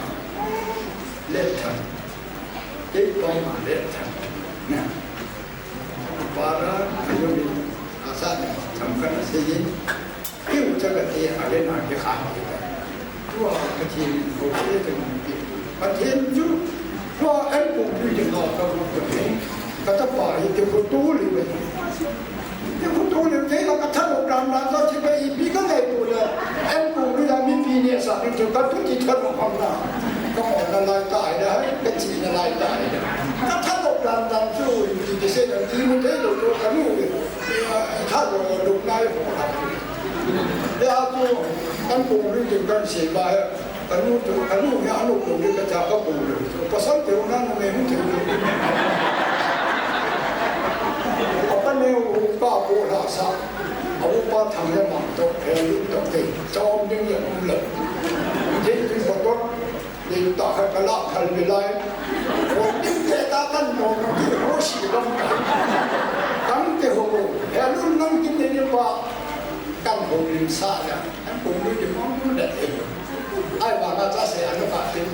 เล็ดทันยิ่งต้องมาเล็ดทันนะบาราโยมิอาสาเนี่ยทำกันสิ่งที่ที่อุจจาระที่อะไรน่าจะขาดไปตัวกระถิ่นโอเคถึงกระถิ่นจู่ตัวเอ็นปุ่มอยู่ที่นอกก็รู้ตัวเองก็จะป่าอยู่ที่ประตูเลยที่ประตูเลยที่เรากระทั่งโบราณนั้นก็ที่ไปอีพีก็ได้ตัวเลยเอ็นปุ่มเวลามีปีเนี่ยสักนิดเดียวก็ทุกที่ทะลุห้องน้ำก็หมดละลายตายได้เป็นสีละลายตายได้กระทั่งโบราณนั้นจู่ที่จะเสียดังที่มันได้โดนกันนู่นเลยถ้าโดนลูกนายหัวเราเดี๋ยวตัวกันปุ่มเรื่องการเสียบายกันนู่นเนี่ยอนุปุ่มเรื่องกระจายก็ปุ่มเลยภาษาเดียวนั้นไม่รู้ถึงเอาไปเนี่ยป้าโบราณสักเอาป้าทำให้มันโตแค่ลูกโตเก่งจอมยังอย่างนั้นเลยที่ที่บอกว่ายิ่งต่อให้กระลาคันไม่ไรคนยิ่งเจตาตั้งมองที่หัวสีลำกันตั้งแต่หัวแค่รุ่นนั้นกินในนี้ว่ากันหัวลินซาเนี่ยนั่นผมรู้อยู่มองดูเด็ดเองไอ้บางอาจารย์เสียอนุภาพเป็น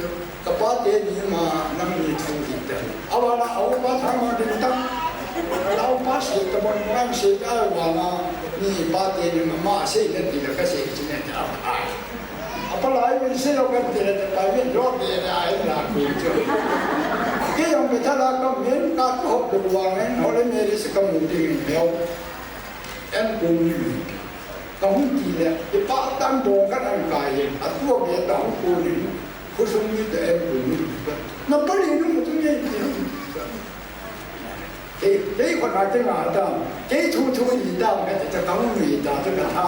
กับป้าเจนี่มานั่งมีทางจิตเอาละเอาป้าทางมาดึงตั้งเราป้าเสียตะบนนั่งเสียไอ้บางนี่ป้าเจนี่มาเสียเงินดีแล้วก็เสียที่เนี่ยจะเอาไปเอาไปไล่เป็นเสียเรากันเดือนไปเวียนรอบเดือนไอ้หลังคุยเจอที่ยังไปทะเลาะกับเมียนกัดหอบดูวางเงินเขาเลยมีริสกมุดีเดียวเอ็นกูนี่ก็หุ่นจีเนี่ยไอ้ป้าตั้งโดงกันอันกายอันตัวเมียตั้งกูนี่ผู้ชมนี่แต่เอ็นกูนี่นั่นก็เรียนรู้ตัวนี้เจ้คนอาจจะงาดำเจ้ทูอีดำก็จะต้องมีดำจะกระทำ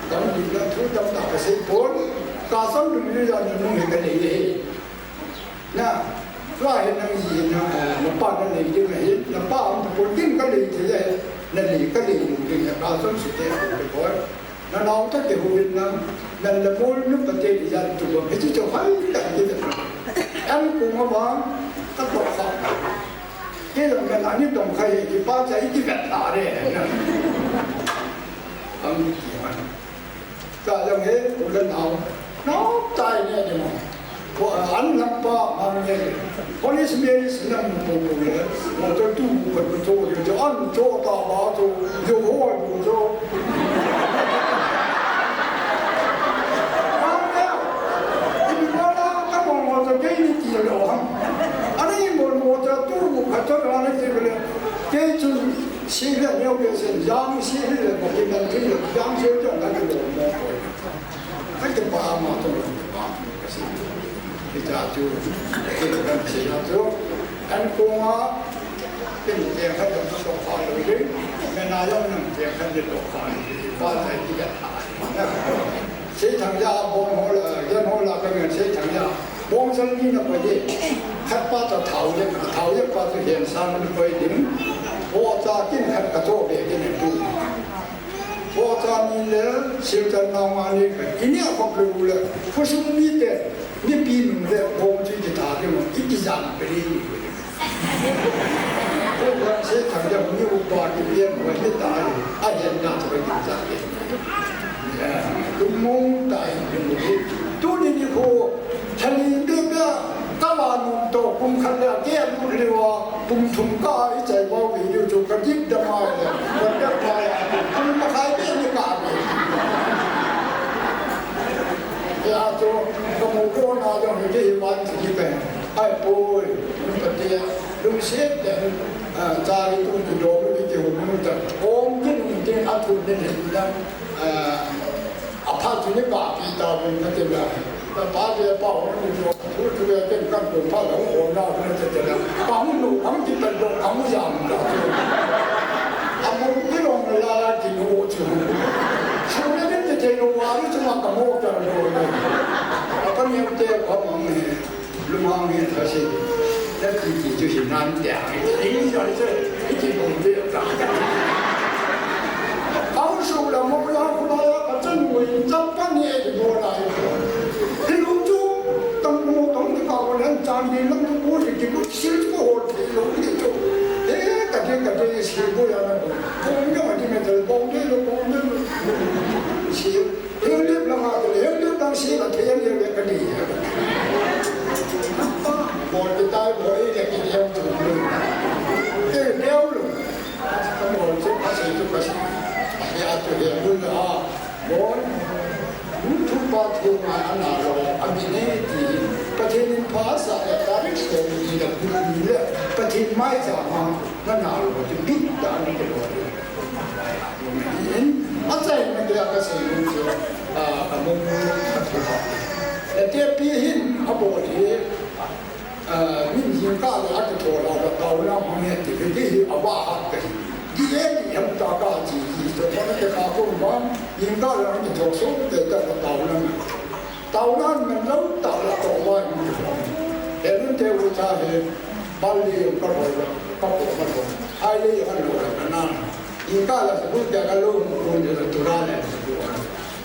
ต้องมีแล้วทูดำไปเสียผลกาสังดูมีอย่างนึงเห็นกันเลยนะว่าเห็นนั่งยีนะน้ำป้านั่นเองจึงเห็นน้ำป้าคนยิ่งก็เลยที่จะนั่นเองก็เลยอยู่ที่กาสังสุดเด็ดไปก่อนนั่นเราถ้าเกิดหุ่นนั้นนั่นละมุนนึกประเทศยันตัวไม่ใช่เจ้าให้แต่ยี่สิบอันกูมาบ้างก็ตกข้อที่เราเป็นอันนี้ต้องใครที่ป้าใจที่แบบตาเนี่ยนะอันนี้มันก็ยังเห็นคนเล่นเอาน้องใจเนี่ยเดี๋ยวพออันนั้นป้ามันเนี่ยพอลิสเมียลิสนั่งปูเลยมันจะตู้กันไปโจ้อยู่จะอันโจ้ตาบ้าโจ้อยู่หัวอยู่โจ้จะเกี่ยนี่เดียวหรออันนี้มันว่าจะตู้ขัดกันอะไรที่เป็นเกี่ยจุดสิ่งที่เราเป็นสิ่งยามสิ่งที่เราเป็นมันที่ยามสิ่งที่เราเป็นมันให้จะบ้ามาตัวบ้าก็สิ่งที่จะจู่ที่เราเป็นสิ่งจู่อันกูว่าเป็นเรื่องที่เราต้องขอเลยแม่นายกนั่งเรื่องที่เราขอบ้านไหนที่จะหายใช้ทางยาบงหัวละยันหัวละก็เงินใช้ทางยาบงสันนี่นะไปดิขัดป้าจะเท่ายังป้าจะเห็นสารมันไปดิ้งพอจะกินขัดกระโจกเด็กเนี่ยดูพอจะมีเลยเสียจันนางานี่กันอีเนี่ยก็เปรู้เลยเพราะฉะนั้นนี่แต่นี่ปีนึงเลยบงที่จะทำเนี่ยมันอีกอย่างไปเลยพวกเราใช้ทางยามีอุปกรณ์ที่เรียนไว้ไม่ตายอาเย็นน่าจะไปกินจัดเลยดูมองตายเป็นตัวนี้นี่โคชนีเด็กก็ตะวันตก ปุ่มคันละแก้ดูเรียกว่าปุ่มถุงก้าไอ้ใจว่าวิวจุกกระยิบดำมาเลยมันก็ไปปุ่มมาขายเบี้ยนี่กาดเลยยาตัวกมูโกนาจะมีที่วันที่เป็นไอ้ปุยมันปฏิลุงเสียเดินใจตุ้งตุโดไม่มีเกี่ยวกับมันแต่โอมยิ่งยิ่งอัตุนี่เห็นยังอาภาจุนิบาปีตาเป็นนั่นเองแต่ป้าเดียป้าวันนี้พูดถึงเรื่องการปลูกผ้าแล้วโอ้น่าเป็นจะเจริญป้ามันหนุ่มมันจิตเป็นดงทำอย่างนั้นทำมันไม่ลงเวลาจริงโอ้ชิวชิวนี่จะเจริญว่ารู้จักกับโม่จะโดนเลยแล้วก็มีเจ้าของมันลุงฮังเห็นเขาสิแต่คือที่จะเห็นนั่นแต่อีกอย่างนี้อีกที่ผมเรียกจากเอาสูตรแล้วมันยังคนละก็จะหน่วยจับกันเนี่ยจะโดนอะไรที่ลุงจูต้องโม่ต้องที่เขาเนี่ยจานนี้แล้วต้องพูดที่กินลูกชิ้นก็โหดที่ลุงที่จูแต่ที่ก็จะเสียบุญอะไรผมยังไม่ได้มาเจอผมเนี่ยเสียเรื่องเล็บละมาเลยเรื่องตั้งเสียละเทียนเรื่องกันดีบอลจะตายบอลเด็กกินเดียวถูกเลยเดียวเลยต้องบอลเช็คภาษีทุกภาษียาตัวเดียวมึงบอลทุกบาททุกงานอันนั้นเราอันนี้ที่ประเทศนี้ภาษาแต่การเรียนมีแต่คุณมีเลยประเทศไม่สามารถนั่นเราจะดิ้นตามนี้ตลอดเลยอาจารย์มันเรียกภาษาอังกฤษมุมแต่เทียบปีหินเขาบอกที่นี่ยิงก้าวอาจจะโทรเราแต่เราเนี่ยมันเนี่ยที่เป็นที่อาว่าหักกันที่เองที่ทำตากาจีแต่พอเราจะขาคนบ้านยิงก้าวเราจะโทรส่งแต่แต่เรานั้นมันล้มตาละตัวว่าเห็นเทวชาเห็นบาลีก็รวยก็ปวดมันปวดไอ้เรื่องนั้นรวยนั่นยิงก้าวเราสมมติจะกันลูกคนจะตุลาเนี่ย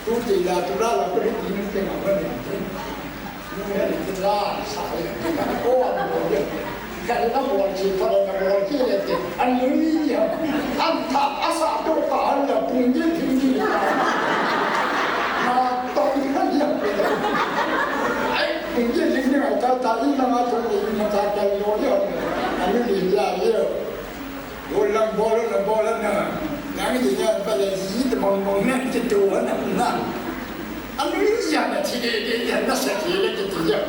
ทุกทีละตุลาเราก็ได้ยินเป็นอะไรเนี่ยตุลาสายโอ้อันนี้กันแล้วบอลชีพอะไรกันบอลที่เนี่ยอันนี้เนี่ยอันทับอาสาตัวการเนี่ยปุ่งยิ่งถึงยิ่งมาตอนนี้ก็ยังเป็นไอ้ปุ่งยิ่งถึงเนี่ยแต่อีกแล้วมาตัวนี้มาจากกันโยนเยอะอันนี้ดีใจเยอะโดนลังบอลเนี่ยนั่งอย่างเงี้ยไปเลยยี่แต่มองเนี่ยจะดูนั่นอันนี้อย่างเนี่ยที่เนี่ยน่าเสียทีเลยที่เนี่ย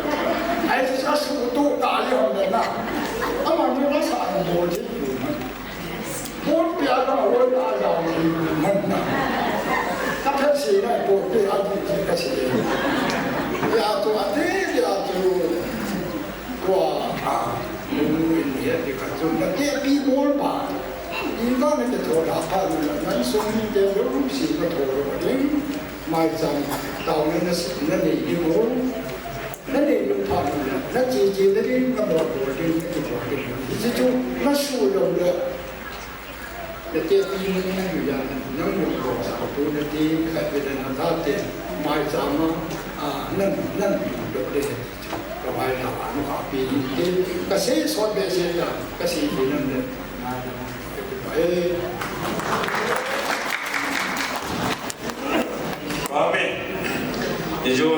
ไอ้ที่จะสู้ตัวตายอย่างเนี่ยนะอันนั้นไม่รักษาโบที่อยู่มันโบเปียก็โบตายอย่างนี้มันนะถ้าเธอสีเนี่ยโบเปียก็ที่ก็สียาตัวนี้ยาตัวมึงเนี่ยที่กันจนแล้วเนี่ยปีโบป่ะอีกก็ไม่จะโทรหาพ่อเลยนั้นส่งเดี๋ยวรู้สิก็โทรมาดิ้งไม่จำตอนนั้นนั่นเองที่โมนั่นเองลุงพ่อนั่นจริงๆนั่นเองก็บอกว่าดิ้งที่บอกดิ้งที่จู่นั่นสู้ลงเลยแต่เจ้าที่มันนั่งอยู่อย่างนั้นนั่งอยู่กับสาวตัวนั่นที่ใครเป็นนักท่าเต้นไม่จำนั่นดอกเด็กก็ไปหาหนูหาปีที่ก็เสียสดเบียร์อย่างก็เสียที่นั่นเลยAmin. Ijo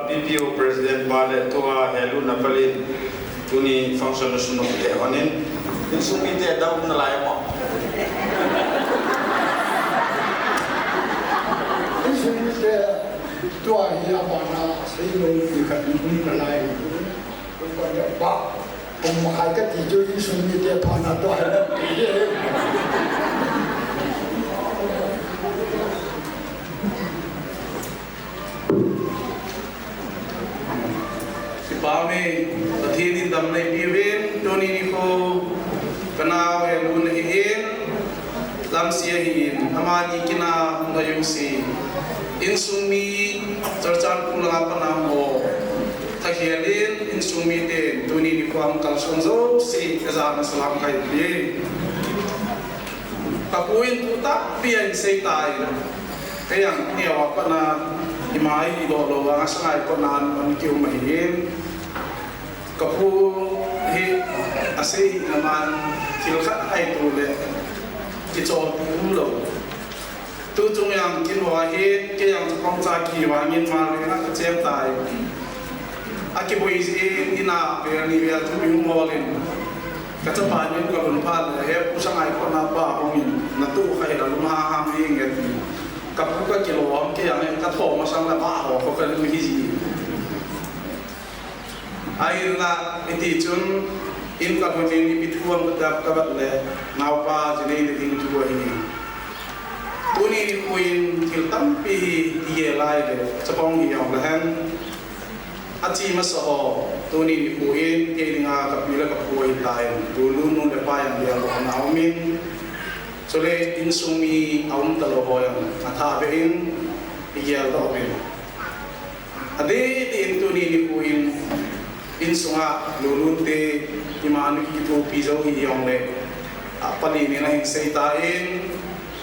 PPO President Bale Toa Helu Napali Tuni function Sunu Onin Insumite Daw na layo mo. Insumite Toa Hiyabana Sino Ikan na layo Ba kung makaikat ito yung sumite pa na ito si Pame Tathinin Damnay Piwin Tuni Niko Kanaw Elun Hiin Lam Siyahin Amani Kina Ngayong si Insumi Charchan Pulang Panamo Tahialin insumite tuni ni kuam kalsonzo si kazana salam kai bie kapuin tuta pian sei tai kayang ni awak na imai do lo wa sangai ko nan on kiu mahin kapu hi asei naman kilkhat ai tu le ki chon pu lo tu chung yang kin wa hi ke yang kong cha ki wa ngin ma le na ka chem tai aki boy ina ni ya tu yung molin kata banyak kalau lupa he pusang ai ko na ba hongin na tu khai la lumha ham inget kapuka kilo am ke yang ka tho ma sang la ba ho ko ka lu hi ji ai na iti chun in ka ko ni bituam ka ka ba le nau pa jene ni ding tu hi tuni ni kuin til tampi ye lai le chapong hi yong la han achi maso tuni ni kuin ke linga kapila kapoi tai dulu nu le pa yang dia ko na umin sole insumi aum talo hoyang atha be in yel do be ade tin tuni ni kuin insunga lulunte imanu ki to pizo hi yong le apali ni na hin seita in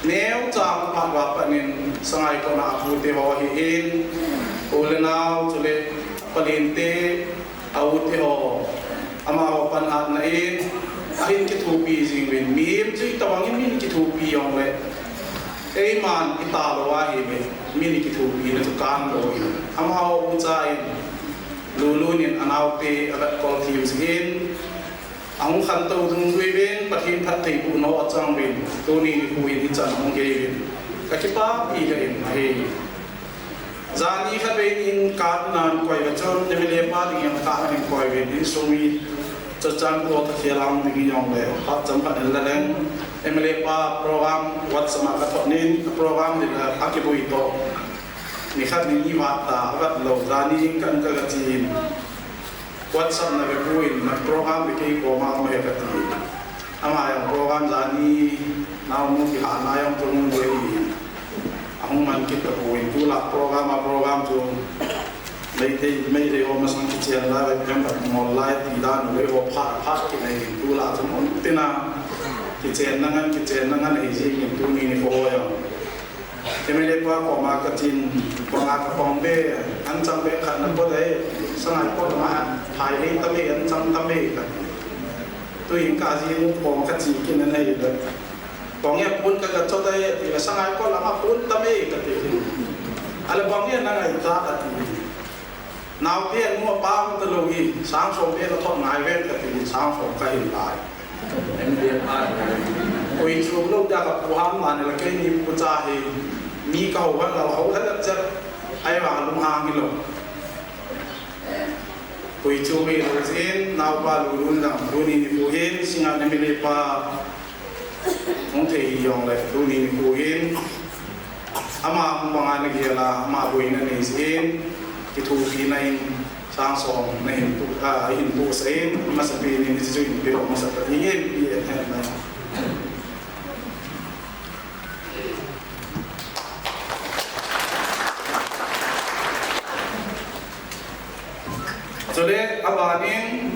neo chang pa wa panin sangai ko na apu te ho hi in ulenau chule palinte au te ho ama ho pan at na in ahin ki thu pi jing win mim chi tawang min ki thu pi yong le ei man italo wa hi me min ki thu pi na tu kan lo hi ama ho u chai lulunin anau te agat kol thim sigin ang khanto dung duibin pathin phat thei pu no achang bin tuni ni kuin hi chan ong ge bin kakipa pi ga in he zani kha be in kat nan koi ga chon ne le pa ding yang ka ni koi bin in sumi chachan ko ta thelang ding yong le pat cham pat la leng emle pa program wat sama ka thonin program ni la akibui to ni khat ni wa ta agat lo zani kan ka ga chin WhatsApp na bepuin na program biki ko ma mo heka ti ama yang program zani na mo ki ha na yang tung de ahong man ki ta ko in tu la program tu mai de o ma sang ki chen la be jam ba mo lai ti da no le o pha ki nei tu la tu mo tina ki chen na ngan ei ji ni tu ni ko ya kemele kwa ko ma ka tin ko ma ka pong be an chang be khan na bo dai sangai ko ma thai le ta me an chang ta me ka tu in ka ji ko ka chi kin na nei da bong ya pun ka cho dai ti la sangai ko la ma pun ta me ka ti ala bong ya na ngai ta ka ti naw pien mo pa mo ta lo gi sang so be la thon ngai ven ka ti sang so ka hin lai em be pa ko in chu lo da ka pu ham ma ne la ke ni pu cha hi mi ka ho wa la ho tha cha ai wa lu ha ngi lo koi chu me lo zen naw pa lu run dang lu ni ni pu hen singa ne me le pa ong te yong le lu ni ni pu hen ama ma nga ne ge la ma boi na ne zen ki thu pi na in sang song na hin pu hin pu sen ma sa pi ni ni ju in pe ma sa ni ye pi na Jadi abanin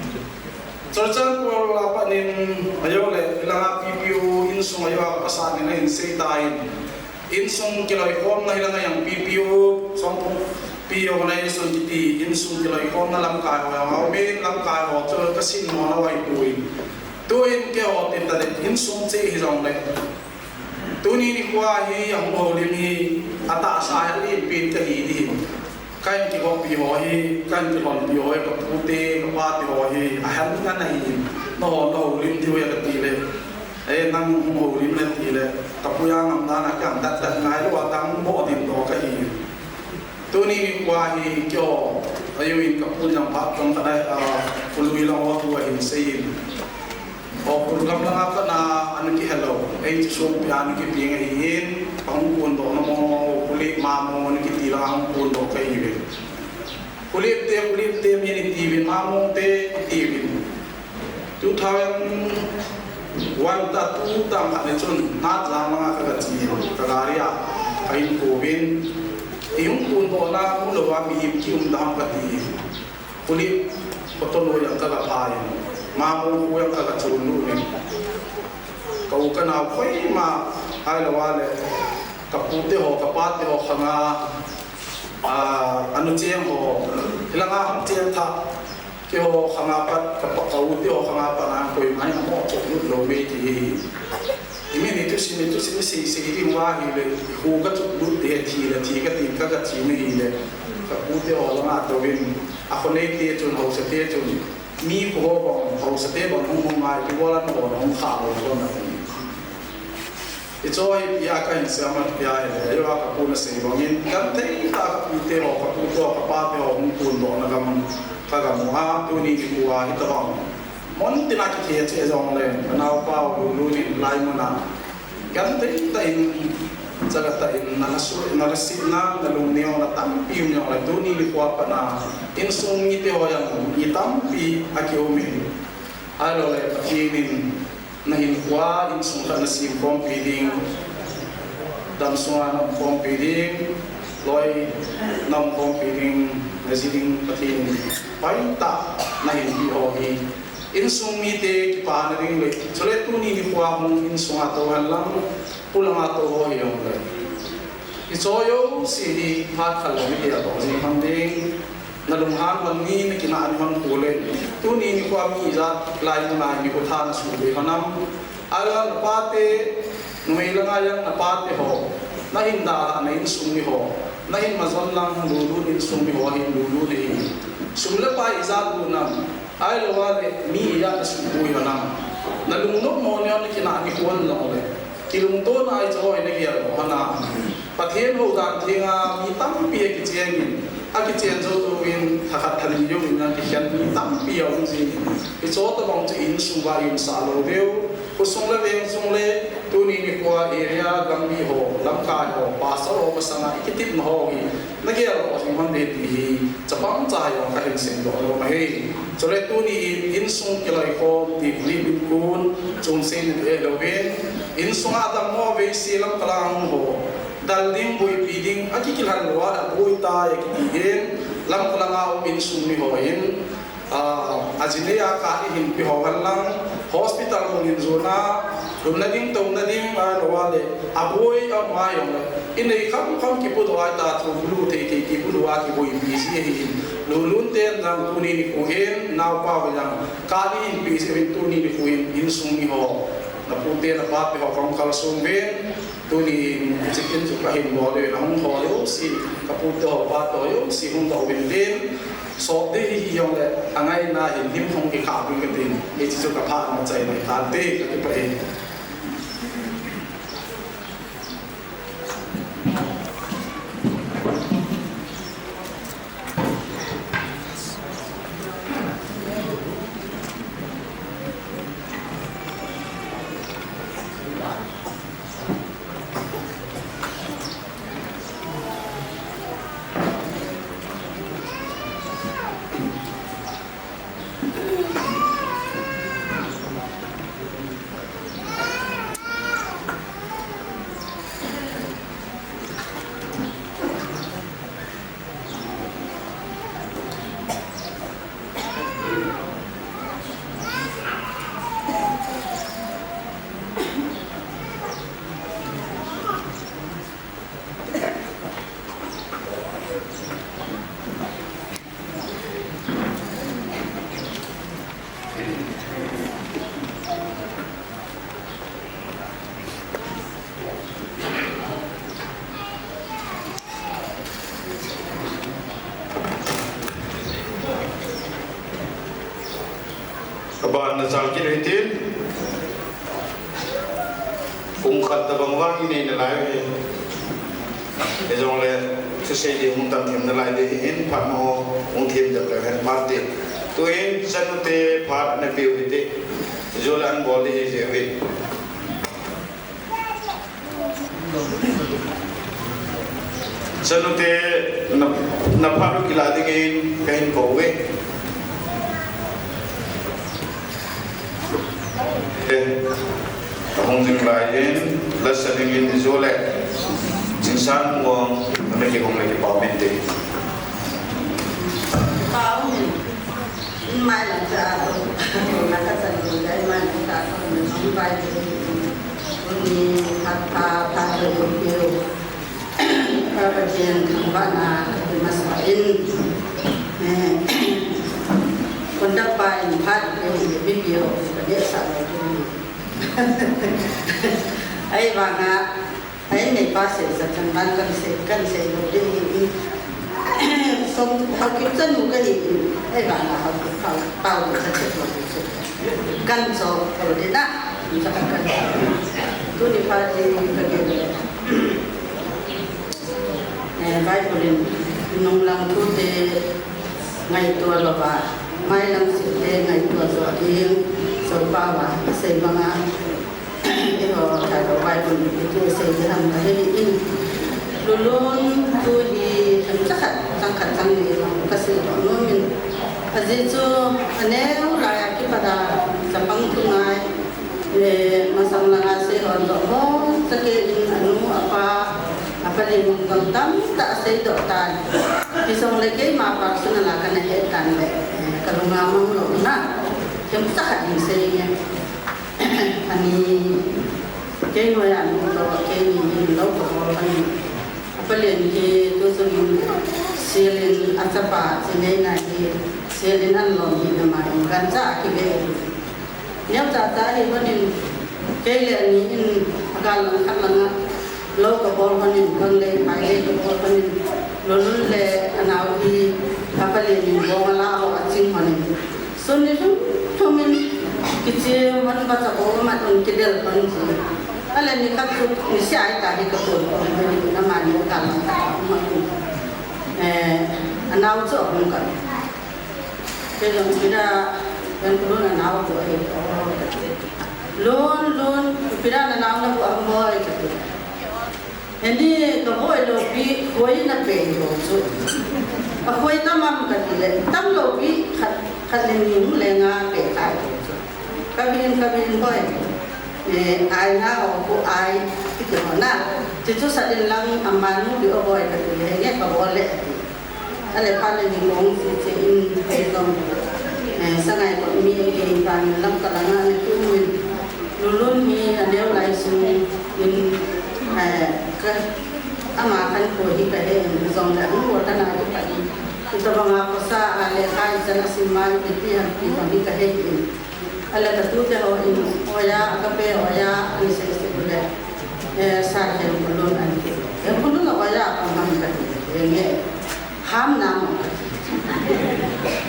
cercan pol apa nin ayo le ilang PPO insung ayo pasan ni insay tain insung kiloi kom na ilang yang PPO sampung PPO na insung kiti insung kiloi kom na lam kai ho men lam kai ho cer kasin mo na wai pui tuin ke ho tin ta insung che hi rong le tuni ni kwa hi yang ho lim hi ata sa hi pin ka hi di kan ki ho pi ho hi kan ki hon pi ho ka pute ka pa ti ho hi a han kan nai no lim ti we ka ti le e nang mo lim le ti le ka pu yang am na ka am dat ngai lo tang mo din do ka hi tu ni kwa hi kyo ayo in ka pu jang pa tong ka dai pu lui lo wa tu hin sei o pu gam la ka na anu ki hello e ti so pi anu ki pi ngai hin pang kun do no mo kulit mamu ni kiti lang pun do kai be kulit te mi ni ti bin mamu te ti bin tu thawen wan ta tu tam ha ne chun na za ma ka chi ka garia kai ko bin yung pun do na mu lo wa mi ki dam ka ti kulit ko to lo yang ka la pai mamu ko yang ka chun lu ni kau kana khoi ma ai la wa le kapute ho kapate ho khanga anu cheng ho hilanga ham cheng tha ke ho khanga pat kapute ho khanga pa na koi mai mo chok nu lo me ti imi ni tu si ri wa hi le hu ka chu lu te thi le thi ka ti ka chi ni le กับผู้ที่ออกมาตัววินอาคนนี้ที่จุนเขาสเตจุนมีผู้บอกเขาสเตบอกห้องมุมมาที่ว่าเราบอกห้องข่าวคนนั้นอีจอยยากันเสียมันยาเลยว่ากับผู้นั้นสิบอกยินกันที่ตากับผู้ที่ออกกับผู้ตัวกับป้าที่ออกห้องคุณบอกนะครับมันถ้ากับมัวตัวนี้ที่มัวที่ตะวันมันที่น่าจะเทียบเชื่อจองเลยมันเอาเป้าดูนี่ลายมันนะกันที่แต่จักรตาอินnalasina nalungniyo na tampi yung lang doon ilikuwa pa na insungiti o yung itampi akiumi alo le pakinin na ilikuwa insungka na si kompiding damsunga ng kompiding loy ng kompiding na siling pakinin painta na hindi hoki insungiti kipahan rin le so le doon ilikuwa kung insunga to halang pulang ato ho yung isoyo si hat kalami dia to si kambing nalunghan wangi ni kinaan man kulen tuni ni ko ami za lai mo na ni ko than su be hanam ala pate nuila nga yang napate ho na hinda na insum ni ho na hin mazon lang lulu ni insum ni ho hin lulu ni sumla pa izat bunam ay lawale mi ya su buy hanam nalungnok mo ni on kinaan ni kuan lang le kilung to na ay joy na giya ko na pathen ho dan thinga mi tam pi ki chiang ni a ki chiang zo to win thakat thali yo na ki hian mi tam pi yo ji i zo to bang chi in su ba yun sa lo deu ko song le veng song le tu ni ni kwa area gam mi ho lam ka ho pa sa ro ma sanga ikitip ma ho gi na giya ro si man de ti chapang cha yo ka hin sen do ro ma he so le tu ni in sung ki lai ko ti li bin kun chung sen e lo ven in sung adam mo ve si lam kalang ho daling boy piding akikilan wa da boy ta yakitigen lam kalanga o in sung ni ho in ajineya ka hin pi ho lang hospital mo in zona dumnading tonading wale aboy am mayong inay kam ki pu do ta tru blu te ki pu do ki boy pi si hin lulun ten lang tuni ni ko hen naw pa wa lang ka ni pi si tuni ni ko in sung ni ho na puti na papi ho kong kalsung ben tuni chicken su kahin mo le nang ho yo si kaputo pa to yo si hung do ben den so de hi yong le angai na hin him hong ki ka bin ka tin e chi su ka pha ma chai na ta te ka ki pa e Kaban na salkin hitin kung kata bangwang ini nilai ezong le sese di untam tim nilai de in pat mo tim dak le parti tu in sanute pat na piu hiti jolan boli je wi sanute na paru kila dingin kain kowe Hong Jing Lain, Lasaning in Zole, Jinsan Wong, making home like a parliament. My Lata, Nakatan, Diamond, by the Persian, Kambana, Masain, conduct by part of the video, yes, ai vàng ai này ba sẽ sẵn sàng ban cần sẽ đồ đi som hau ki tanu ka hi ai ba na hau ki pau ko sa che ko so kan so ko de na sa kan tu ni pa ji ka ke vai polin nong lang tu te ngai tua lo ba mai lang si te ngai tua so ding so pa wa sei mga ho ta do vai polin tu sei ham ta he in lulun tu di sakhat sang ni kasi to no min azin chu ane la ya ki pada sapang tungai masang langa se hon do mo sake in anu apa limong gam tak sei do tan pisong leke ma pak suna la kana he tan le kalunga mang lo na kem sakhat ni sei nya ani ke no ya no to ke ni lo ko ani apalin ke to sung selin atapa sine na ni selin an lo ni na ma kan cha ki be nyam cha ta ni bonin ke le ni in akal khat langa lo ka bol bonin bang le pai le ko bol bonin lo lun le anau ki apalin ni bo la ho aching bonin so ni to min ki che man ba cha ko ma ton ki del bon ji ala ni ka tu ni sai ta ni ka tu ni na ma ni ka la ma tu anau cho mun ka ke dong kira dan ko na anau ko ai lon kira na anau na ko mo ai ka tu ini ka boy lo bi koi na pe yo so a koi ta mam ka ti le tam lo bi khat le ni mu le nga pe kai ka bin boy ai na ko ai ki ko na ti chu sa din lang amanu bi o boy ka ti le nge ka bo le ale pa le ni mong si che in pe dong sa ngai ko mi ke pan lam ka la nga ni tu min lulun mi aneu lai su in ka ama kan ko hi ka he zong da ngo ta na ko pa ni ito mga ko sa ale kai sa na simay ti han ti ni ka he ala ka tu te ho in oya ka pe oya ni se se bule sa he bulun an ti e bulun na oya pa man ka ni nge ham nam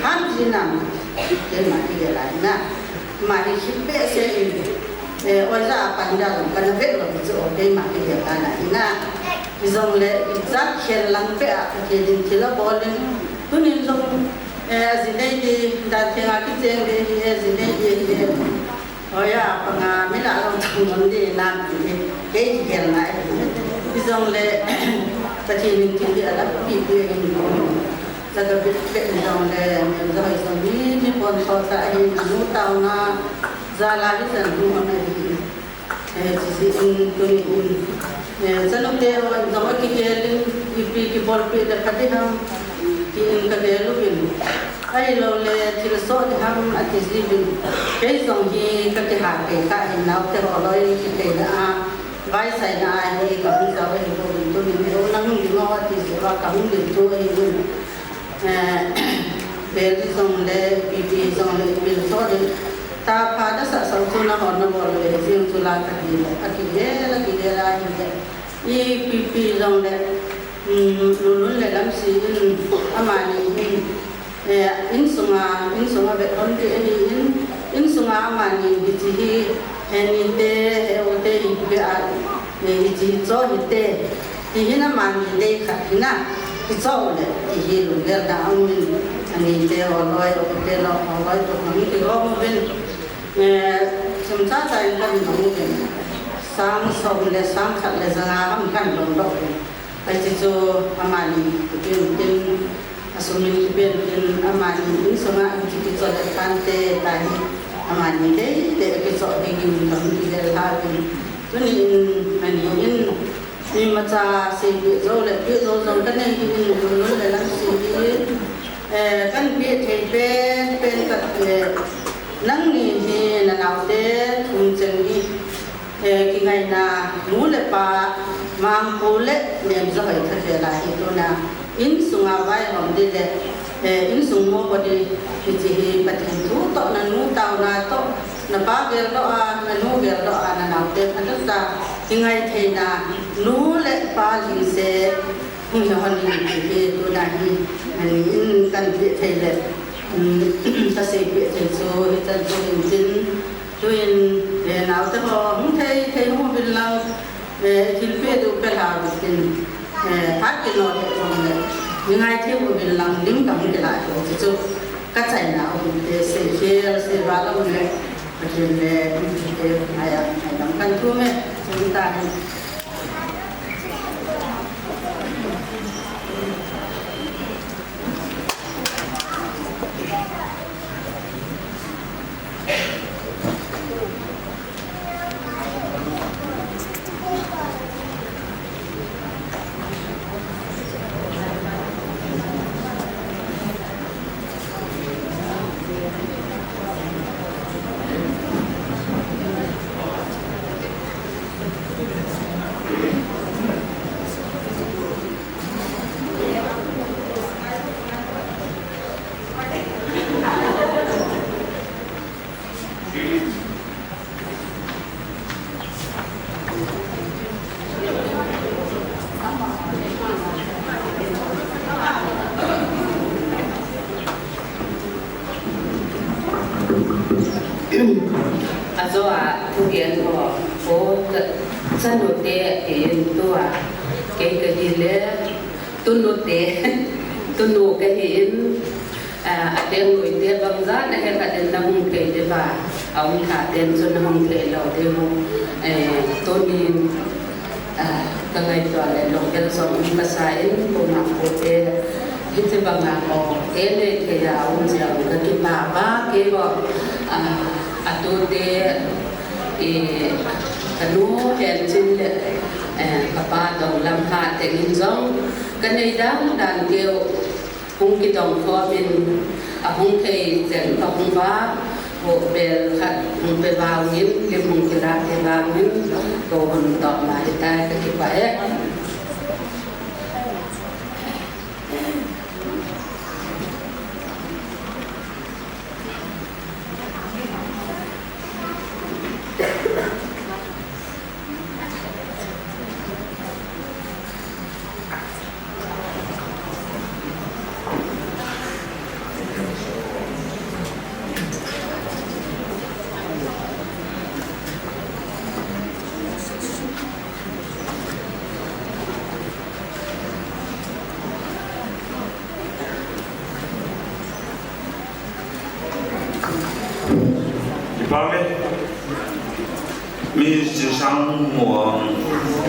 ham ji nam ke ma ti la na ma ni shi pe se in oya pa nda ka na ve lo zo ke ma ti la na izong le izak khel lang pe a ke din thila bolin tunin zong zinei di da thenga ki cheng de zinei di oya panga mila long thang di nam di ke khel na izong le patin tin di ala pi pi in ko sa ga bit pe izong le zo izong ni pon ko ta hi nu tau na za la hi san du ma ni ji in tunin sanok de zaman kita ipi ki bol pe da kade ham ki in kade lu bin ai lo le thil so de ham atizi bin ke song hi ka ke ha pe ka in nau te ho loi ki te da a vai sai na ai ka hu ka vai ko bin to ni ro nang ni no ati se wa ka hu bin to ai bin be ri song le pi song le bin so de ta pha da sa sau tu na hon na bol le sim tu la ka di la ki de la ni pi long le lulun le lam si amani in sunga be on de in sunga amani bi ji eni de o de bi a ni ji zo ni de ti hina mani de kha hina ki zo le ti hi lu le da amun ani de o loi o de lo o loi to ni ki ro mo ben chum cha cha in kan no mo ben sang som le sang khat le zanga ham kan long do ai chi chu amani tin asumin ben tin amani in sunga in chi cho le kan te tai amani de ke so de gin kam ni de la bin tuni ani in ni ma cha se bi zo le bi zo zo kan ni in lu le lang si kan bi the pe pen ka nang ni he na nau te thum chen ni ki ngai na nu le pa mang ko le nem zo hai tha fe la hi to na in sunga vai hom de le in sung mo ko de ki ji hi pa thi tu to na nu tau na to na ba gel do a na nu gel do a na nau te an sa ki ngai the na nu le pa li se hung ya hon ni tu na ni ani kan bi thei le ta se bi thei so ta tu tin tuin nào ta ho hung thei ho bin lang thil pe du pe la tin phát cái nồi để trong này nhưng ai thiếu của mình làm lính cầm cái lại rồi thì chú cắt chạy nào để sẽ vào đâu này thì cái này làm căn thuốc ấy chúng ta Kemudian sanut itu ke hile tunut tunu ke hin ada yang dia bangsa nak ada namun ke dia ba awak katen so namun ke lo dia tunin kangai tu ale lo ke so masain puna pote itu bangga ko ele ke ya awak siapa ke bapa ke bo atau dia kanu dan cinta kapa dong lam ha tengin zong kanai dan kêu hung ki dong ko bin hung thei ten hung ba ho bel khat hung be bao nim ke hung ki ra ke bao nim ko hon dong ma ta ke ki ba sang mùa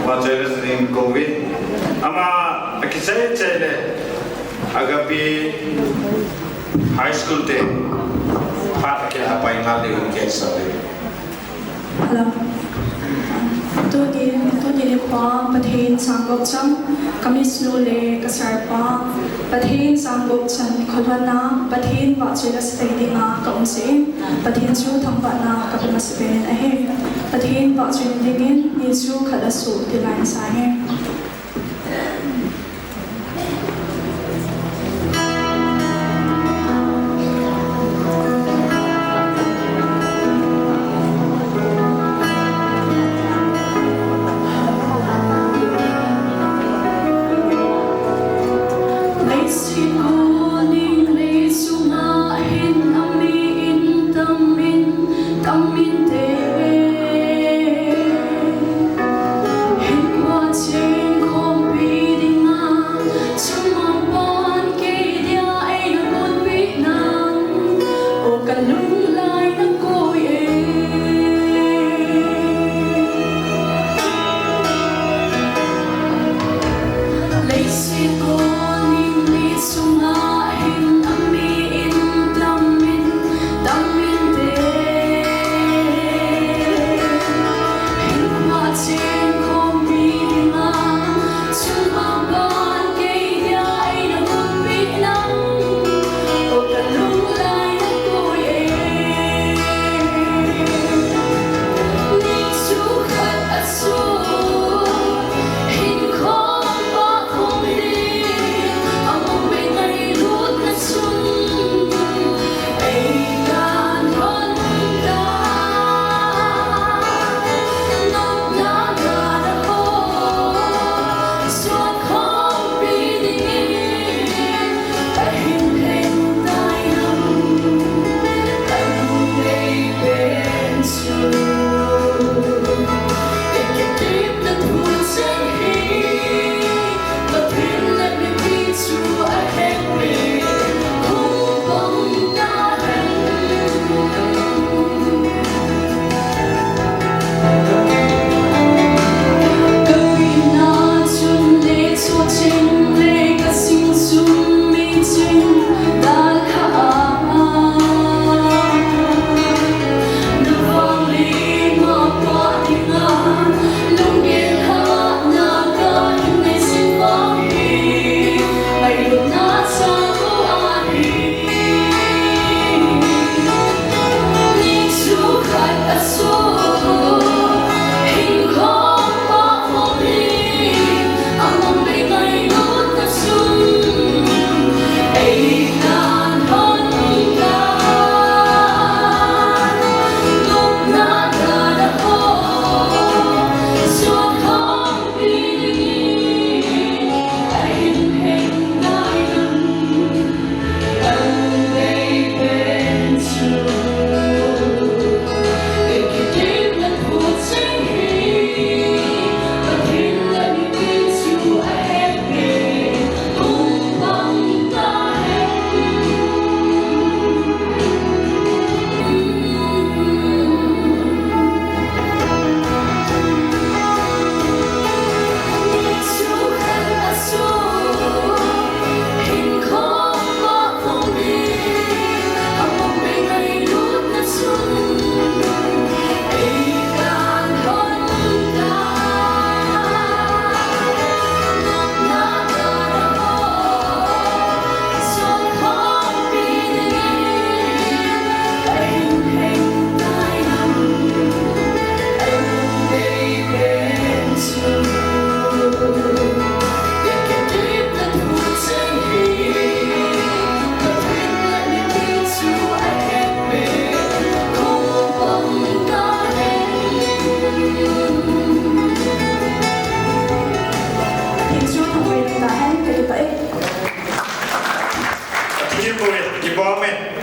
và chơi là tình covid ama cái chơi là agapi high school te phát cái apa yang ada di Kesa hello tôi đi qua Bát Hên sang gốc chấm kami slowly kasar pa Bát Hên sang gốc chấm khulana Bát Hên wa chila stay dinga kaum se Bát Hên chu thang ba na kapna Spain ahe Bát Hên wa chila dingin ni chu khala su dilain sa he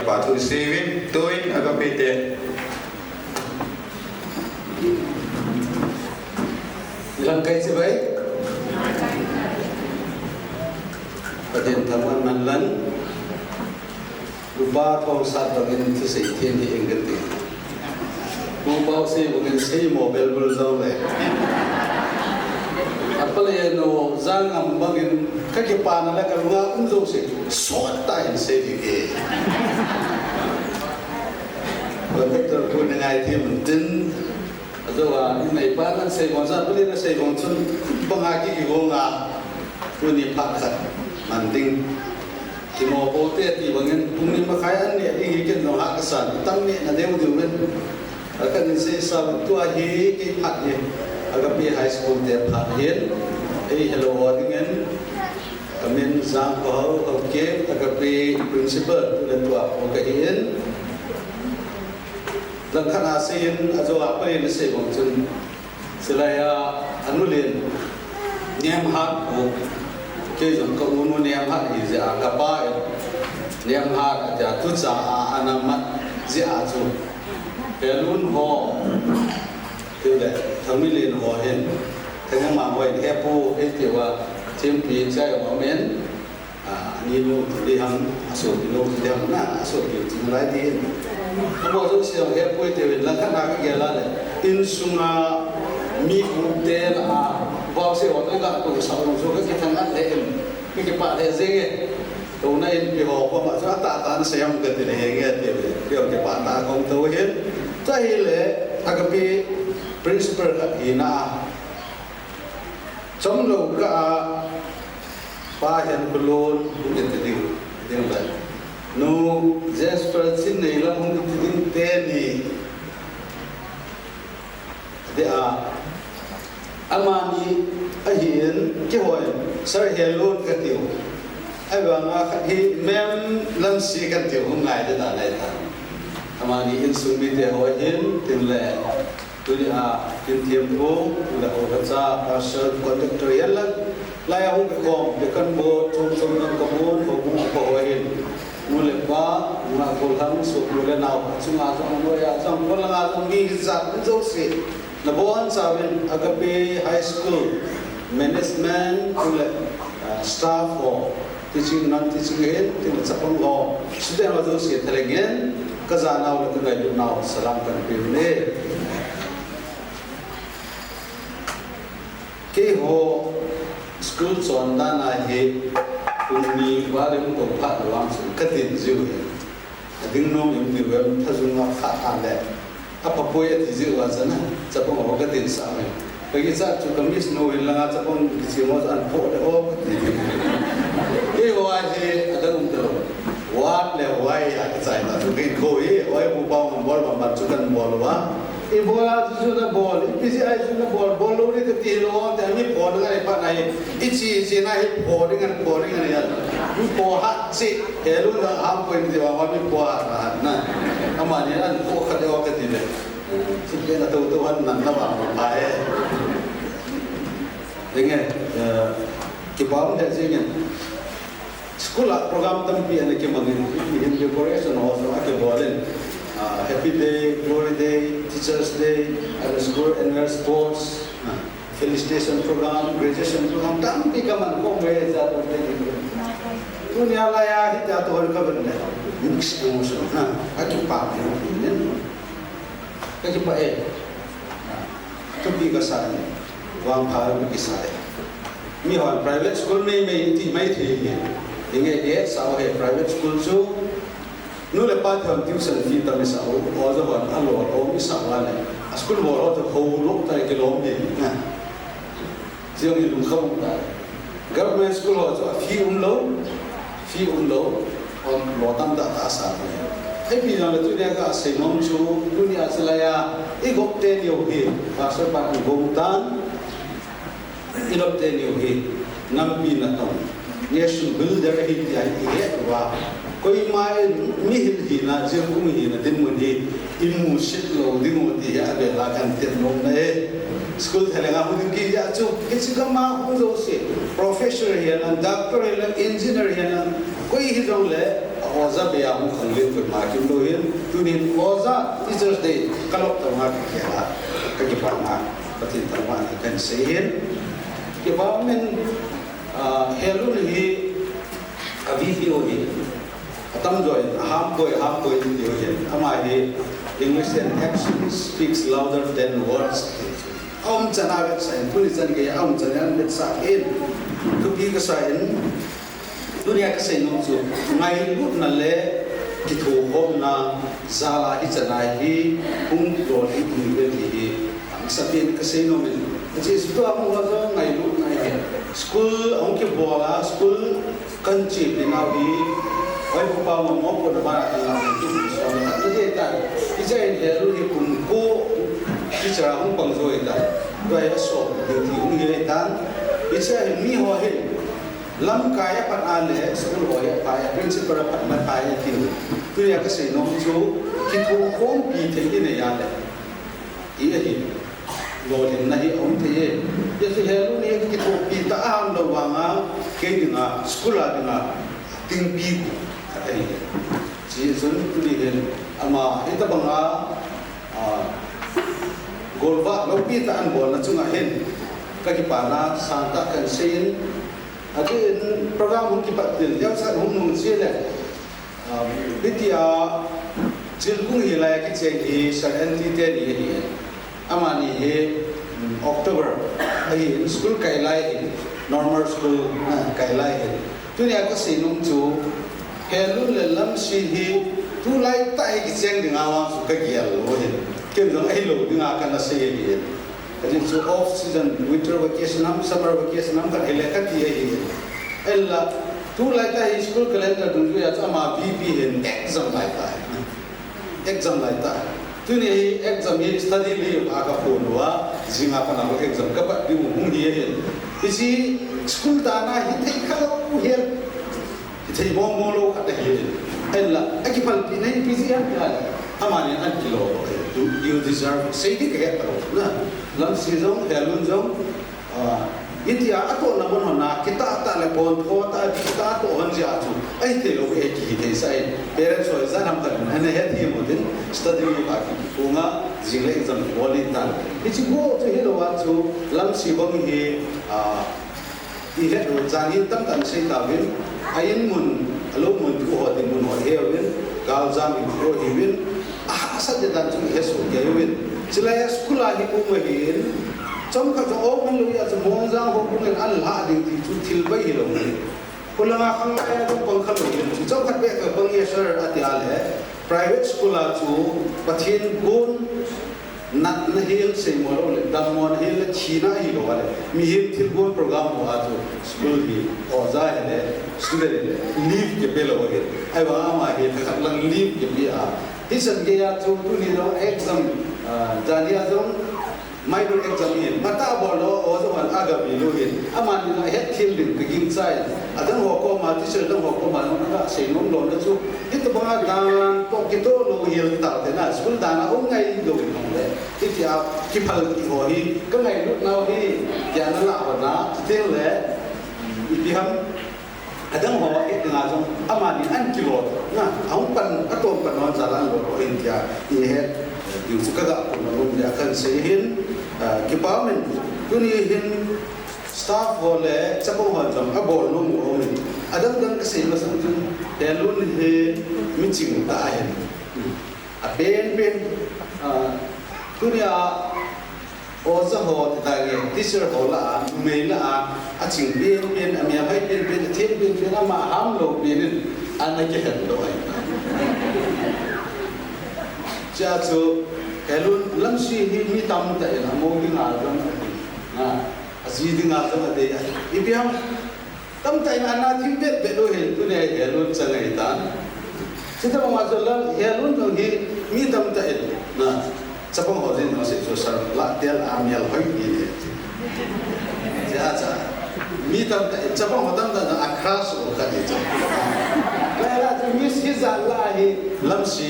pathu sevin toin agapete Lang kay si bay Patin thaman man lan Lupa thong sat bagin tu sei thiên di engati Mu bao se bagin sei mobile bul zau le Apale no zangam bagin kakipana la kalunga unzo se sot ta in se di ke Betul tu dengan itu mungkin Aduh, ini panas saya bangsa beli nasi bangsun pengaki kigonga puni pakat manting kimo pote ti bangen puni makayan ni ikan no hakasan tang ni na demo diumen akan nasi sab tua hi ki pat ni agak pi high school te pat yen hello dengan amin zang kau oke agak pi principal dan tua oke yen dan kan asin ajo apa yang nasi bangsun selaya anulin niam hak ko ke jom ko unu niam hak izi agapa niam hak aja tu ca anamat ji aju pelun ho tu le thamilin ho hen tengah ma hoi epo etiwa tempi jai wa men ni nu di hang aso di nu di hang na aso di lai di Abo tu siang he pui te wen langkan nak gela le in sunga mi kunte la bau se wa ga tu sa lu so ka thang at le mi ke pa le zenge to na in pi ho pa ma sa ta tan se yam ke te le nge te le yo ke pa ta kong to hen ta hi le agapi principal ka ina chom lo ka pa hen kulon ke te ding ba no Jasper sin nei la hung tin te ni de a amani a hian ke hoi sar helon ka tiu ai ba nga hi mem lan si ka tiu ngai de da lai ta amani in sung mi te hoi hin tin le tu ni a tin thiam bo la ho ka cha pastor conductor yalla lai a hung ko de kan bo chom chom nan ko bo ko hoi hin mule ba nga kolham so mule naw chunga jong no ya jong ko la jong gi zat zo se na bon saben agape high school management mule staff or teaching non teaching head tin chapong lo student wa zo se thalengen ka za naw la ka ga naw salam kan pe ne ke ho school chon da na he Uni baru untuk pak langsung ketin ziu, ading nom yang dibuat thazunga khatam le, apa poya tiziu asana, capong apa ketin sama. Bagi saya juga mis novel langa capong kisimus anpo le oh. Ini wajah ada untuk wat le wai ada saya tak mungkin koi, wai bupau membol membantukan bol wah. Ibola sudah bol, PCI sudah bol ni ketilo, tapi bol dengan apa naik, ici naik bol dengan ya, bol hat si, hello dah hampa ini dia awak ni bol hat, nah, aman ya, bol kerja awak ketilo, sebenarnya tahu Tuhan nanti apa dengan kibam dah sini, sekolah program tempi anak kemangin, ini decoration also akan boleh. Happy Day, Glory Day, Teachers Day, underscore annual sports, felicitation program, graduation program, tapi kaman kau meh jatuh lagi. Dunia layak kita jatuh hari kapan ni? Mix emotion, aku pak ni, aku pak tapi kesal ni, wang paru kesal. Ni orang private school ni mai thi, ingat dia sahut private school tu. Nule pat ham tuition fee ta misa o oza ban alo o misa wale school bo ro ho lo ta ke lom ni na jiang ni lung khom ta government school ho cho fee lo on lo tam da ta sa ai pi na le tu dia ka se mom chu dunia selaya I gop te ni o he pastor pa gom tan I gop te ni o he nam pi na tom yesu builder hi ti ai he wa koi mai mi hi na je ku mi na din mun hi imu sit lo ding mo ti ya be la kan te no na school thale nga hu ki ya chu ki chi ka ma hu zo se professor hi na doctor hi na engineer hi na koi hi zo le oza be am khang le ko ma kim lo hin tunin oza teachers day kalok ta ma ke la ka ki pa ma patin ta ma kan se hin ke ba men helu hi a video hi atam joy ham koi video hi ama hi English and action speaks louder than words om chana bet sai puni chan ke om chana bet sa in tu bi ka sa in dunia ka sai no chu ngai lut na le ki thu hom na zala hi chana hi ro hi ni be hi sa tin ka sai no men ji su to am lo zo ngai lut nai school ong ki bola school kan chi ni na bi oi ko pa mo ko da ba ka la tu so na tu de ta i jai le ru hi kun ko ki chara hong pang zo i ta doi a so de ti ung ye tan i jai mi ho he lam kaya pat ale school ho ya pa ya principal pat ma pa ya ti tu ya ka se no chu ki thu khom pi the ni ne ya le i a hi lo din na hi om the ye ya se he lu ni ki thu pi ta am lo wa nga ke ni nga school a ni nga ting pi ai chỉ dẫn tu đi đến ama ita banga golva lopi ta an bol na chunga hen ka ki pana santa kan sein again program hun ki patil yaw sa hun nun sile bitia chilkung hilai ki cheng hi san ti te ni ama ni he October ai school kai lai normal school kai lai tu ni ka sinung chu helu le lam si hi tu lai tai ki cheng ding awang su ka gial lo hin kem jong ai lo ding a kan se hi ajin su off season winter vacation nam summer vacation nam kan ele ka ti hi ella tu lai tai school calendar dung ya cha ma bp hin exam lai ta tu ni exam hi study li ba ka phone wa jinga pa na exam ka pa di mu hi hi isi school da na hi thai khalo hi thầy bom mô lô khát đại hiện hay là anh cái phần này PCM là amani anh kilo you deserve say đi cái đó na làm gì giống hệ luôn giống India ato na mon na kita ta le pon ko ta kita to han ja chu ai te lo ke ki te sai parents ho za nam kan na he thi mo din study mo ka ki ko nga jile exam boli ta ichi go to he lo wa chu lam si bom hi i he ro jani tam tan sei ta win ayin mun alo mun ku ho tin mun ho he win gal jam in ro hi win sa de dan chu he so ge win chila ya school a hi ko mo hin trong các chỗ ốp mình bây giờ mong rằng hôm nay ăn lạ thì chú thil bay hiểu không? Còn là không ai cũng bằng khăn rồi. Trong các bé các bằng year ở địa là private school là chú bắt thiên gôn nát na hill xây mới rồi, đam mòn hill là China hiểu rồi. Mi hill thil gôn program của chú school đi, ở ra là student leave cái bê rồi. Ai bảo mà hill các lần leave cái bê à. Thì sinh cái chú tu ni đó exam, jadi azam minor exam in mata bolo ozoman aga biluhin aman ni het thil din begin sai adan ho ko ma teacher dan ho ko ma na sei nom lo na chu itu banga dan to kito lo hil ta te na school dana o ngai do nom le ti a ki phal ki ho hi ka ngai lut na hi ya na la ba na te le i ham adan ho et na zo aman ni an kilo na ang pan atom pan non jalan lo india ni het yung suka ga ko na rum ya kan sei hin kipa men tuni hin staff hole chapo ha jam abol no mo min adam dan ka sei masang tun delun he miching ta hen a ben tuni a oza ho ta ge teacher hola me la a ching ben amya hai ben thiem ben ama ham lo ben an na ke hen lo ai cha chu helun lam si hi mi tam ta ena mo ding a jam na azi ding a jam ade ipiam tam ta ina na thim bet be do he tu ne helun changai ta sita ma jo lam helun no hi mi tam ta en na chapong ho din no se so sar la tel amial hoi ni ne ja ja mi tam ta chapong ho tam ta na akhras o ka ni cha la la mi si za la hi lam si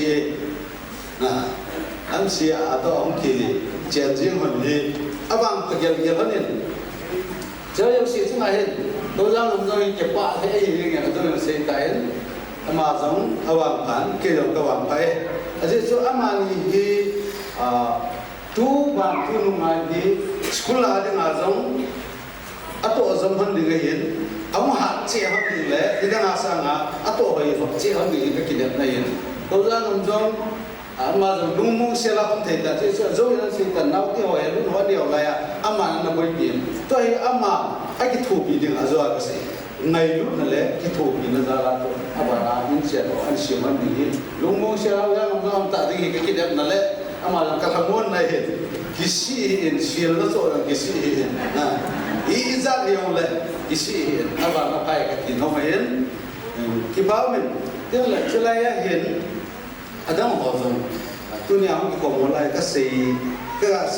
na am sia atau am kili changing hon ni abang tegel gel hanin jauh yang si sungai hin dolang am noi ke pa he ai ring yang tu se tain ama giống awang phan ke dong ka wang pai aje so amani hi tu ban tu nu ngai di school la de nga giống ato zam han de yin am ha che ha di le de nga sa nga ato hoi ho che ha di ka ki de na yin to za num jong ama giống lung mu se la om the ta che so zo yan sin tan nau ti ho he lu ho dio la ya ama na boi pi to hi ama ai ki thu bi ding azo ka se ngày lúc này lẽ cái thủ bị nó ra là tôi à bà những chuyện đó anh xem anh đi lúc mua xe lao ra làm tại vì cái đẹp này lẽ mà làm cái thằng môn này cái gì hiện xem nó rồi cái gì hiện ý ra điều lẽ cái gì hiện à bà nó phải cái gì nó hiện cái báo mình tức là cái này hiện ở đâu họ dùng tôi nhớ cái cổ một lại cái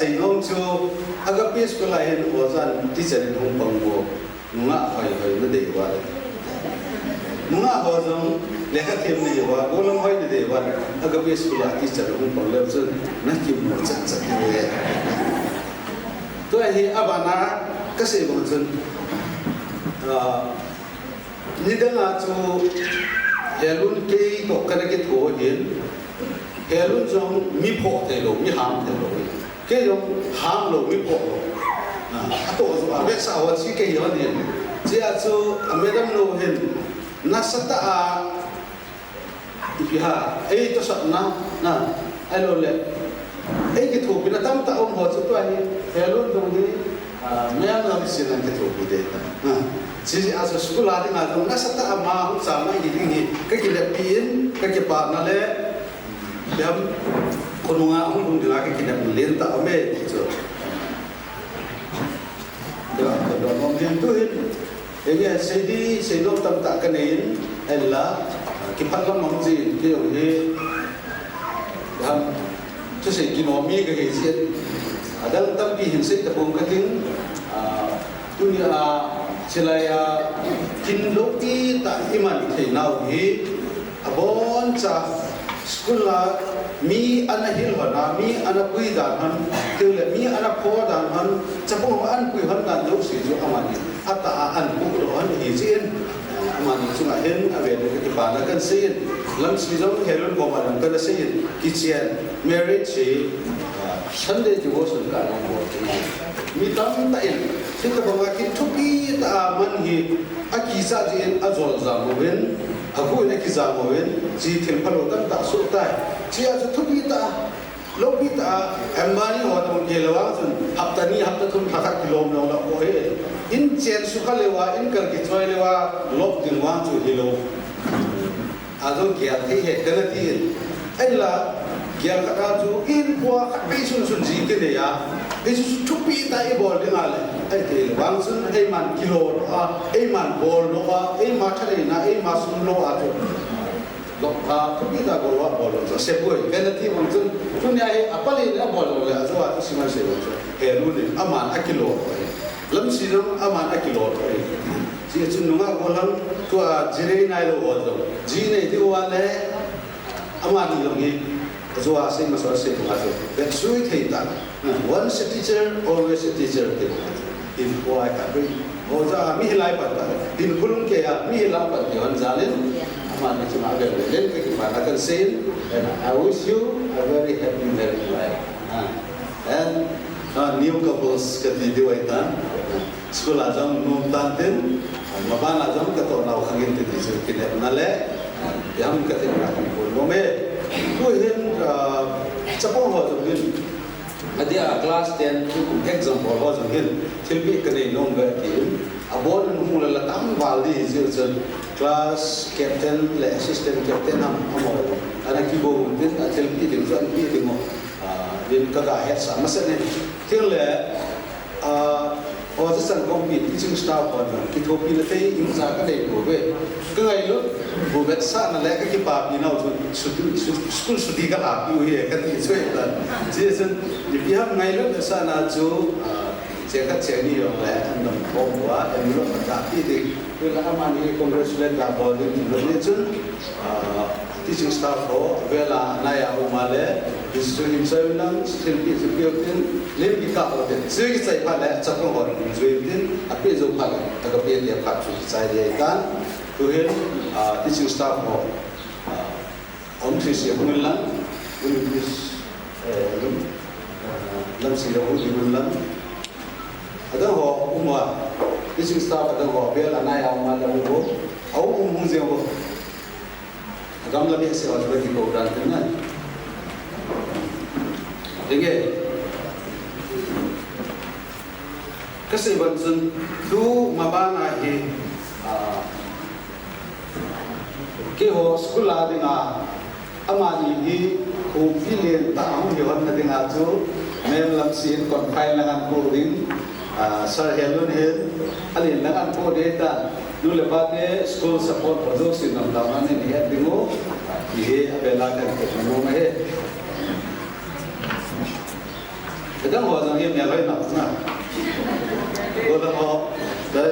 xây nông châu à cái biết cái này hiện họ ra đi chơi không bằng bộ nunga hoi nó để qua nunga ho giống lẽ các thêm này qua bố lắm hoi để qua ở cái biết school là teacher cũng còn lớp dân nó chịu một trận trận như vậy tôi thì abana cái gì cũng dân như thế là cho hệ luôn cái bộ cái thổ hiến hệ luôn trong mi phổ thể lộ mi ham thể lộ cái giống ham lộ mi phổ ato zo abek sa wa chi ke yon hin je a chu amedam no hin nasata a ipiha ei to sa na alo le ei ke thu pina tam ta ho chu to hi helon dong ni meam na sin an ke thu bi de na ji a so school a ding a dong nasata a ma hu sa ma hi ding hi ke ki le pin ke ke pa na le yam konunga hung ding de ke ki le len ta ame chu đó mong hiền tu hết, cái gì xây lốp tâm tạ cái này là cái phát lâm mong gì cái điều gì, làm cho xây cái nó mi cái gì ở đây tâm bị hình xây tập trung cái tiếng tu như là chỉ là kinh lốc đi tại iman thì nào thì bốn cha school là mi ana hil hona mi ana pui dan han tule mi ana pho dan han chapo an pui han dan lo si jo amani ata an pu ro han hi jin amani chunga hen ave de ki ba na kan sin lam si jo helon ko ma dan kan sin kitchen marriage Sunday devotion ka no mo mi tam ta in sin ka ba ki thuki ta man hi akisa jin azol za mo wen aku ne ki za mo wen ji thil phalo tam ta su tai chia cho thúc đi ta lúc đi ta em bao nhiêu hoạt động gì là bao nhiêu hấp tani hấp tani thun thắc kilo nào là có hết in chen suka lewa in cần cái chơi lewa lốp tiền vang chủ kilo à rồi kia thì hết cái này thì anh là kia các anh chú in qua các bên sun gì cái này à cái thúc đi ta cái ball đi ngài anh thì vang sun ai man kilo à ai man ball nó à ai mà thay na ai mà sun nó à lúc thúc đi ta gọi là ball rồi sẽ bơi cái này thì bằng chân chúng này apalin là ball rồi là rồi à xin mời sẽ rồi hệ luôn đi aman a kilo lắm xí lắm aman a kilo rồi chỉ chúng nó gọi là tua jire này là gọi rồi jire này thì gọi là aman đi làm gì rồi à xin mời sẽ rồi vậy suy thì ta once a teacher always a teacher thì in qua cả bên bây giờ mi lại bắt ta in phun kia mi lại bắt thì hắn ra lên mà nó chỉ nói về lên cái mà nó cần xin and I wish you a very happy married life and new couples cái video ấy ta school là trong nôm tan tin mà ban là trong cái tổ nào khang yên thì sự kiện này nó lẽ để ham cái tình cảm của nó mê tôi hiện chấp ông họ dùng hiện ở đây class 10 cũng example họ dùng hiện thiết bị cái này nôm về thì abon nó là tám vào đi giữa class captain le assistant captain ham amo ana kibo tin atel pi ding zan pi ding mo din ka ga het sa masan ne thil le opposition committee teaching staff on ki thopi le te in za ka dei ko ve ka ngai lo bu bet sa na le ka ki pa pi nau school study ka la pi he ka ti chwe ta je san ni pi ham ngai lo sa na chu che ka che ni yo le an dom ko wa en lo ka ti dingคือละมันนี่คอนเกรสเลนดาบอลดินเลยจุนteaching staff เขาเวลานายเอามาเลยดิสตูดิมเซอร์นั่งสติลปีสปีตินเล่นปีกับเราเป็นซื้อกิจใจพันแล้วจับต้องหอดิสตูดิมอภิโภคพันแล้วก็เปลี่ยนเดียบขับสุดใจเดียกันคือเห็น teaching staff ho om thisi hunlan English lam si ro di hunlan ada ho umwa teaching staff ada ho bel anaya ma la ho au je ho agam la bi se wa di ko dan na denge kasi bansun du mabana hi ke ho school la dinga amani hi ko pile ta hong yo na dinga chu men lam sin kon phai la kan ko din sir helun he alin la kan ko de ta du le ba de school support project sin nam da man ni he dingo hi abela kan ke no me he kadang ho jang ye me lai na na ko da ho da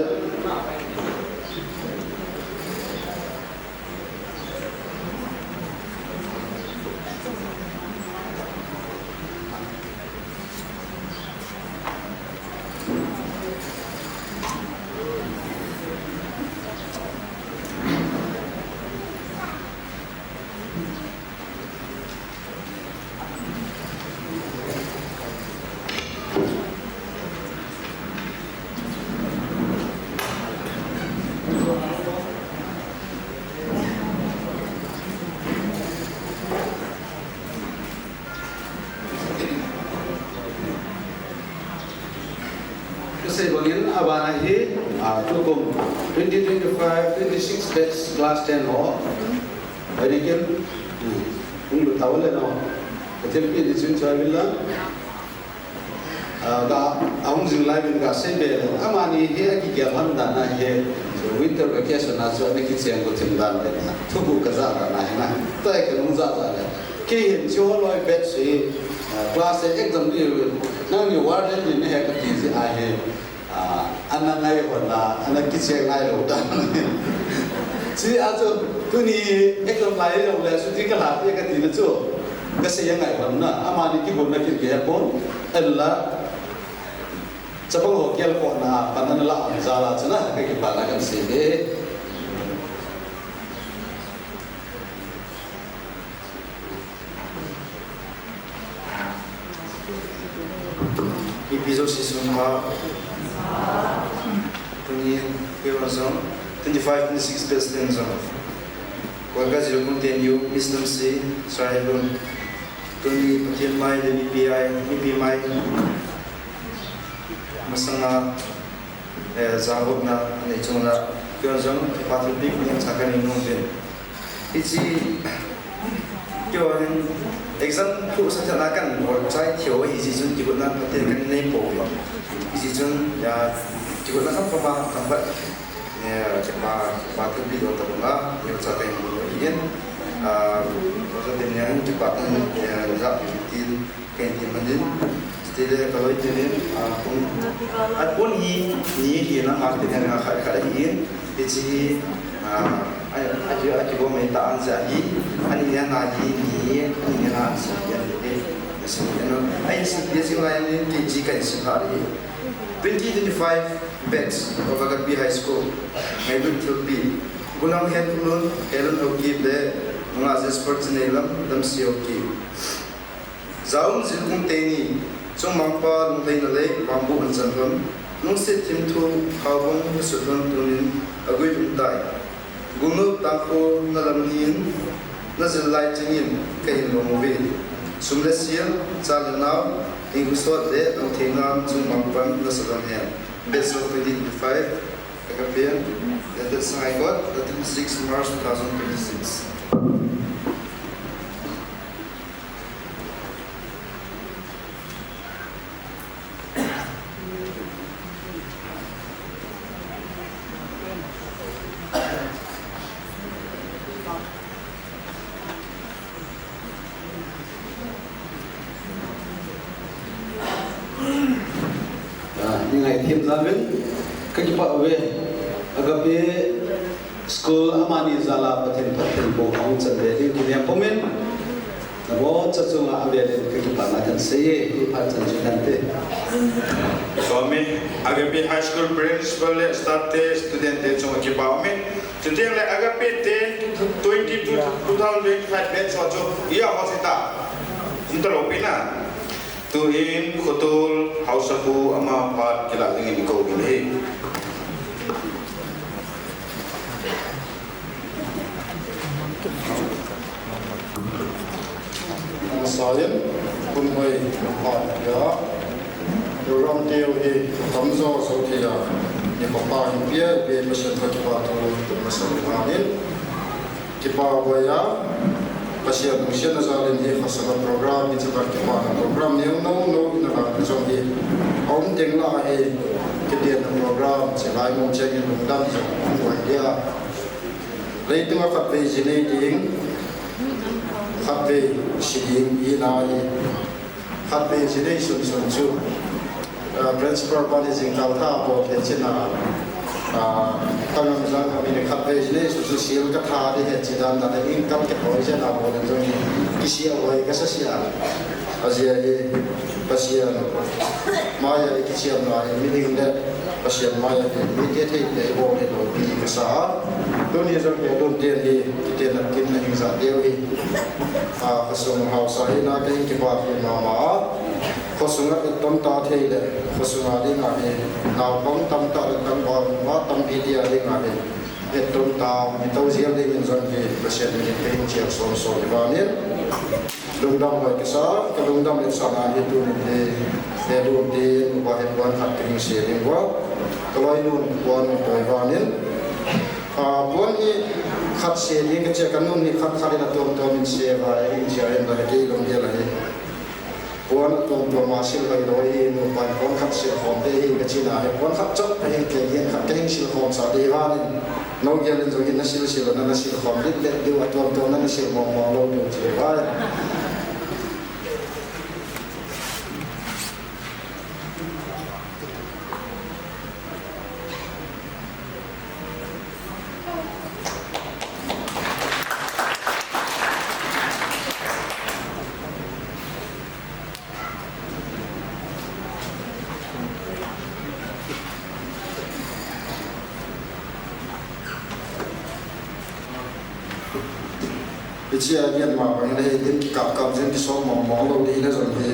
abana hi tukum 2025-26 batch class 10 ho adikin ung tawale no hotel pi disun chawilla ga aung jing lai bin ga se be amani hi ki ge han da na he winter vacation na so ne ki chen ko tim dan le na thubu ka za na na ta ke nung za za le ki hin jo loi batch si class exam ni na ni warden ni he ka ti si a he anak ngai hona anak kicik ngai lo dan si ajo tu ni ekdom lai lo le su ti ka la pe ka ti na chu ka se yang ngai hona amani ki bon na ki ge pon ella chapang ho kel ko na panan la am za la chana ka ki pa na kan se de episode season ha 25-26 presidents of Wagazi continue wisdom say Sahibun Tuni Patil Mai the VPI Mai Masanga Zahub na Nechona Kyozong Patil Big Name Sakani Nungin Ichi Kyon exam tu satanakan website Tio Isi Jun Jigunan Patil Kan Name Po Isi Jun ya Jigunan kan papa tambat cepat patut video terbuka yang saya ingin ingin maksudnya cepat zat bikin kantin manjin setelah kalau ini pun ini nak marketing yang khari ini jadi aja gua minta anjali ani yang lagi ini nak sekian ini sekian ayat sekian lain jika sekali 2025 batch of Agapi High School, Maybun Tilpi, Gunang Headlun, Ellen Okib, Mungazes Pertinelam, Damsi Okib. Zaun Zilkung Teni, Chung Mangpa, Nungtain Lake, Bambu and Sanhun, Nung Sit Tim Tu, Habon, Sutun Tunin, Agui Dai, Gunu Tako, Nalamin, Nazil Lighting, Kain Lomovi, Sumlesil, Salanau, Ingusot De, Nungtainam, Chung Mangpan, Nasalan Hen. Best of 2025, Agapian, that's I got, 6 March 2026. Tim Zamin, kajipa we, agape school amani zala patin bo kaung cende di dunia pomen, nabo cacunga abel kajipa nakan seye di patin jikante. Kami agape high school principal start student cuma kipa amin, จุดเที่ยงเลยอากาศเป็นเต็น2025เป็นสอจูiya wasita untuk lopina tuhin kutul hausapu ama pat kila ingin kau ini sayen pun mai pat ya orang teo hi kamzo so thia ni papa impia be mission ka pa to masan hanin kipa boya pasien mission azalin hi khasana program ni chakar kipa program ni no na ka jong hi om ding la hi kitian program chelai mo chengin dam so ko dia leitung ka pe jine ding khabe shiding ina hi khabe jine sun chu principal managing kaltha po thechina tangang jang kami ne khabe jine su sil ka tha de he chidan da income ke poise na bo ne jong kisia wai ka sasia azia ye pasien maya kisia na meaning that pasien maya ke ke the de bo ne do bi ka sa dunia jong ke don tien hi kiten na kin na za deu hi khasung hausa hi na ke ki ba ki ma ma khosunga tom ta thei le khosunga ding a he naw bom tam ta tam bom ma tam pi dia ding a he et tom ta mi to ziam ding in zon ke pasien ni ke in chiak so so ba ni lungdam ba ke sa ka lungdam le sa na he tu ni de du de ba he wan hat ke se ding wa kaloi nun wan toi ba ni buan ni khat se ni ke che kan nun ni khat khalina tom tom in se ba in sia en da ke lom dia la he buan tom tom ma sil lai doi no pan buan khat se khom te hi ke china he buan khat chok he ke yen khat ke sil khom sa de wa ni no ge len zo hin na sil na sil khom dit le du atom tom na sil mo mo lo du che wa chia nhân mà bằng đây đến cặp cặp dân cái số mỏng lâu đi nó rồi thì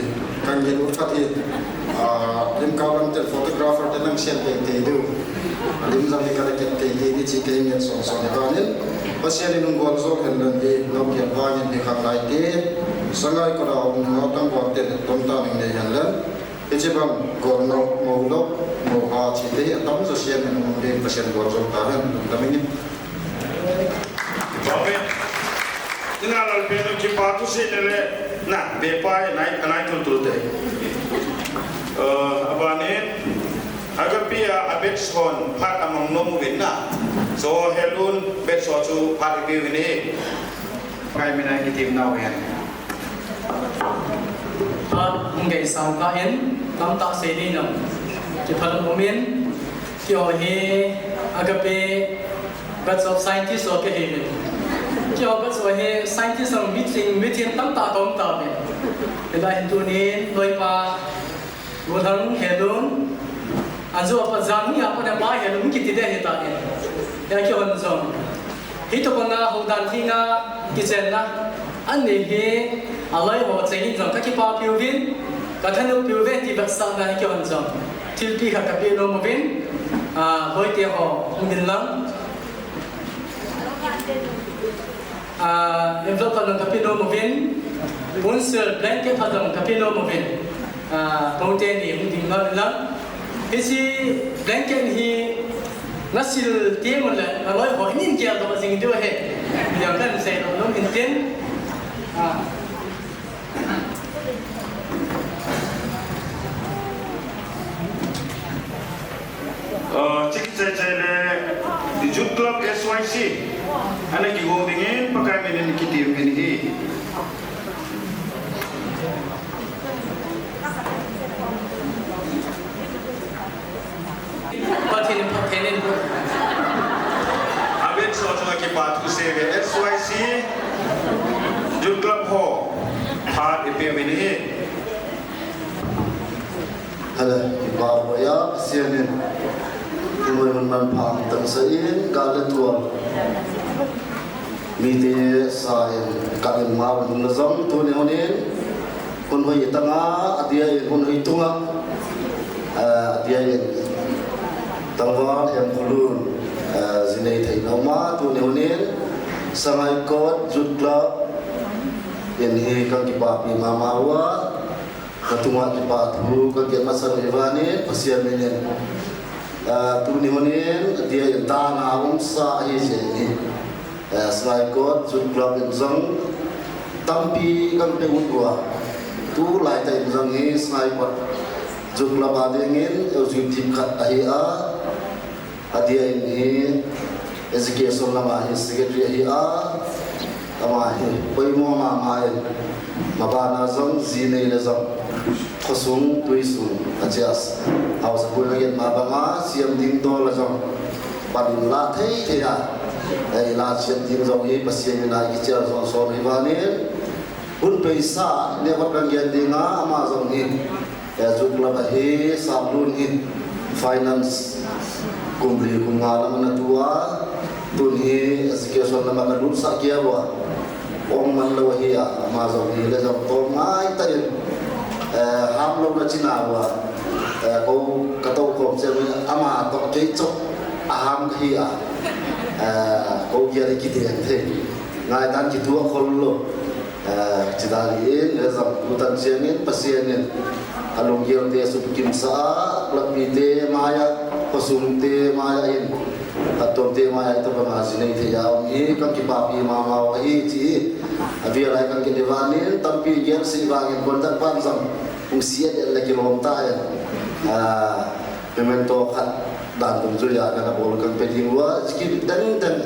càng nhiều lúc phát hiện đến cao lắm trên photographer đến năng xem thì đều đến rằng cái cái chỉ cái nhận số số này vào nên bác sĩ đi nung gòn rồi hiện lần thì nó hiện vào những cái khác lại thì sáng nay có đầu nó tăng gòn tiền tôm ta mình để hiện lần cái chế bằng gòn nó màu lốc màu hoa chỉ thấy tấm rồi xem mình đến bác sĩ gòn rồi ta hơn ta mình ina lal peno ki patu se le na be pai nai tul te abane agapia abetson phat among nom win na so helun betso chu phat bi win he kai mina ki tim naw hen ngai sam ka hen tam ta se ni no ki phan momen ki ho he agape bats of scientists of ke he cho bác sĩ hệ scientist ở meeting tâm ta tom ta về cái đại hình tuần này đôi pa một thằng hệ luôn anh giúp apa giang ni apa nak bayar lu mungkin tidak hệ ta này ya kêu anh giúp itu pun na hudan tinga kitchen na anh này he alai ho chengin jong kaki pa piuvin kathanu piuvin ti bác sĩ na kêu anh giúp tilpi ka kapi no movin hoi ti ho mungkin lang envelope padang kapino movin sponsor blanket padang kapino movin protein ni mungkin lang isi blanket hi nasil tiemon la aloi ho inin kia to sing do he yang kan saya no inten cik cile di Youth Club SYC anak gigong dingin pakai menen kitim ini patenin abet soalnya kipat kuseve SYC Youth Club ho part ipm ini ada kipat ya CNN Tuhan manfaat tengsain galet tuan มีเตสายกันมาวันละจังตัวนี้คนนี้คนหัวตั้งอาเดียคนหัวตุ้งอาเดียตั้งวันเอ็มพลูนจินในไทยน้องมาตัวนี้คนนี้สมัยก่อนจุดละyang ini kan kita pi mama wa ketua kita tu kan kita masal evani pasien ini tu ni honin dia yang tanah umsa ini selain kot jumlah benzang tapi kan peudua tu lai tai benzang ini selain kot jumlah badengin ujung kat ahia dia ini education lama secretary ahia amahi koi mo ma mai mabana zong zine le zong khosung tuisung ajas house bulan ma banga siam ding do la zong padin la thei thea ai la siam ding zong hi pasien na ki char zong so ni bani un peisa ne wat kan gen dinga ama zong hi ya jukla ba hi sablun hi finance kumbli kungala mana tua tunhi education nama kadun sakya wa om man lo hi ma zo hi le zo to mai ta ham lo na china wa ko ka to ko se ama to ke cho ham hi ko ya ki de the ngai tan ki tu khol lo chidali le zo utan se ni pasien ni along yer de su kim sa lakmi de maya pasum de maya in atom te maya itu pengasih ni te jauh ni kan kita pi mama wahi ci biar ai kan kita diwanin tapi dia si bangin kontak panjang usia dia lagi lonta ya memento kat dan tentu ya karena boleh peding luar sikit dan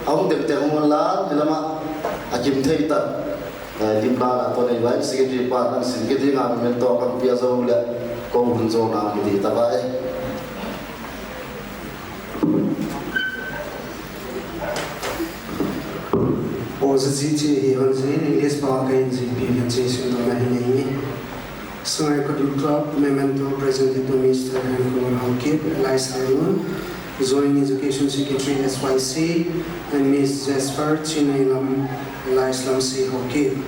awang tem mula lama akim theitan dimana atau ni lain sikit di panan sikit di ngam memento kan biasa boleh kau bunzo nam di tabai Posisi Evangeline English Parker Implementation of Mahini. So I could club memento presented to Mr. Henry Hawkip, Elias Alon, Zoning Education Secretary SYC, and Ms. Jasper Chinailam, Elias Lamsi Hawkip.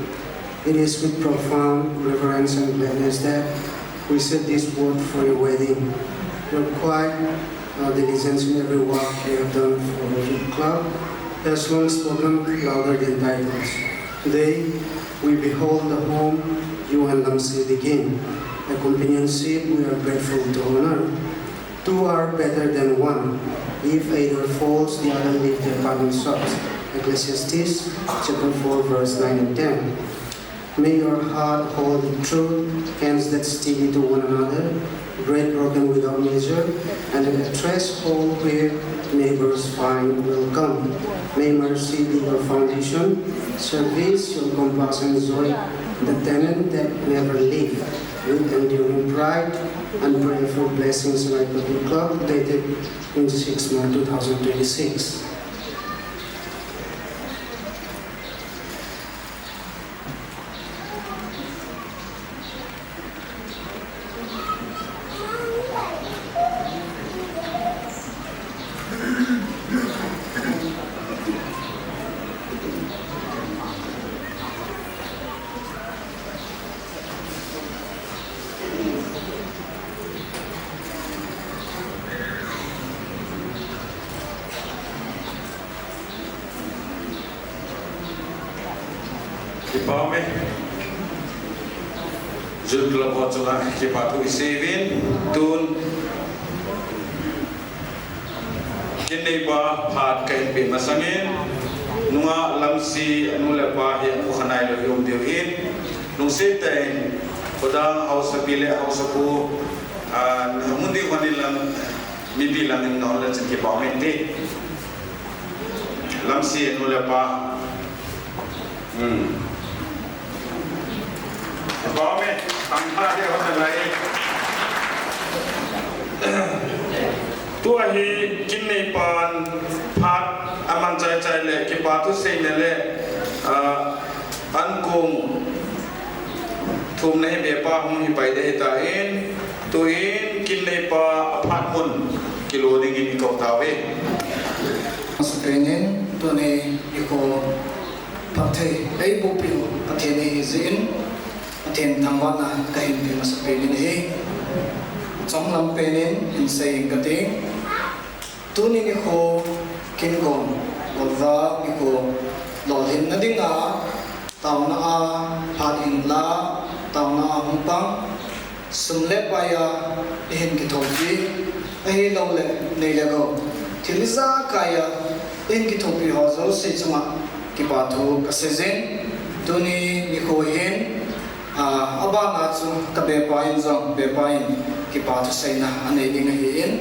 It is with profound reverence and gladness that we said this word for your wedding. You're quite diligent in every work you have done for the club. Has long spoken louder than titles. Today, we behold the home you and Lamsi begin, a companionship we are grateful to honor. Two are better than one. If either falls, the other lift their common socks. Ecclesiastes chapter 4, verse 9 and 10. May your heart hold true, hands that stick to one another, bread broken without measure, and a threshold where neighbors find welcome. May mercy be your foundation, service your compassion joy, the tenant that never leave, with enduring pride and prayerful blessings like the club dated 26 March 2026. Pame Zulkla Botula Kipatu Isevin Tun Kineba Pat Kain Pin Masangin Nunga Lamsi Anula Bahi Ukhanai Lo Yom Diwin Nung Sitain Kodang House Bile House Ku Mundi Wanilang Bibilang in knowledge and Kipamente Lamsi Anula Ba Bome, angkat dia orang lain. Tua hi kini pan pat aman cai le kipatu sei le angkung thum nahi bepa hum hi pai de ta in tuin kini pa pat mun kilo dingin kau tawe. Masuk training ตัวนี้อีโคพัฒน์ไอ้บุปิโอพัฒน์นี่จีนพัฒน์ทางวันนะก็เห็นเป็นมาสเปนนี่จงลำเป็นอินเซงกันเองตัวนี้อีโคกินก่อนว่าอีโคหล่อเห็นนั่นดิ้งอ่ะตาวน่าพาดินลาตาวน่าหุ่นปังสมเล็บไปอ่ะเห็นกี่ทวีไอ้เราเล่ในเรื่องที่ลิซ่ากายเห็นกี่ทวีหัวเราเสียจังอ่ะกี่บาทถูกเสียเซนตัวนี้มีคนเห็นอาบ้านอาจูกับเบปายน์จังเบปายน์กี่บาทเสียนะอันนี้ยังเห็น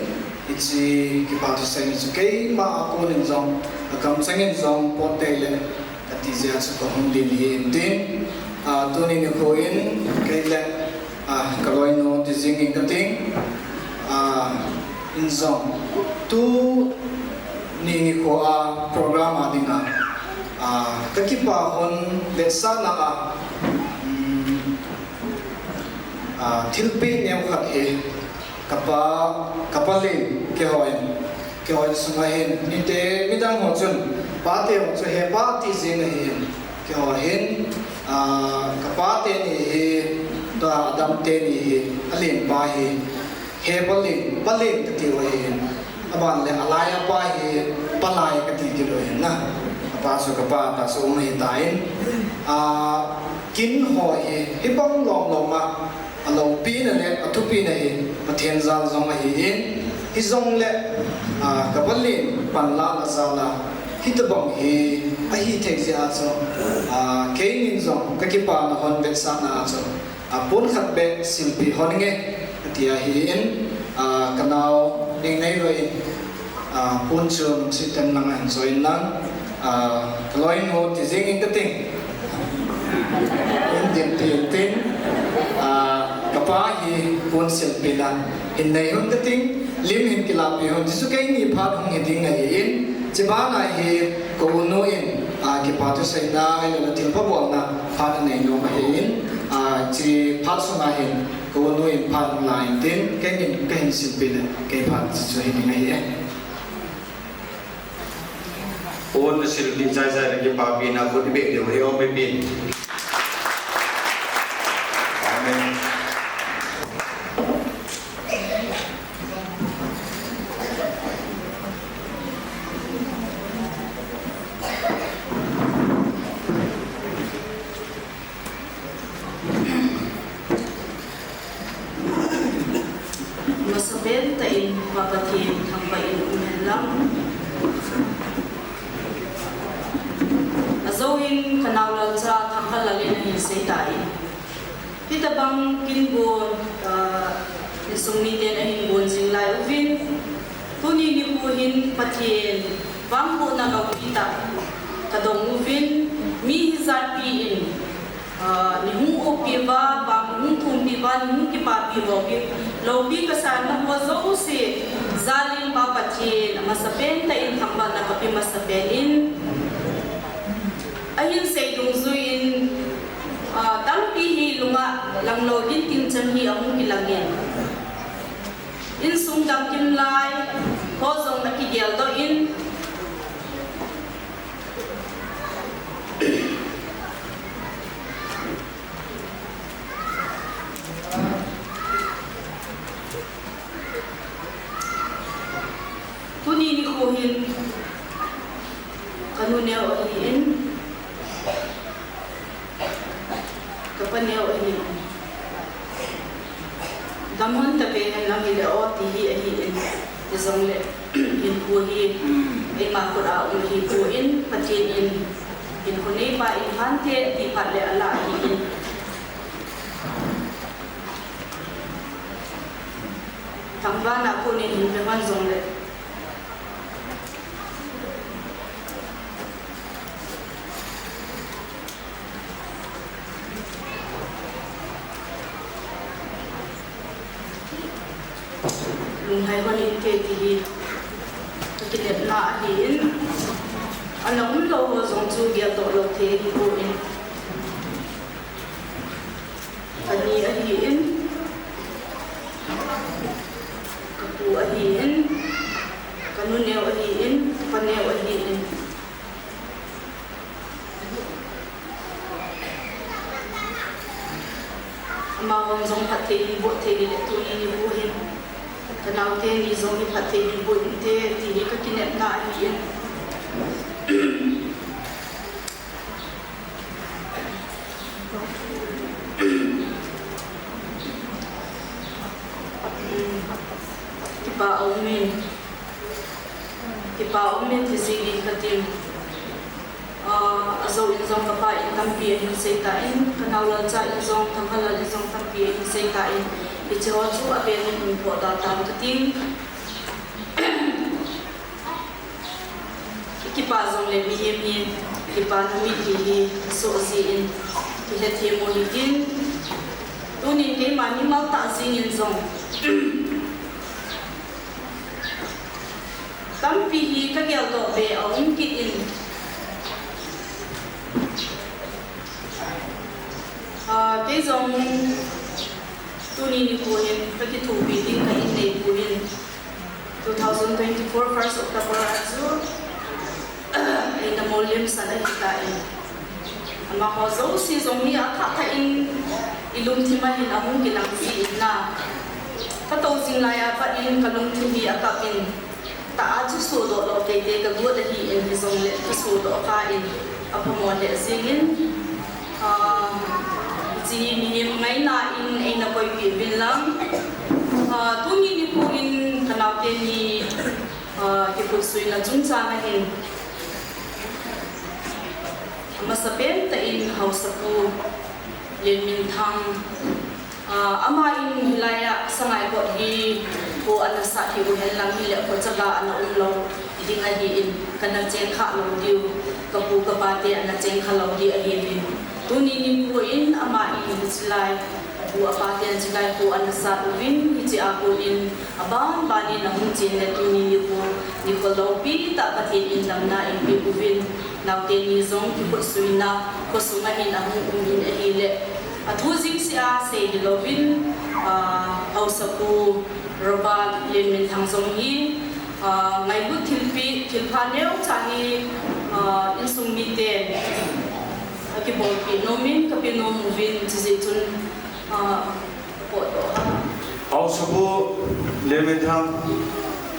อีกทีกี่บาทเสียนี่สุกี้มาคนนึงจังกำจังเงินจังพอเตลเลยที่จะสุขหุ่นดีเห็นดิตัวนี้มีคนเห็นกี่เล่ก็ลอยโน้ตจริงๆก็ทิ้งอินซังตัวนี่มีคนโปรแกรมอะไรนะก็คิดว่าคนเด็กสาวน่ะทิลปีเนี่ยขัดเหกับปลินเกี่ยวสมัยเห็นนี่เตมิดังหัวจุนป้าเตหัวจุนเฮป้าที่เจนเห็นเกี่ยวเห็นกับป้าเตนี่เฮตัวดำเตนี่เฮอลินป้าเฮเฮปลินก็ที่ว่าเห็นบ้านเลยอะไรป้าเฮปลายก็ที่ว่าเห็นนะป้าสุกับป้าตาสูงไม่ตายกินหอยเฮบ้องลงมาเราปีนั่นแหละทุกปีนั่นเองมาเทียนซาลงมาเห็นฮิซงเล่กับปลินปันลาซาลาฮิตบังเฮไอฮิเทกซิอาโซเคนินซงก็คิดว่านะฮอนเบสานาโซปุ่นขัดเบสสิลปีฮอนเงี้ยที่อาเห็นกันเอาเองในรอยปุ่นชมสิเต็มนังอันโซอินนังกลอยโนที่เจงอินกติงอินเดียนตีนติงkapaahi pun selpina in nei hon kating lim hin kilapi hon jisu kai ni phat hong heding na in chibana hi ko no in ki patu saina ila til pa bol na phat nei no ma in chi phat su na hin ko no in phat la in tin kai ni kai selpina kai phat jisu heding na hi on silpi chai chai ke pa bi na ko be de he o me bin amen masabel tain papatin hampain umelang azawin kanawlal sa tangkalalin na hinsaytain hitabang kinbon isumiten ay hinbon singlay uvin tuninipuhin patien bangko na kawita kadong uvin mihizarpiin nihung opiba bang nihung tumpiba nihung kipapiba lobi kasana wazo si zaling papatien masapen tain hamba na kapi masapenin ayin say dungzuin tampihi lunga lang login tinchan hi among kilangin in sungdam kimlay hozong nakigel do in tunini kuhin kanunya ohin kapanya ohin damon tabe lang ila o tihi ahin isang le in kuhin ay makura hi kuhin patin in kunay pa in hante di pale ala ahin tangba na kunin in peman zong le lunghay manin ke tihi kilet na ahin anong lo ho zong chu gya to lo the hi ko in ani ahin kapu ahin kanuneo ahin paneo ahin ama hong zong phat te hi bo te le tu ni bu hin kanau te ni zong hi phat te hi bo te ti hi ka kinep na hi Kipa omen ti sili katim azo in zong kapa in tampi in seita in kanawla cha in zong thamhala in zong tampi in seita in icho chu aben in po da tam tating kipa zong le mi hem ni kipa mi hi so si in ki he the mo ni din tu ni ke ma ni mal ta sing in zong tampi hi ka gel do be ong ki in cái dòng tu ni kuhin cái thu bi din ka in nei kuhin 2024 first October azu in the volume sana kita in ama ko zo si zong ni akha tha in ilum thima hin amung kinang si na ka to sing la ya pa in kalung thi akap in ta aju so do lo ke te ka go da hi in zong le ka so do ka in apamo le singin chỉ mình ngày na in ai na coi bị bin lang tu ni ni ku in kanau te ni ki ku sui na chung cha na hin masapen ta in house pu len min thang ama in hilaya sangai ko hi ko anasa hi u hel lang hi le ko chaga ana lo ding a hi in kana chen kha lo diu kapu ka ba te ana chen kha lo di a hi bin tu ni ni ku in ama in silai bu apa ten silai ku anasa win hi a ko in abang bani na hun chin le tu ni ni ko lo pi ta pa tin in lam na in bi ku win naw te ni zong ki ko suina ko sunga in a hun in a hi le a thu jing si a se di lo win house pu roba len min thang zong hi ngai bu thil pha neu cha ni in sung mi te ki bol pi no min ka pi no movin chi je chun po do house pu len min thang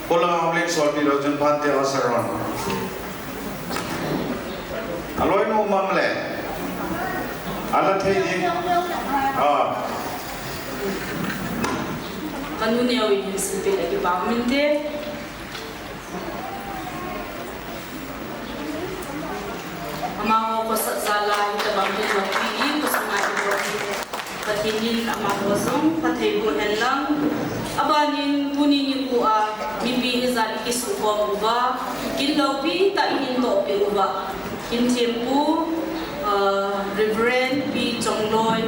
kola amlek sol pi lo chun phan te asaron aloi no mamle ala thei ni kanu ne oi hin si pe ki ba min te ama ko sa sala ita bang din lo pi ko sa mai ko patinin ama ko song pathai ko helang abanin tuni ni ku a mi bi ni za ki su ko ba kin lo pi ta in to pi ba kin tempu Reverend P. Chong Loi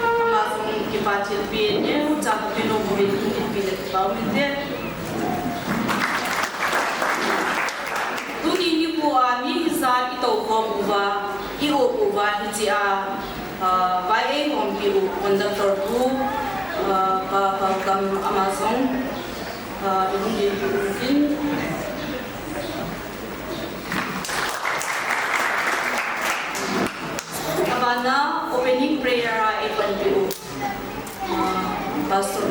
ama kung kipatil P. Nye cha pi no mo rin kin pi le ba min te tu ni ku a ni za i to ko ba i o ba hi chi a vai e on pi u conductor tu pa kam Amazon in din abana opening prayer a epan pi u pastor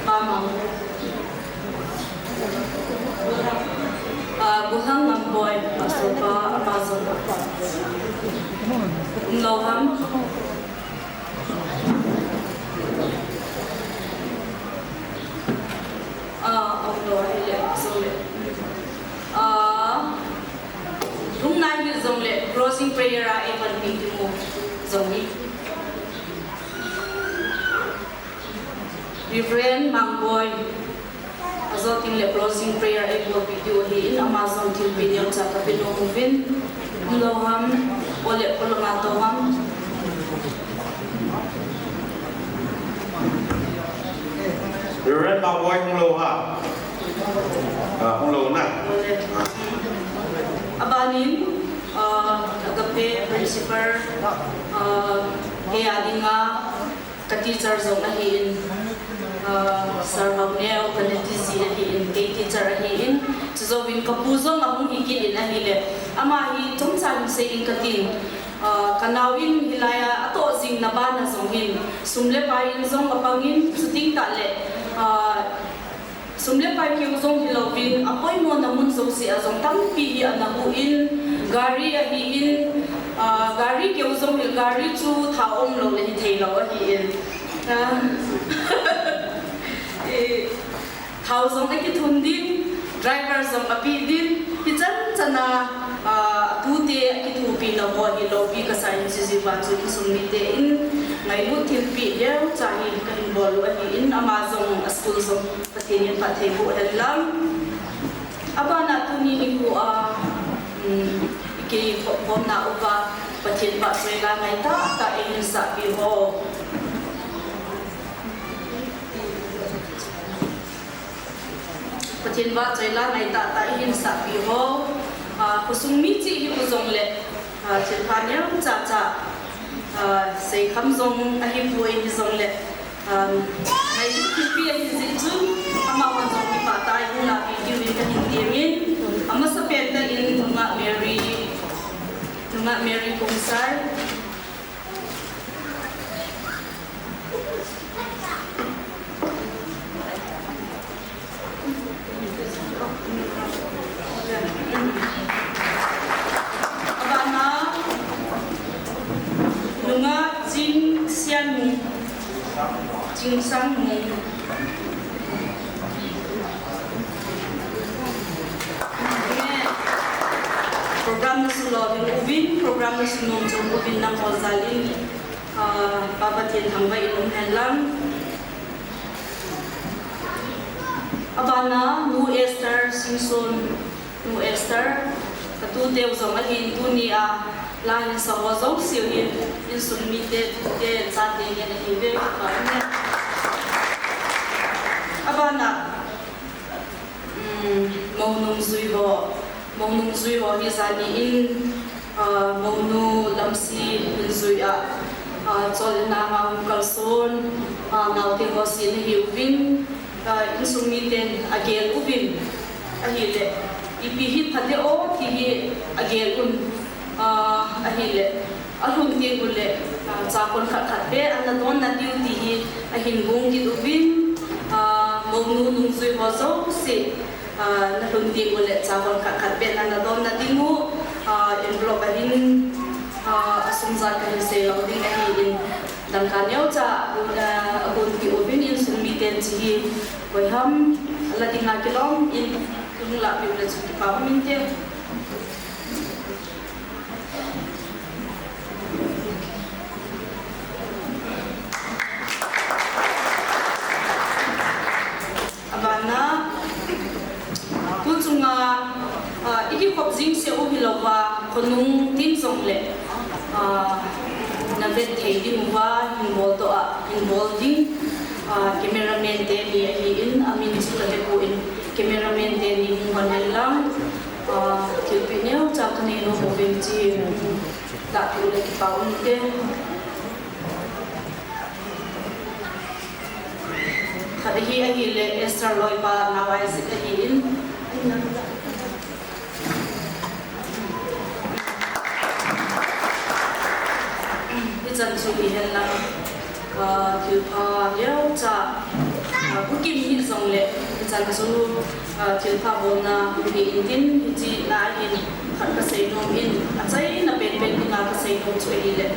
mama buhang mamboy pastor pa Amazon Loham Rung nai bi zong le closing prayer a evan pi ti mo zong ni Reverend Mangboy azotin le closing prayer e ko video hi in Amazon til video cha ka pino movin Loham ole kolonga to ham Reverend Mangboy hong lo ha hong lo na abanin agape principal kaya dinga ka teacher zong na hin sir Magneo kanetisi na hin kay teacher na hin so win kapuzo na hong higit na hile ama hi chong chan se in katin kanawin hilaya ato zing na ba na zong in sumle pai in zong apangin shooting ta le sumle pai ki zong hilovin apoi mo namun zo si azong tampi hi anahu in gari a hi in gari ke zong hil gari chu thaom lo le thei lo a hi in thau zong ki thun din driver zong api din hi chan chana tu te ki thu pi na ho hi lo pi ka sai si si wa chu sum mi te in ngai lu thil pi leu cha hi kan bol wa hi in amazon school zong pathin pa thei bu helam abana tu ni ni ku ki bom na upa pathin pa swai la ngai ta in sa pi ho pathin ba chai la ngai ta in sa pi ho kusung mi chi hi uzong le chil phanya cha cha sei kham zong a hi pui hi zong le ngai ki pi hi zi chu ama wan zong ki pa tai hu la pi ki wi ka hin ti min ama sa pen ta in ma Mary Kumsar Lunga Jing Xian Mu Jing Sang Mu program na sulo ubin program na sunom jong ubin na kozalin babatin hangba ilum helam abana nu Esther Simpson nu Esther katu dew zong alin dunia lain sa wazong siu in sumite de sa de ne ni ve ka ne abana maunung zui ho hi zani in maunu lamsi in zui a chol na ma kalson nau te ho sin hi ubin in sumite agel ubin ahile ipi hi phade o ti hi agel ahile ahung ti gule cha kon khat be an don na diu ti hi ahin bung ki ubin maunu nung zui ho zo se na hung ti gule cha kon khat be an don na dingu envelope ahin asum za ka se lo ding ahi in dan ka nyau cha abun ti ubin in sumi ten chi koi ham la dinga kilom in kung la pi le chu pa min te abana kuchunga iki khop jing se u hilowa konung tin song le na vet thei din wa involving cameraman te ni hi in amin chu ka te ko in cameraman te ni hwanellam kilpineu cha kane no bobenji la tu le ki paun te khadi hi le Esther loi pa nawai se hi in chan chu hi hella kilpha leu cha kukim hi zong le chan chu kilpha bona hi indin ji na hin khat ka sei nom in achai na pen na ka sei nom chu hi le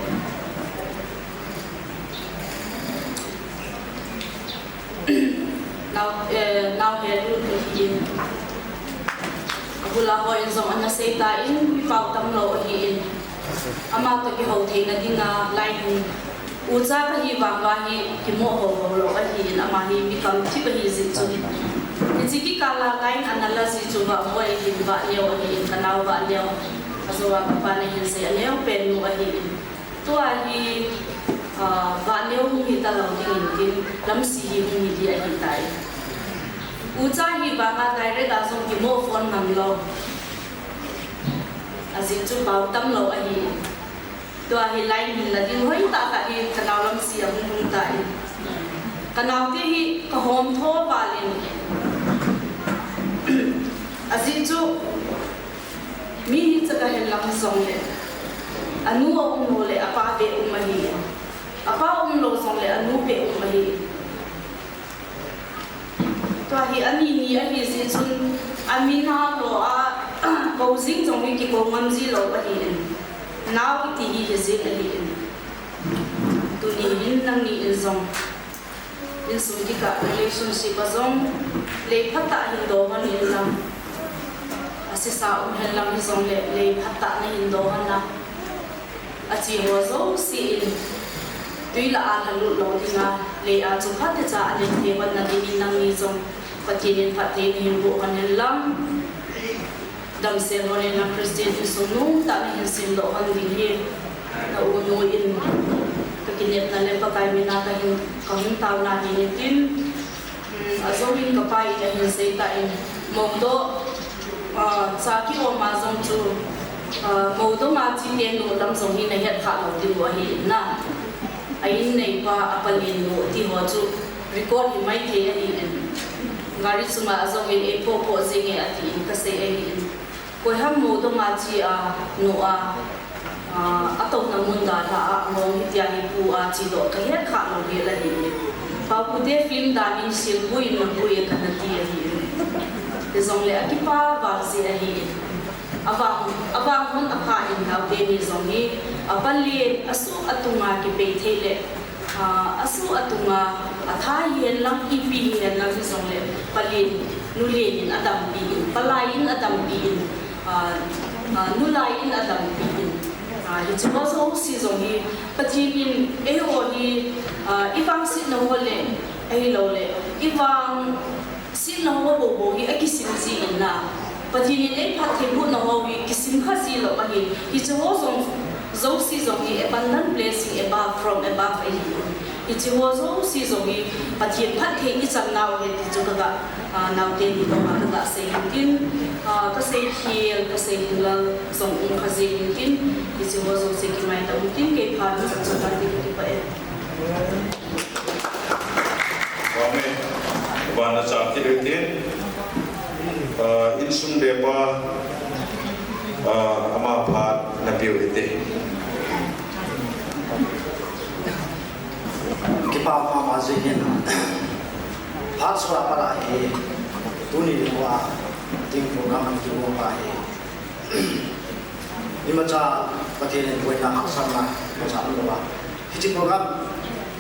now here hi in abula ho in zong ana sei ta in pi pau tam lo hi in ama to ki ho thei na dinga line uza ka hi wa hi ki mo ho lo a hi in ama hi mi kam thi ba hi zi chu ni ji ki kala line analysis chu ba mo hi ba leo hi in kanau ba leo aso wa pa na hi se leo pen no a hi to a hi ba leo hi ta lo ding in lam si hi hi di a hi tai uza hi ba ma dai re da song ki mo phone nam lo azin chu bau tam lo a hi to a hi line hin la din hoi ta ka hi kanau lam si am hung ta hi kanau te hi ka hom tho ba len azin chu mi hi cha ka hen lam song le anu o no le apa be ma hi apa lo hi ani ni a hi si chun amina lo a ko zing jong hi ki ko ngam ji lo a hi naw ti hi ji a hi tu ni hin nang ni in zong in sum ki ka relationship a zong le phata hin do han in lam asi sa hen lam hi zong le phata na hin do han na a chi ho zo si in tuy là an halu lo thì nga le a chu khat te cha ale the wan na din nang ni zong patinin phatin hin bu han lam dam se no le na Christian isonu ta ni hin sin lo han ding hi na u no in ka kinet na le pa kai mi na ka hin taw na ni tin a zo min ka pai na hin se ta in mong do cha ki o ma zong chu mong do ma chi te no lam zong hi na het kha lo ti wa hi na ai nei pa apalin no ti ho chu record hi mai the ani en ngari suma azong in e po po zinge ati in ka se ai in ko ham mo to ma chi a no a atok na mun da la a mo hi tia hi pu a chi do ka he kha lo he la ni pa pu de film da min sil bu in na bu e ka na ti hi de zong le aki pa va si a hi abang hun akha in hau de ni zong ni apali asu atunga ki pe thele asu atunga atha yen lam ipi yen lam zong le palin nulenin adam bi palain adam bi nulain adam bi hi chuwa zo si zong hi patinin e ho hi ibang sit no le ai lo le ibang sit no bo bo hi akisim si na patinin e phat he bu no ho hi kisim kha si lo hi hi chuwa zong zo si zong hi abundant blessing above from above ai hi chuwa zo si zong hi pathin phat he ni chang naw he ti chu ga naw te ni to ma ga se tin ka se hiel ka se hilal zong kha ze tin hi chuwa zo se ki mai tam tin ke pha ni sa ta ti ki pa e Amen. Bana cha ki de tin in sum de pa ama phat na piu ite ki pa ma zegen phat sura para he tuni wa ting program ki mo pa he imacha pathen ko na aksam na cha lo wa hi program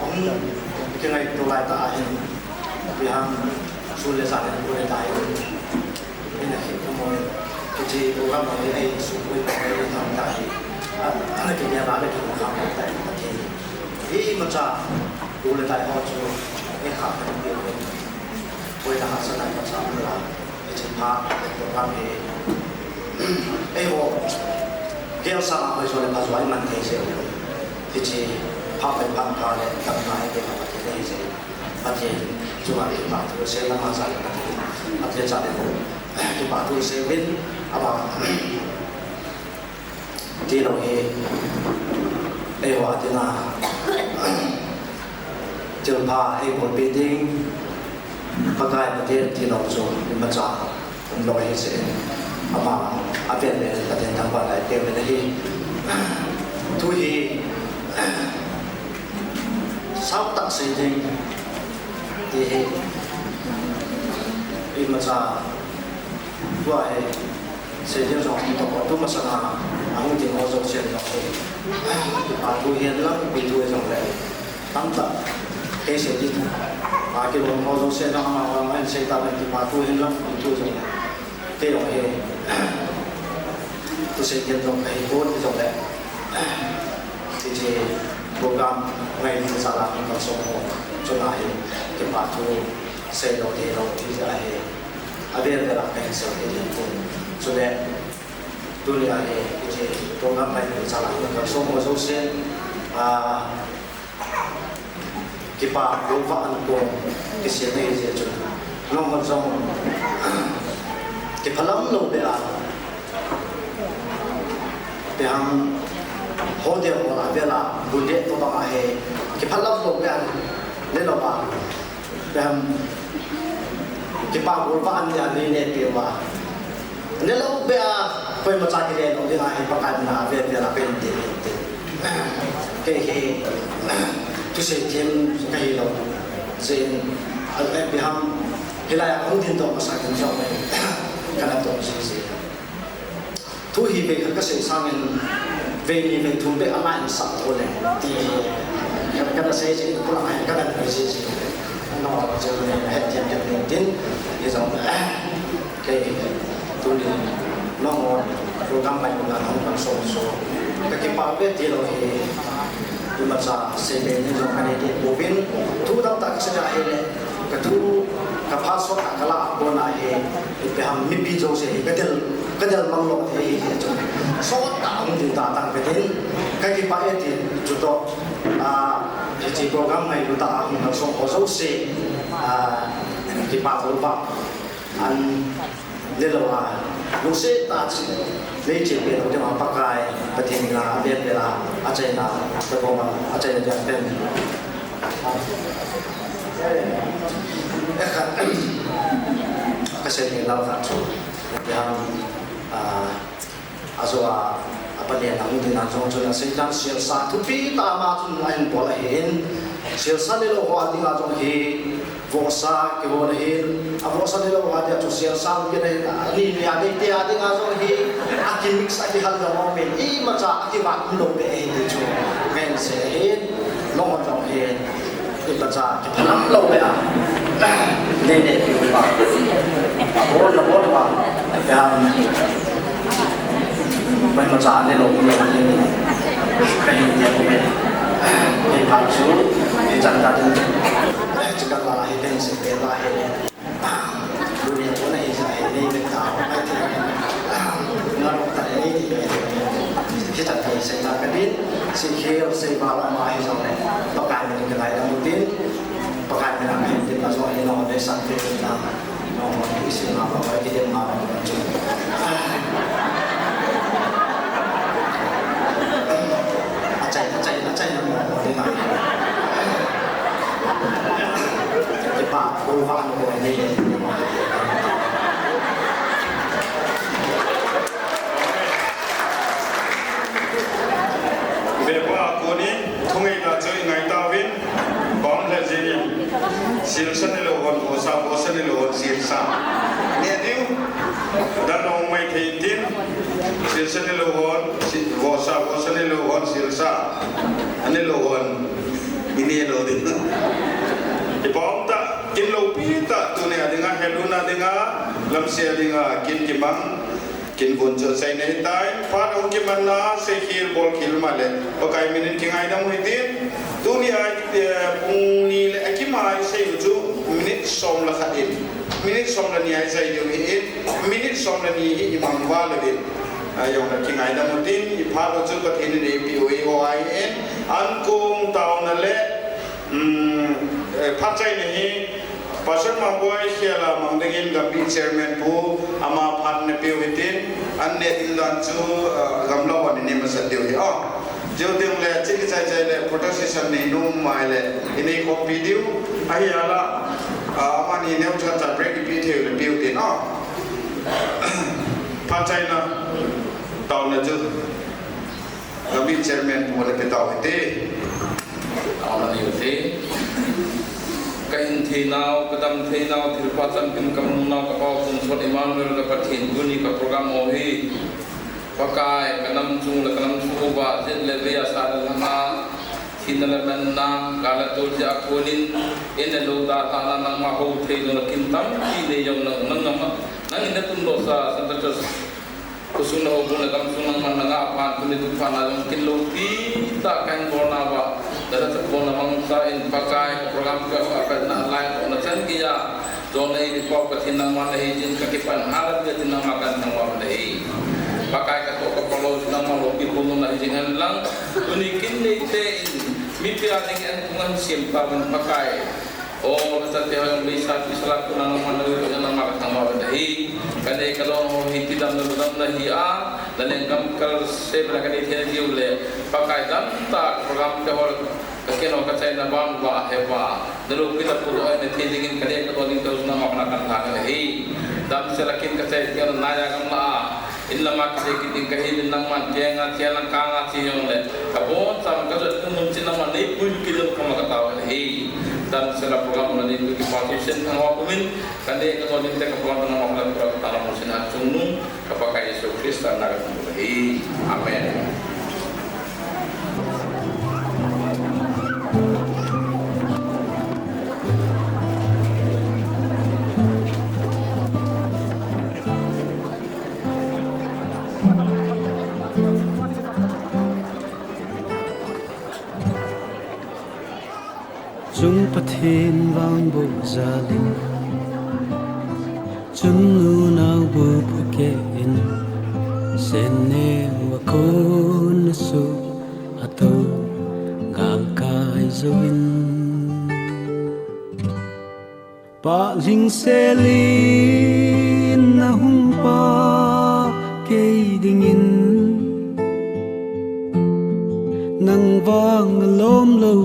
ong ki ngai to lai ta he bi ham sule sa ne ko ta he ina hi ko mo ki program ma ai su ko ta he tham ta he ana ki ya ba le ki ko ha ta pathen hi machaดูเลยได้พอจูไม่ขาดเป็นเดียวโดยทหารสนามประชาชนเราจะพาตัวการเองไอ้โหเกี่ยวสารไปส่วนในภาษามันเทเสียที่จีพาไปพังพาเลยตั้งนายเป็นอะไรที่ได้เสียประเทศจุฬาที่ป่าตัวเซลล์มาจากประเทศชาติที่ป่าตัวเซลล์วินอาบะที่เราเองไอ้โหที่น่าเจอพาให้คนปีดิ้งประกายประเทศที่เราโจมตีมาจากลอยเสียอามาอาเป็นในประเทศทางบ้านไหนเต็มไปด้วยทุยสาวตัดสินที่อิมาจากว่าเสียงสองตัวตัวมาสนาอันนี้ที่เราโจมเสียงเราอาทุยเห็นแล้วปีทุยสองเลยตั้งแต่cái sự gì à cái vùng hồ xe nó mà anh xe ta mình mà tôi hình lắm tôi rồi cái đó thì tôi sẽ nhận được cái vốn cái dòng đấy thì program ngày thứ sáu là mình sống cho lại cái bà tôi xe đầu thì lại ở đây là cái sự cái gì tôi cho nên tôi là cái program ngày thứ sáu là mình sống ở xe kipa lupa anko kisene je chu nomor zong kipalam lo be a be ham hode ora be la bunde to ba he kipalam lo be an le lo ba be ham kipa lupa an ya ni ne pe ba ne lo be a koi ma cha ki le no de ha he pa ka na be la pe de ke tôi sẽ thêm cái lâu trên ở em bị ham hilai ang din to masakin sa may kana to si tu hi be ka se sangin ve ni ve tu be ama sa to le ti kana se ji ko la ai kana be ji no je ne het je tin ye so ke tu ni no mo program mai na no so ka ke pa be ti lo hi tu ma sa se be ni so kana de bobin tu dam ta se ja hele ka tu ka pha so ka kala ko na he pe ham mi pi jo se ka del mang lo he so ta ang din ta ta pe tin ka ki pa e ti chu to ji program mai lu ta ang na so ko so se ki pa ko ba an le lo wa lu se ta chi le che pe lo de ma pa kai pa tin na be pe la a chai na pe ko ma a chai na ja pen kasi ni lau kan so yang azwa apa dia nang di nang so na senjang sil sa tu pi ta ma tu lain bola hin sil sa ni lo wa di nga jong hi vosa ke bo hin a vosa ni lo wa dia tu sil sa ke ni ni ade te ade nga jong hi a ki mix a ki hal ga mo me i ma cha a ki ba lo be e ni chu men se hin lo jong hin kita cak kita lo ya, nenek itu pak, boleh pak, yang macam cak ni lo punya ini, kayak dia punya, di palsu, di jantan, jika malah itu sebelah ini, dunia pun ini saya ini tahu, ngaruh tak ini, kita tak bisa kadin. Si kêu si bawa mai xong này pakai mình cái này là một tiếng pakai mình làm hình thì là do nó để sản phẩm là nó cái sự nào và cái điểm nào chạy nó một cái này cái bà cô vang của anh ấy về qua cô ní không ai là chơi ngày tao biết bóng là gì siêu sân đi lầu hồn hồ sao hồ sân đi lầu hồn siêu sao nghe tiếng đàn ông mày thì tiếng siêu sân đi lầu hồn hồ sao hồ sân đi lầu hồn siêu sao anh đi lầu hồn ini lầu đi thì bóng ta kinh lầu pi ta tụi này đi ngang heluna đi ngang làm xe đi ngang kinh kim băng kin bun cho sai nei tai phát ông kim man na se khir bol khil ma le pakai minin king ai dam hitin dunia pung ni le akima sai ju minute som la khatin minute som la ni ai sai ju hi minute som la ni hi imam wa le bin ayong na king ai dam hitin i pha lo chu ka thin ni pi oi o ai en an kong taw na le phat chai ni Pasal mamboy siya la mangdengin gabi chairman po ama pan na piwitin an ne dilan chu gamlaw ni masal dio oh jo ding le chiki chai chai le photo session ni num mai le ini ko video ai ala ama ni ne cha cha break pi the le piwitin oh pan chai na taw na chu gabi chairman po le pe taw te taw na ni te kain thi nau kadam thi nau thil pa chan kin kam nau ka pau kun sot Emmanuel ka pathin guni ka program ho hi pakai kanam chung la kanam chu ba jet le be asa la ma thinala man na kala to ja konin in lo da ta na nang ma ho thei no kin tam ki ne yong nang nang ma nang in tun do sa santatus kusuna ho bun kam sunang man nga pa kun tu pa na jong kin lo ti ta kan borna ba dalam sebuah mangsa in pakai program ke na lain on chan kia zone ini ko katinang man hi jin kakipan halat ke tinang makan nang wa dei pakai ka to polo tinang malo pi puno na jin lang unikin ni te mi pia ning en kungan sim pa man pakai oh sa te ang bisa isla kunang man na nang makan nang wa dei kanai kalau hiti dam na hi a dalengkam kal se brakani the diule pakai dam ta program ke hol keno ka chai na bang wa he wa dalu kita pu oi ne thilingin kale ka toling to na ma kan tha ka hi dam se lakin ka chai ke na ya gam la illa ma ka ki tin ka hi nang man ke nga ke lang ka nga chi yong le ka bon sam ka jat kun chin na ma nei pu ki lo ka ma ka ta wa hi dan sela program nanti itu partisipasi dengan wakumin kan dia kalau dia kita program dengan wakumin program tanam musim acunung kepada Yesus Kristus dan naga kembali. Amin. Chúng pathin vang bộ gia linh chúng nu nào bu phukein sen ne wa kon su ato gal kai zoin pa ling selin na hum pa ke dingin nang vang lom lo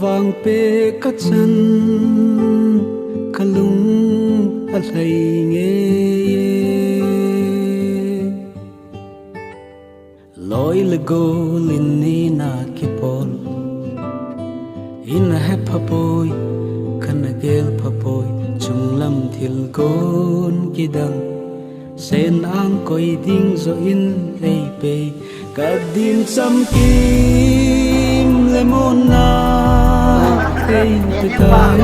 vang pe ka chan kalung alai nge loi le go lin ni na ki pol in ha pha poi kan gel pha poi chung lam thil gon ki dang sen ang koi ding zo in ei pe ka din cham kim le mon na ei te kai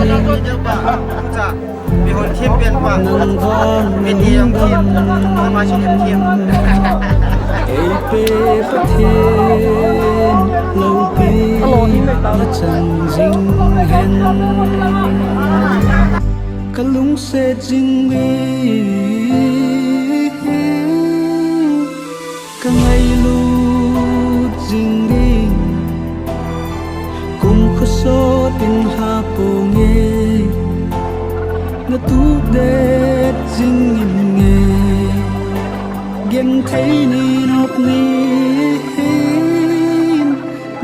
มีคนเข้มเปลี่ยนกว่าเป็นดีอย่างเข้มมาชมเข้ม ei pe pa thiên lâu pi la chang jing hen ka lung se jing mi ka ngai lu jing ding kum kho so tin ha po nge na tu de jing in nge gen thấy ni nộp ni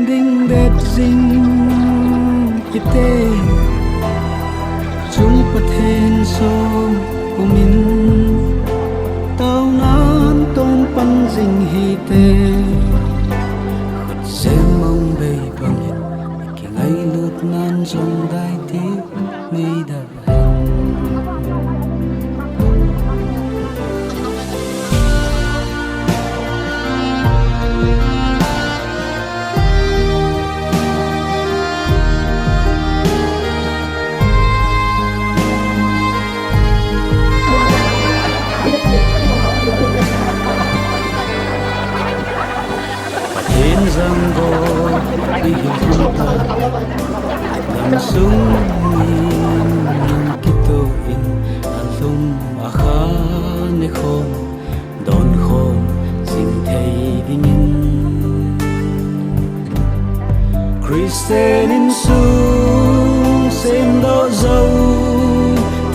đinh đẹp dinh ite chúng có thêm sông của mình tao nan tôm pan dinh hi tê khut xem mong bay bằng nhật khi ngày lướt nan trong đại tiếc ngây đập rằng vô đi hiểu không ta làm sung nhìn kita in alum akha ne khom don khom sin thei dingin Christian in sung sem do dâu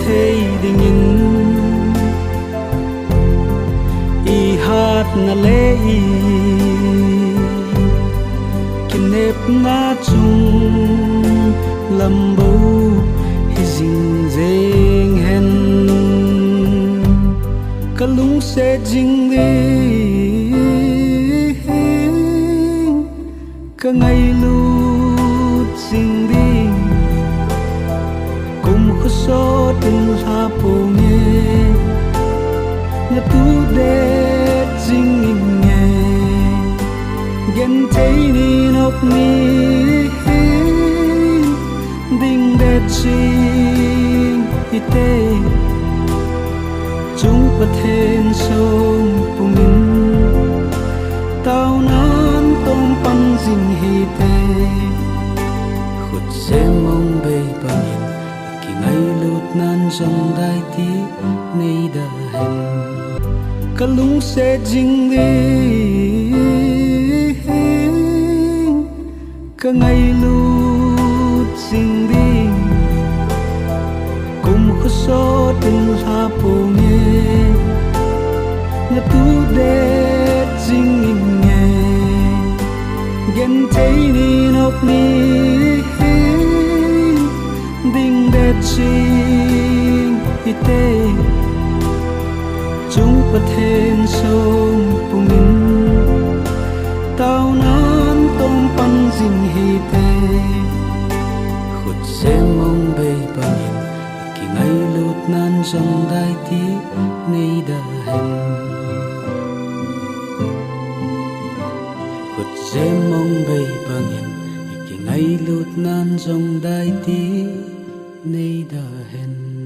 thei dingin I hat na lei nếp na chung lâm bầu hi ding deng hen ka lung se jing đi ka ngai lu jing đi kum khu so tin ha po nge na tu de jing nge gen thấy ni nộp ni đinh đẹp chinh ite chúng có thêm sông của mình tao nan tôm pan dinh hi tê khut xem mong bay bằng nhìn khi ngày lụt nan trong đại tí nay đã hẹn cả lung sẽ dinh đi ka ngai lu jing ding kum khu so tin ha po nge na tu de jing in nge gen thấy ni nộp ni ding de ching ite chúng có thêm sông của mình tao nan tôm pan dinh hi tê lut nan trong đại tí nay đã hẹn khuất dễ mong bay bằng hiện ngày lut nan trong đại tí nay đã hẹn